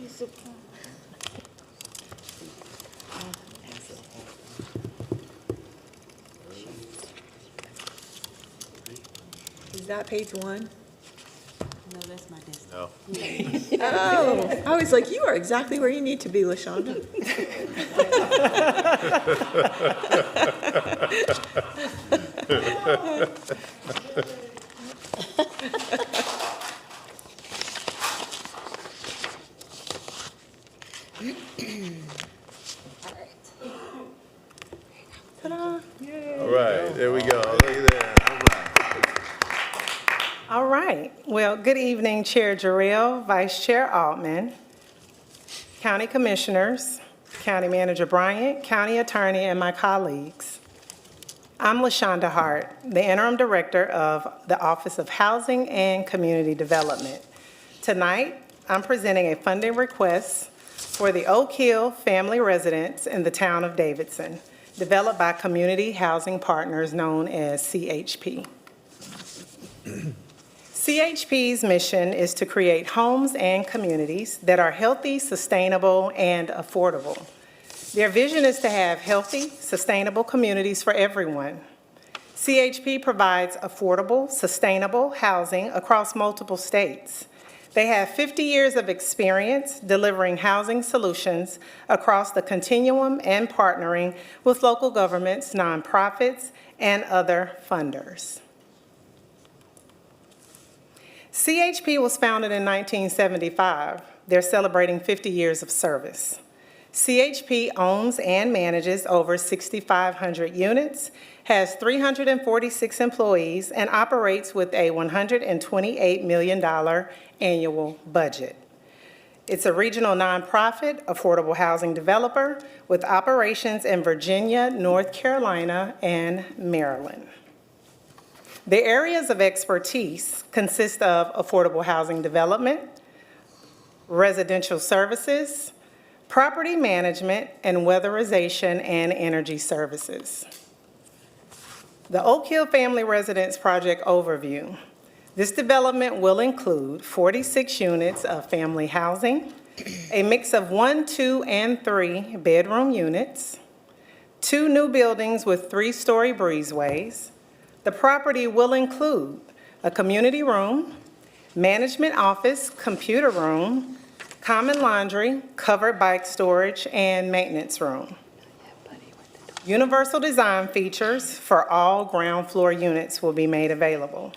Is that page one? No, that's my desk. No. Oh, I was like, you are exactly where you need to be, LaShonda. Ta-da. Yay. All right, there we go. Look at that. All right. All right. Well, good evening, Chair Jarrell, Vice Chair Altman, County Commissioners, County Manager Bryant, County Attorney, and my colleagues. I'm LaShonda Hart, the Interim Director of the Office of Housing and Community Development. Tonight, I'm presenting a funding request for the Oak Hill family residence in the town of Davidson, developed by Community Housing Partners known as CHP. CHP's mission is to create homes and communities that are healthy, sustainable, and affordable. Their vision is to have healthy, sustainable communities for everyone. CHP provides affordable, sustainable housing across multiple states. They have 50 years of experience delivering housing solutions across the continuum and partnering with local governments, nonprofits, and other funders. CHP was founded in 1975. They're celebrating 50 years of service. CHP owns and manages over 6,500 units, has 346 employees, and operates with a $128 million annual budget. It's a regional nonprofit affordable housing developer with operations in Virginia, North Carolina, and Maryland. The areas of expertise consist of affordable housing development, residential services, property management, and weatherization and energy services. The Oak Hill Family Residence Project overview. This development will include 46 units of family housing, a mix of 1, 2, and 3 bedroom units, 2 new buildings with 3-story breezeways. The property will include a community room, management office, computer room, common laundry, covered bike storage, and maintenance room. Universal design features for all ground floor units will be made available.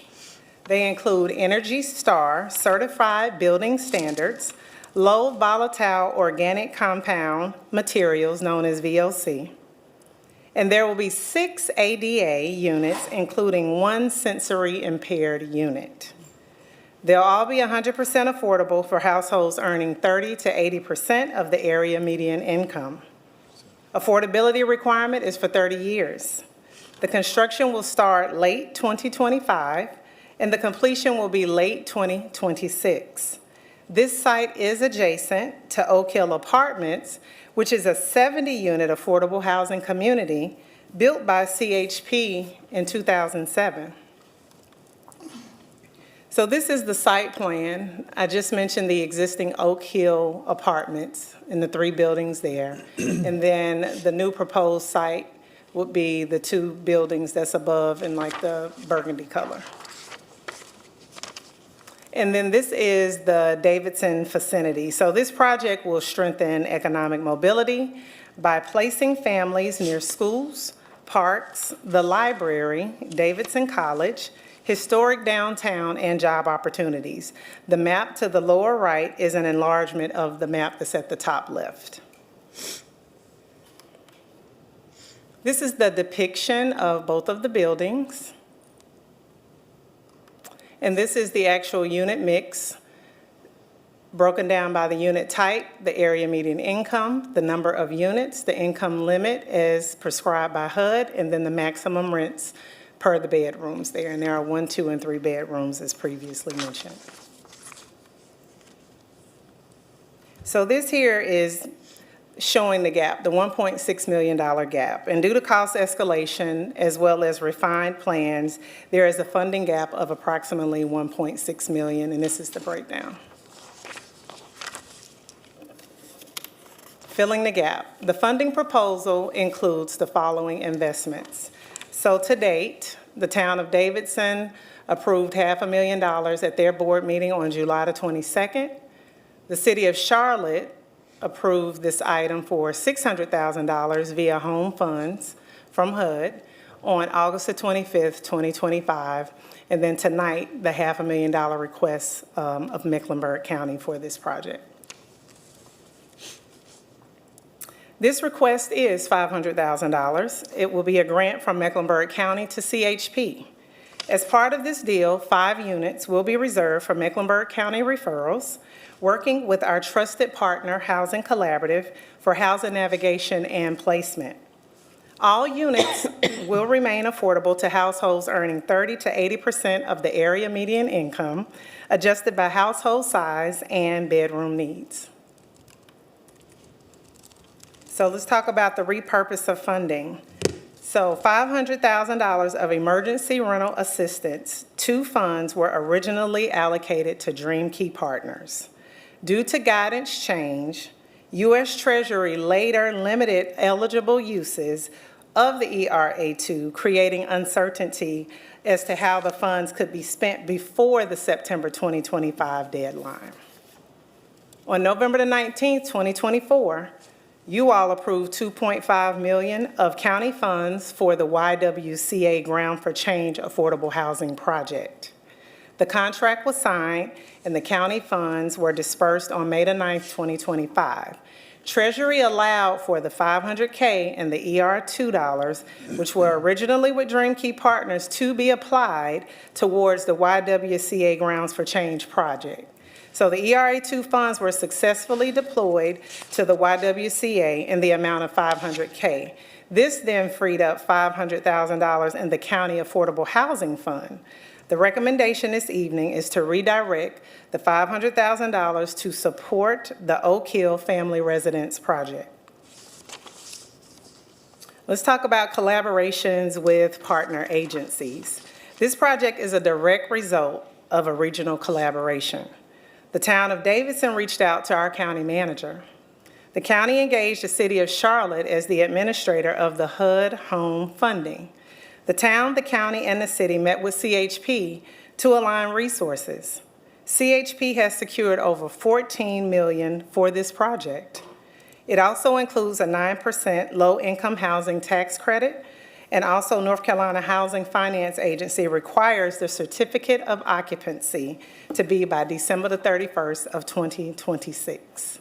They include Energy Star certified building standards, low volatile organic compound materials known as VOC. And there will be 6 ADA units, including 1 sensory impaired unit. They'll all be 100% affordable for households earning 30 to 80% of the area median income. Affordability requirement is for 30 years. The construction will start late 2025, and the completion will be late 2026. This site is adjacent to Oak Hill Apartments, which is a 70-unit affordable housing community built by CHP in 2007. So this is the site plan. I just mentioned the existing Oak Hill Apartments and the 3 buildings there. And then the new proposed site would be the 2 buildings that's above in like the burgundy color. And then this is the Davidson vicinity. So this project will strengthen economic mobility by placing families near schools, parks, the library, Davidson College, historic downtown, and job opportunities. The map to the lower right is an enlargement of the map that's at the top left. This is the depiction of both of the buildings. And this is the actual unit mix, broken down by the unit type, the area median income, the number of units, the income limit as prescribed by HUD, and then the maximum rents per the bedrooms there. And there are 1, 2, and 3 bedrooms as previously mentioned. So this here is showing the gap, the $1.6 million gap. And due to cost escalation as well as refined plans, there is a funding gap of approximately $1.6 million, and this is the breakdown. Filling the gap. The funding proposal includes the following investments. So to date, the town of Davidson approved $500,000 at their board meeting on July the 22nd. The city of Charlotte approved this item for $600,000 via home funds from HUD on August the 25th, 2025. And then tonight, the $500,000 request of Mecklenburg County for this project. This request is $500,000. It will be a grant from Mecklenburg County to CHP. As part of this deal, 5 units will be reserved for Mecklenburg County referrals, working with our trusted partner, Housing Collaborative, for housing navigation and placement. All units will remain affordable to households earning 30 to 80% of the area median income, adjusted by household size and bedroom needs. So let's talk about the repurpose of funding. So $500,000 of emergency rental assistance, 2 funds were originally allocated to Dream Key Partners. Due to guidance change, U.S. Treasury later limited eligible uses of the ERA2, creating uncertainty as to how the funds could be spent before the September 2025 deadline. On November the 19th, 2024, you all approved $2.5 million of county funds for the YWCA Ground for Change Affordable Housing Project. The contract was signed and the county funds were dispersed on May the 9th, 2025. Treasury allowed for the $500K and the ER2, which were originally with Dream Key Partners, to be applied towards the YWCA Grounds for Change project. So the ERA2 funds were successfully deployed to the YWCA in the amount of $500K. This then freed up $500,000 in the County Affordable Housing Fund. The recommendation this evening is to redirect the $500,000 to support the Oak Hill Family Residence Project. Let's talk about collaborations with partner agencies. This project is a direct result of a regional collaboration. The town of Davidson reached out to our county manager. The county engaged the city of Charlotte as the administrator of the HUD home funding. The town, the county, and the city met with CHP to align resources. CHP has secured over $14 million for this project. It also includes a 9% low-income housing tax credit, and also North Carolina Housing Finance Agency requires the certificate of occupancy to be by December the 31st of 2026.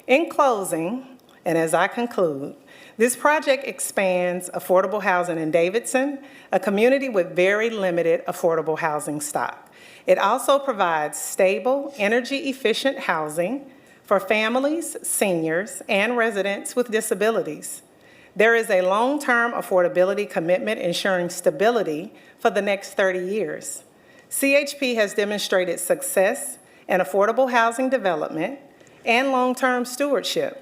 In closing, and as I conclude, this project expands affordable housing in Davidson, a community with very limited affordable housing stock. It also provides stable, energy-efficient housing for families, seniors, and residents with disabilities. There is a long-term affordability commitment ensuring stability for the next 30 years. CHP has demonstrated success in affordable housing development and long-term stewardship.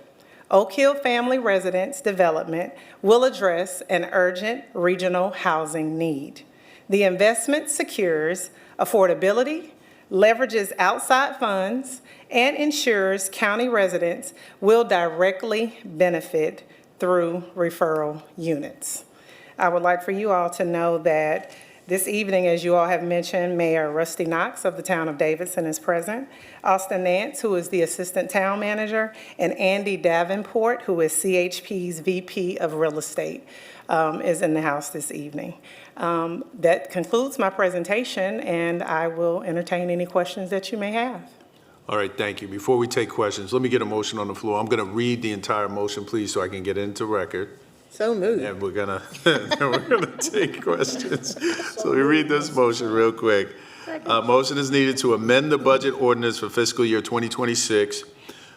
Oak Hill Family Residence Development will address an urgent regional housing need. The investment secures affordability, leverages outside funds, and ensures county residents will directly benefit through referral units. I would like for you all to know that this evening, as you all have mentioned, Mayor Rusty Knox of the town of Davidson is present, Austin Nance, who is the assistant town manager, and Andy Davenport, who is CHP's VP of Real Estate, is in the house this evening. That concludes my presentation, and I will entertain any questions that you may have. All right, thank you. Before we take questions, let me get a motion on the floor. I'm going to read the entire motion, please, so I can get it into record. So moved. And we're gonna take questions. So let me read this motion real quick. Motion is needed to amend the budget ordinance for fiscal year 2026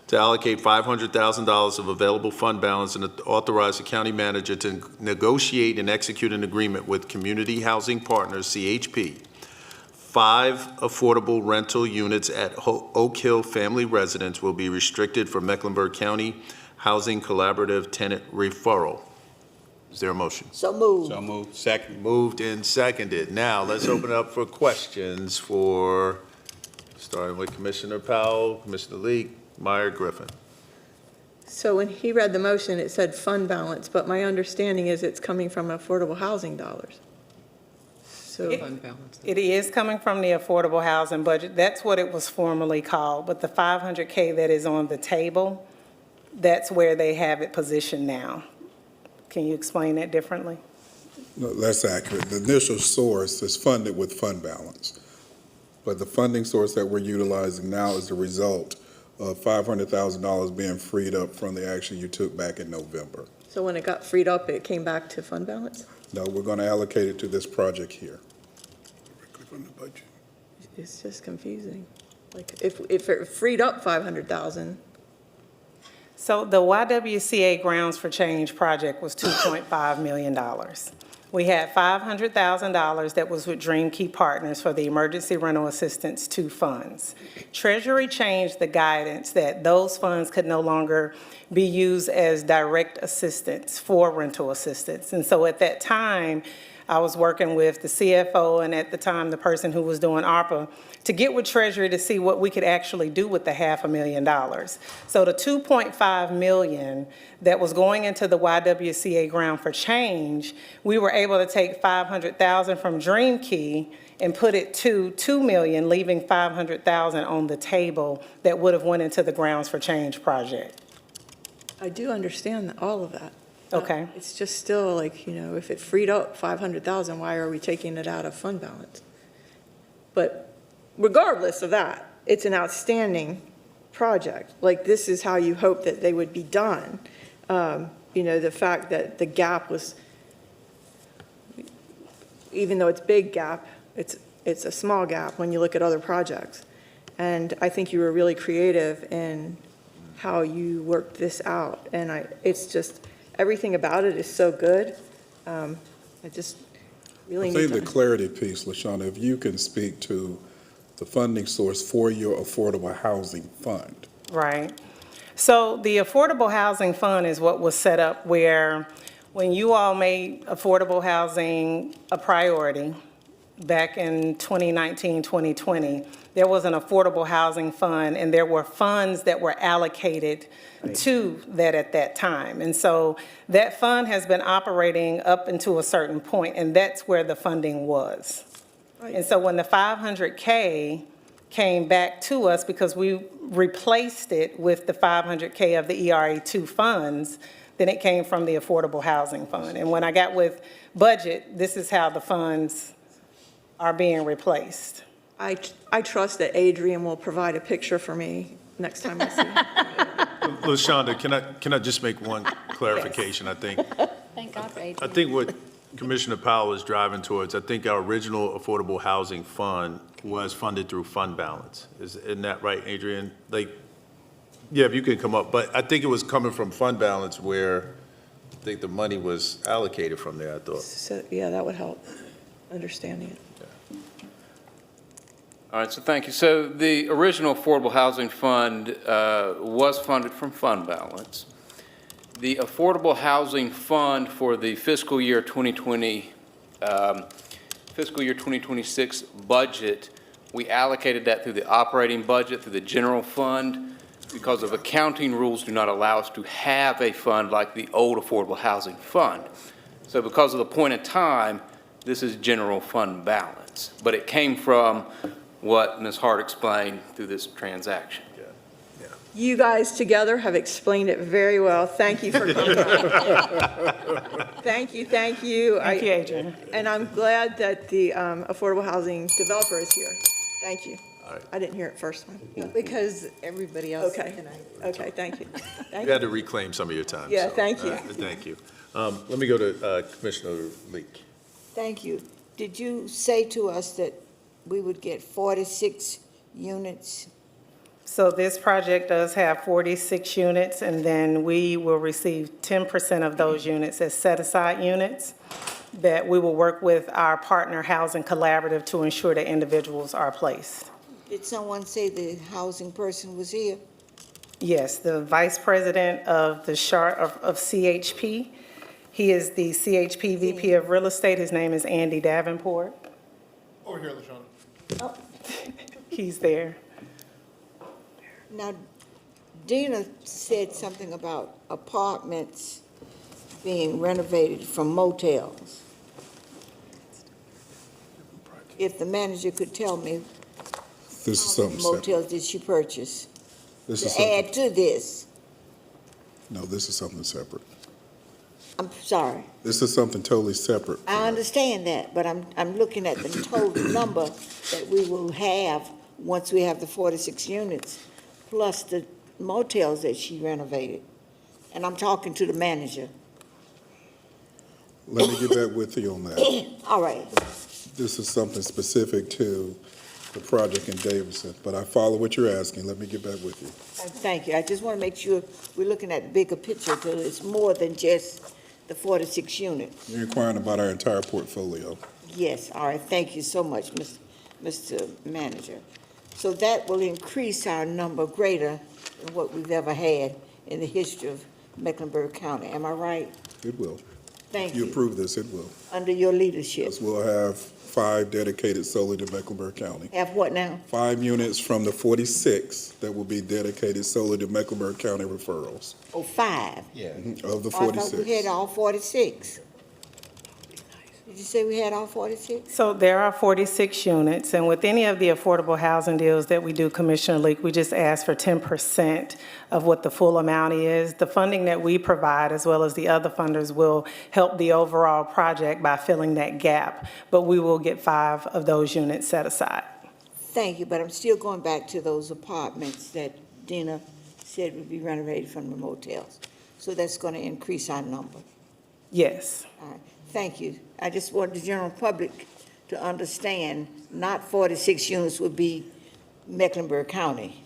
to allocate $500,000 of available fund balance and authorize the county manager to negotiate and execute an agreement with Community Housing Partners, CHP. 5 affordable rental units at Oak Hill Family Residence will be restricted for Mecklenburg County Housing Collaborative Tenant Referral. Is there a motion? So moved. So moved. Second. Moved and seconded. Now, let's open it up for questions for, starting with Commissioner Powell, Commissioner Leek, Meyer, Griffin. So when he read the motion, it said fund balance, but my understanding is it's coming from affordable housing dollars. So It is coming from the affordable housing budget. That's what it was formerly called, but the $500K that is on the table, that's where they have it positioned now. Can you explain that differently? No, that's accurate. The initial source is funded with fund balance. But the funding source that we're utilizing now is the result of $500,000 being freed up from the action you took back in November. So when it got freed up, it came back to fund balance? No, we're going to allocate it to this project here. From the budget. It's just confusing. Like, if it freed up 500,000, So the YWCA Grounds for Change project was $2.5 million. We had $500,000 that was with Dream Key Partners for the Emergency Rental Assistance 2 funds. Treasury changed the guidance that those funds could no longer be used as direct assistance for rental assistance. And so at that time, I was working with the CFO and at the time the person who was doing ARPA to get with Treasury to see what we could actually do with the $500,000. So the $2.5 million that was going into the YWCA Ground for Change, we were able to take $500,000 from Dream Key and put it to $2 million, leaving $500,000 on the table that would have went into the Grounds for Change project. I do understand all of that. Okay. It's just still like, if it freed up 500,000, why are we taking it out of fund balance? But regardless of that, it's an outstanding project. Like, this is how you hope that they would be done. The fact that the gap was, even though it's big gap, it's a small gap when you look at other projects. And I think you were really creative in how you worked this out. And it's just, everything about it is so good. I just really need I think to. the clarity piece, LaShawna, if you can speak to the funding source for your affordable housing fund. Right. So the Affordable Housing Fund is what was set up where when you all made affordable housing a priority, back in 2019, 2020, there was an affordable housing fund, and there were funds that were allocated to that at that time. And so that fund has been operating up until a certain point, and that's where the funding was. And so when the 500K came back to us, because we replaced it with the 500K of the ERA2 funds, then it came from the Affordable Housing Fund. And when I got with budget, this is how the funds are being replaced. I trust that Adrian will provide a picture for me next time I see him. LaShonda, can I just make one clarification, I think? Thank God for Adrian. I think what Commissioner Powell is driving towards, I think our original Affordable Housing Fund was funded through fund balance. Isn't that right, Adrian? Like, yeah, if you can come up, but I think it was coming from fund balance where I think the money was allocated from there, I thought. So, yeah, that would help understanding it. All right, so thank you. So the original Affordable Housing Fund was funded from fund balance. The Affordable Housing Fund for the fiscal year 2020, fiscal year 2026 budget, we allocated that through the operating budget, through the general fund, because of accounting rules do not allow us to have a fund like the old Affordable Housing Fund. So because of the point in time, this is general fund balance. But it came from what Ms. Hart explained through this transaction. You guys together have explained it very well. Thank you for coming. Thank you, thank you. Thank you, Adrian. And I'm glad that the affordable housing developer is here. Thank you. I didn't hear it first time. Because everybody else. Okay, okay, thank you. Thank You had to reclaim some of your time. Yeah, so, thank you. Thank you. Let me go to Commissioner Leak. Thank you. Did you say to us that we would get 46 units? So this project does have 46 units, and then we will receive 10% of those units as set-aside units that we will work with our partner Housing Collaborative to ensure that individuals are placed. Did someone say the housing person was here? Yes, the Vice President of the of CHP. He is the CHP VP of Real Estate. His name is Andy Davenport. Over here, LaShonda. Oh, he's there. Now, Dina said something about apartments being renovated from motels. If the manager could tell me, This is how many something separate. motels did she purchase This is to add to this? No, this is something separate. I'm sorry. This is something totally separate. I understand that, but I'm looking at the total number that we will have once we have the 46 units, plus the motels that she renovated. And I'm talking to the manager. Let me get back with you on that. All right. This is something specific to the project in Davidson, but I follow what you're asking. Let me get back with you. Thank you. I just want to make sure we're looking at the bigger picture, so it's more than just the 46 units. You're inquiring about our entire portfolio. Yes, all right. Thank you so much, Mr. Manager. So that will increase our number greater than what we've ever had in the history of Mecklenburg County. Am I right? It will. Thank If you you. approve this, it will. Under your leadership. Yes, we'll have 5 dedicated solely to Mecklenburg County. Have what now? 5 units from the 46 that will be dedicated solely to Mecklenburg County referrals. Oh, 5? Yeah. Of the Oh, I thought 46. we had all 46. Did you say we had all 46? So there are 46 units, and with any of the affordable housing deals that we do, Commissioner Leak, we just ask for 10% of what the full amount is. The funding that we provide, as well as the other funders, will help the overall project by filling that gap, but we will get 5 of those units set aside. Thank you, but I'm still going back to those apartments that Dina said would be renovated from the motels. So that's going to increase our number. Yes. All right, thank you. I just want the general public to understand, not 46 units would be Mecklenburg County.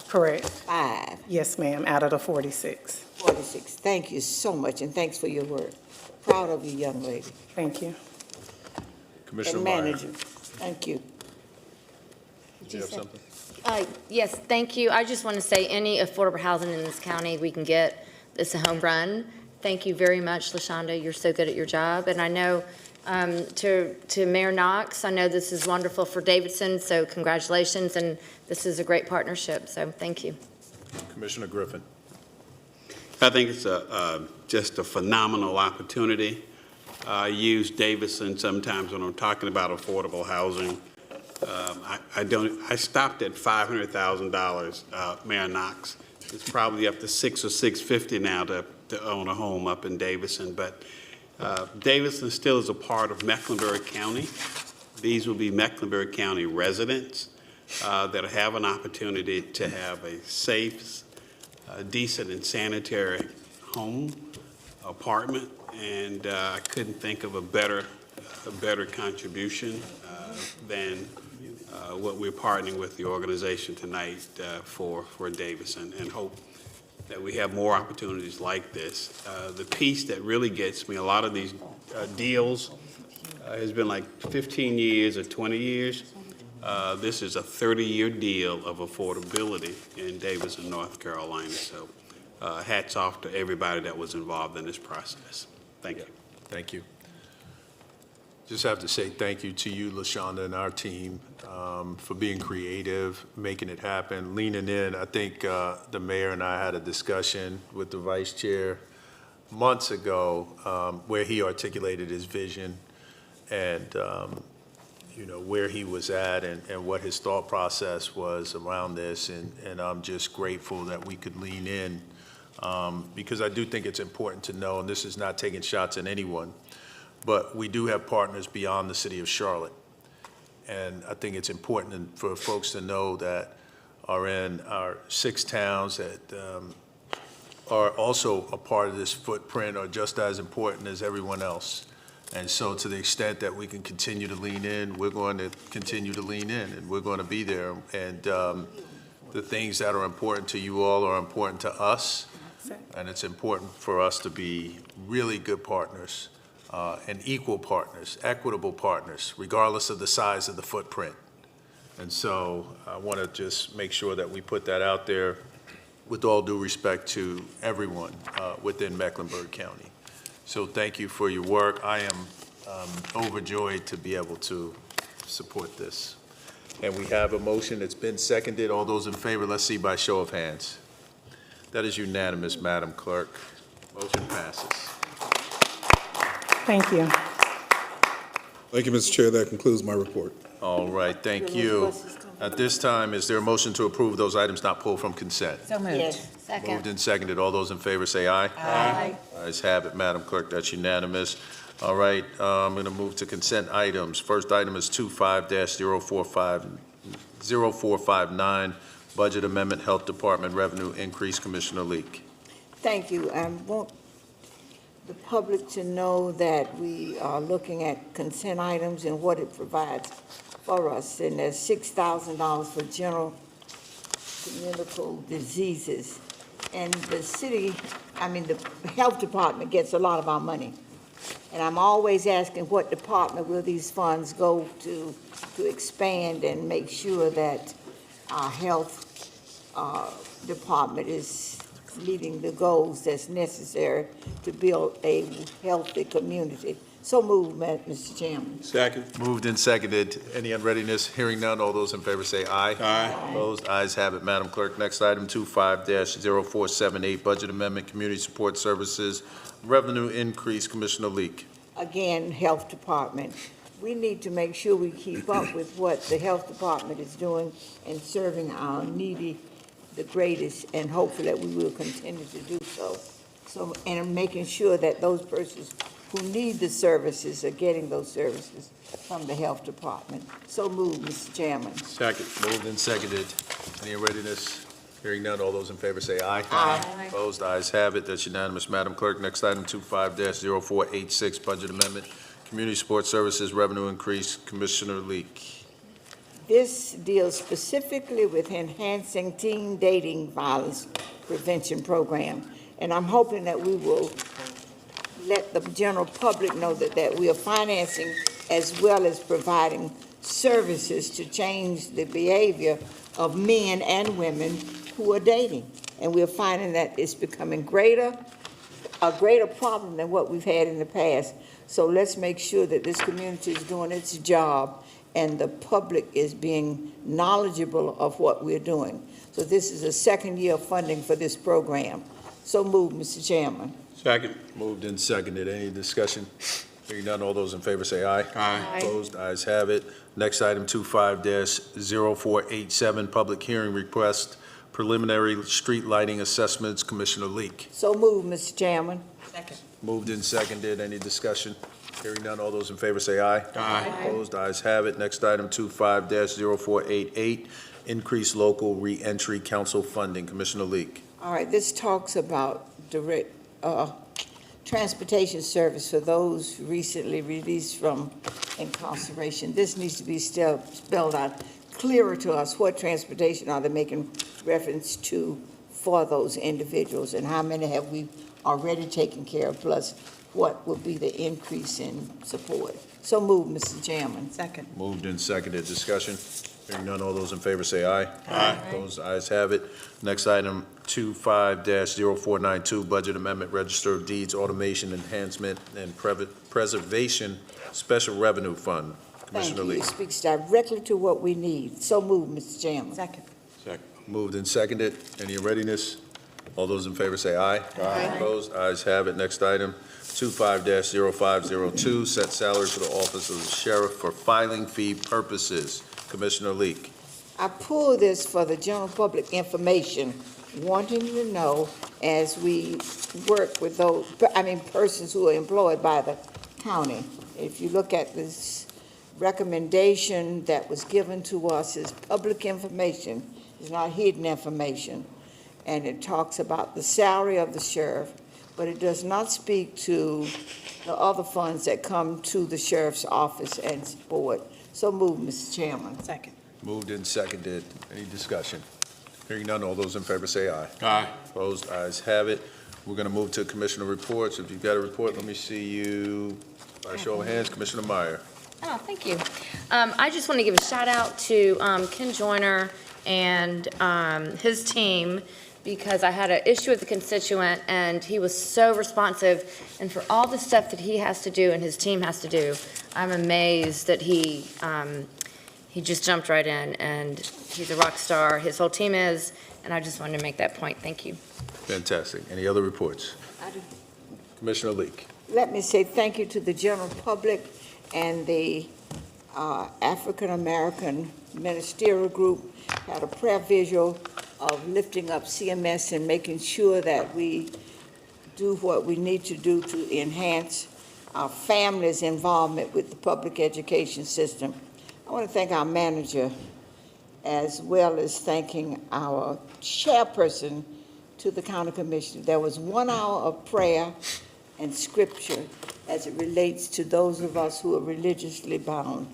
Correct. 5. Yes, ma'am, out of the 46. 46. Thank you so much, and thanks for your work. Proud of you, young lady. Thank you. Commissioner And Meyer. manager. Thank you. Did you have something? Yes, thank you. I just want to say any affordable housing in this county we can get, it's a home run. Thank you very much, LaShonda. You're so good at your job. And I know to Mayor Knox. I know this is wonderful for Davidson, so congratulations, and this is a great partnership, so thank you. Commissioner Griffin. I think it's just a phenomenal opportunity. I use Davidson sometimes when I'm talking about affordable housing. I stopped at $500,000, Mayor Knox. It's probably up to $600,000 or $650,000 now to own a home up in Davidson. But Davidson still is a part of Mecklenburg County. These will be Mecklenburg County residents that have an opportunity to have a safe, decent, and sanitary home, apartment, and I couldn't think of a better contribution than what we're partnering with the organization tonight for Davidson, and hope that we have more opportunities like this. The piece that really gets me, a lot of these deals has been like 15 years or 20 years. This is a 30-year deal of affordability in Davidson, North Carolina. So hats off to everybody that was involved in this process. Thank you. Thank you. Just have to say thank you to you, LaShonda, and our team for being creative, making it happen, leaning in. I think the mayor and I had a discussion with the vice chair months ago where he articulated his vision and where he was at and what his thought process was around this. And I'm just grateful that we could lean in because I do think it's important to know, and this is not taking shots at anyone, but we do have partners beyond the city of Charlotte. And I think it's important for folks to know that are in our 6 towns that are also a part of this footprint are just as important as everyone else. And so to the extent that we can continue to lean in, we're going to continue to lean in, and we're going to be there. And the things that are important to you all are important to us. And it's important for us to be really good partners. And equal partners, equitable partners, regardless of the size of the footprint. And so I want to just make sure that we put that out there with all due respect to everyone within Mecklenburg County. So thank you for your work. I am overjoyed to be able to support this. And we have a motion that's been seconded. All those in favor, let's see by show of hands. That is unanimous, Madam Clerk. Motion passes. Thank you. Thank you, Mr. Chair. That concludes my report. All right, thank you. At this time, is there a motion to approve those items not pulled from consent? So moved. Yes. Second. Moved and seconded. All those in favor say aye. Aye. Ayes have it, Madam Clerk. That's unanimous. All right, I'm going to move to consent items. First item is 25-0459, Budget Amendment, Health Department Revenue Increase. Commissioner Leek. Thank you. I want the public to know that we are looking at consent items and what it provides for us. And there's $6,000 for general communicable diseases. And the city, the health department gets a lot of our money. And I'm always asking what department will these funds go to expand and make sure that our health department is meeting the goals that's necessary to build a healthy community. So moved, Mr. Chairman. Second. Moved and seconded. Any unreadiness? Hearing none. All those in favor say aye. Aye. Opposed? Ayes have it, Madam Clerk. Next item, 25-0478, Budget Amendment, Community Support Services, Revenue Increase. Commissioner Leek. Again, Health Department. We need to make sure we keep up with what the Health Department is doing and serving our needy the greatest, and hopefully that we will continue to do so. And making sure that those persons who need the services are getting those services from the Health Department. So moved, Mr. Chairman. Second. Moved and seconded. Any readiness? Hearing none. All those in favor say aye. Aye. Opposed? Ayes have it. That's unanimous, Madam Clerk. Next item, 25-0486, Budget Amendment, Community Support Services, Revenue Increase. Commissioner Leek. This deals specifically with enhancing teen dating violence prevention program. And I'm hoping that we will let the general public know that we are financing as well as providing services to change the behavior of men and women who are dating. And we're finding that it's becoming a greater problem than what we've had in the past. So let's make sure that this community is doing its job and the public is being knowledgeable of what we're doing. So this is the second year of funding for this program. So moved, Mr. Chairman. Second. Moved and seconded. Any discussion? Hearing none, all those in favor say aye. Aye. Opposed, ayes have it. Next item, 25-0487, public hearing request, preliminary street lighting assessments, Commissioner Leak. So moved, Mr. Chairman. Moved and seconded. Any discussion? Hearing none, all those in favor say aye. Aye. Opposed, ayes have it. Next item, 25-0488, increase local reentry council funding, Commissioner Leak. All right, this talks about direct transportation service for those recently released from incarceration. This needs to be still spelled out clearer to us. What transportation are they making reference to for those individuals, and how many have we already taken care of, plus what will be the increase in support? So moved, Mr. Chairman. Second. Moved and seconded. Discussion? Hearing none, all those in favor say aye. Aye. Opposed, ayes have it. Next item, 25-0492, budget amendment, register of deeds, automation enhancement and preservation special revenue fund. Commissioner Thank you. Lee. It speaks directly to what we need. So moved, Mr. Chairman. Second. Moved and seconded. Any in readiness? All those in favor say aye. Aye. Opposed, ayes have it. Next item, 25-0502, set salary for the office of the sheriff for filing fee purposes. Commissioner Leak. I pull this for the general public information, wanting to know as we work with those, persons who are employed by the county. If you look at this recommendation that was given to us, is public information, it's not hidden information. And it talks about the salary of the sheriff, but it does not speak to the other funds that come to the sheriff's office and board. So moved, Mr. Chairman. Second. Moved and seconded. Any discussion? Hearing none, all those in favor say aye. Aye. Opposed, ayes have it. We're going to move to commissioner reports. If you've got a report, let me see you. By show of hands, Commissioner Meyer. Oh, thank you. I just want to give a shout out to Ken Joyner and his team, because I had an issue with a constituent and he was so responsive. And for all the stuff that he has to do and his team has to do, I'm amazed that he just jumped right in, and he's a rock star. His whole team is, and I just wanted to make that point. Thank you. Fantastic. Any other reports? I do. Commissioner Leak. Let me say thank you to the general public and the African American ministerial group. Had a prayer visual of lifting up CMS and making sure that we do what we need to do to enhance our families' involvement with the public education system. I want to thank our manager, as well as thanking our chairperson to the county commission. There was 1 hour of prayer and scripture as it relates to those of us who are religiously bound.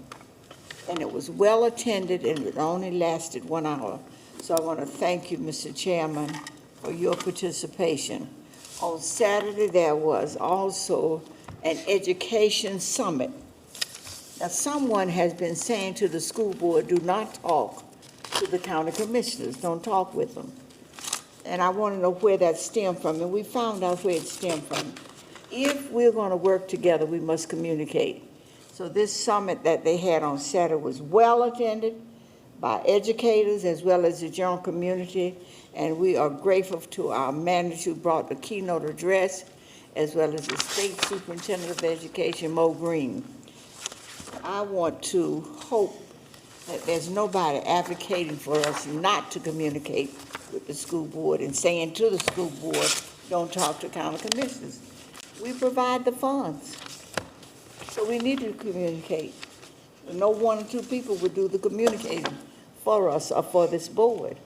And it was well attended, and it only lasted 1 hour. So I want to thank you, Mr. Chairman, for your participation. On Saturday, there was also an education summit. Now, someone has been saying to the school board, do not talk to the county commissioners, don't talk with them. And I want to know where that stemmed from, and we found out where it stemmed from. If we're going to work together, we must communicate. So this summit that they had on Saturday was well attended by educators as well as the general community, and we are grateful to our manager who brought the keynote address, as well as the State Superintendent of Education, Mo Green. I want to hope that there's nobody advocating for us not to communicate with the school board and saying to the school board, don't talk to county commissioners. We provide the funds, so we need to communicate. No 1 or 2 people would do the communicating for us or for this board.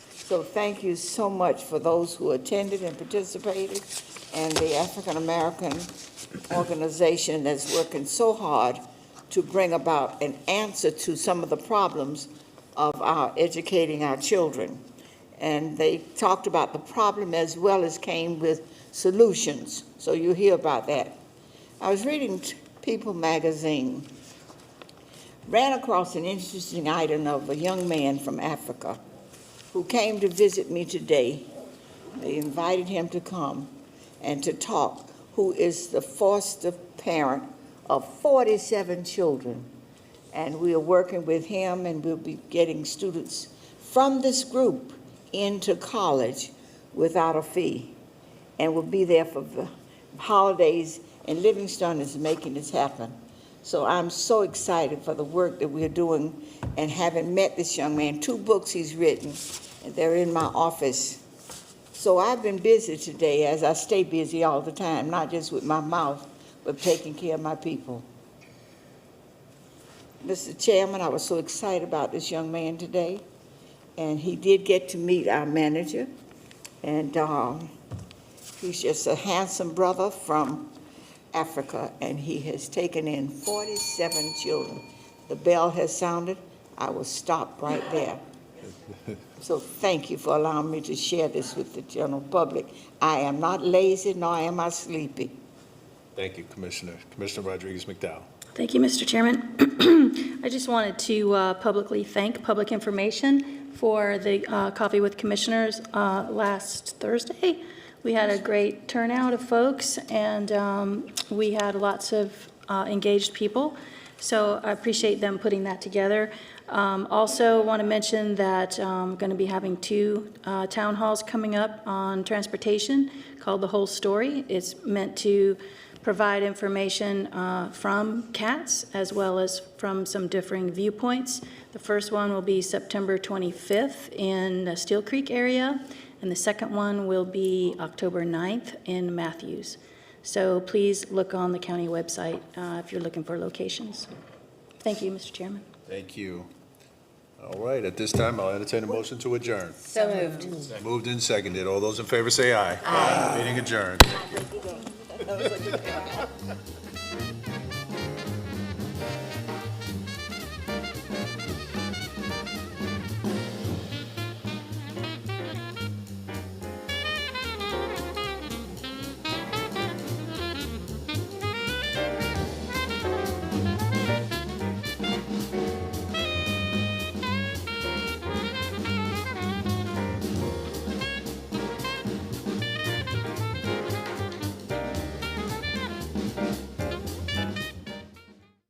So thank you so much for those who attended and participated, and the African American organization that's working so hard to bring about an answer to some of the problems of our educating our children. And they talked about the problem as well as came with solutions. So you hear about that. I was reading People magazine, ran across an interesting item of a young man from Africa who came to visit me today. They invited him to come and to talk, who is the foster parent of 47 children. And we are working with him, and we'll be getting students from this group into college without a fee. And we'll be there for the holidays, and Livingstone is making this happen. So I'm so excited for the work that we're doing, and having met this young man. 2 books he's written, and they're in my office. So I've been busy today, as I stay busy all the time, not just with my mouth, but taking care of my people. Mr. Chairman, I was so excited about this young man today, and he did get to meet our manager, and he's just a handsome brother from Africa, and he has taken in 47 children. The bell has sounded. I will stop right there. So thank you for allowing me to share this with the general public. I am not lazy, nor am I sleepy. Thank you, Commissioner. Commissioner Rodriguez-McDowell. Thank you, Mr. Chairman. I just wanted to publicly thank Public Information for the Coffee with Commissioners last Thursday. We had a great turnout of folks, and we had lots of engaged people. So I appreciate them putting that together. Also want to mention that I'm going to be having 2 town halls coming up on transportation called The Whole Story. It's meant to provide information from CATS as well as from some differing viewpoints. The first one will be September 25th in the Steel Creek area, and the second one will be October 9th in Matthews. So please look on the county website if you're looking for locations. Thank you, Mr. Chairman. Thank you. All right, at this time, I'll entertain a motion to adjourn. So moved. Moved and seconded. All those in favor say aye. Aye. Meeting adjourned.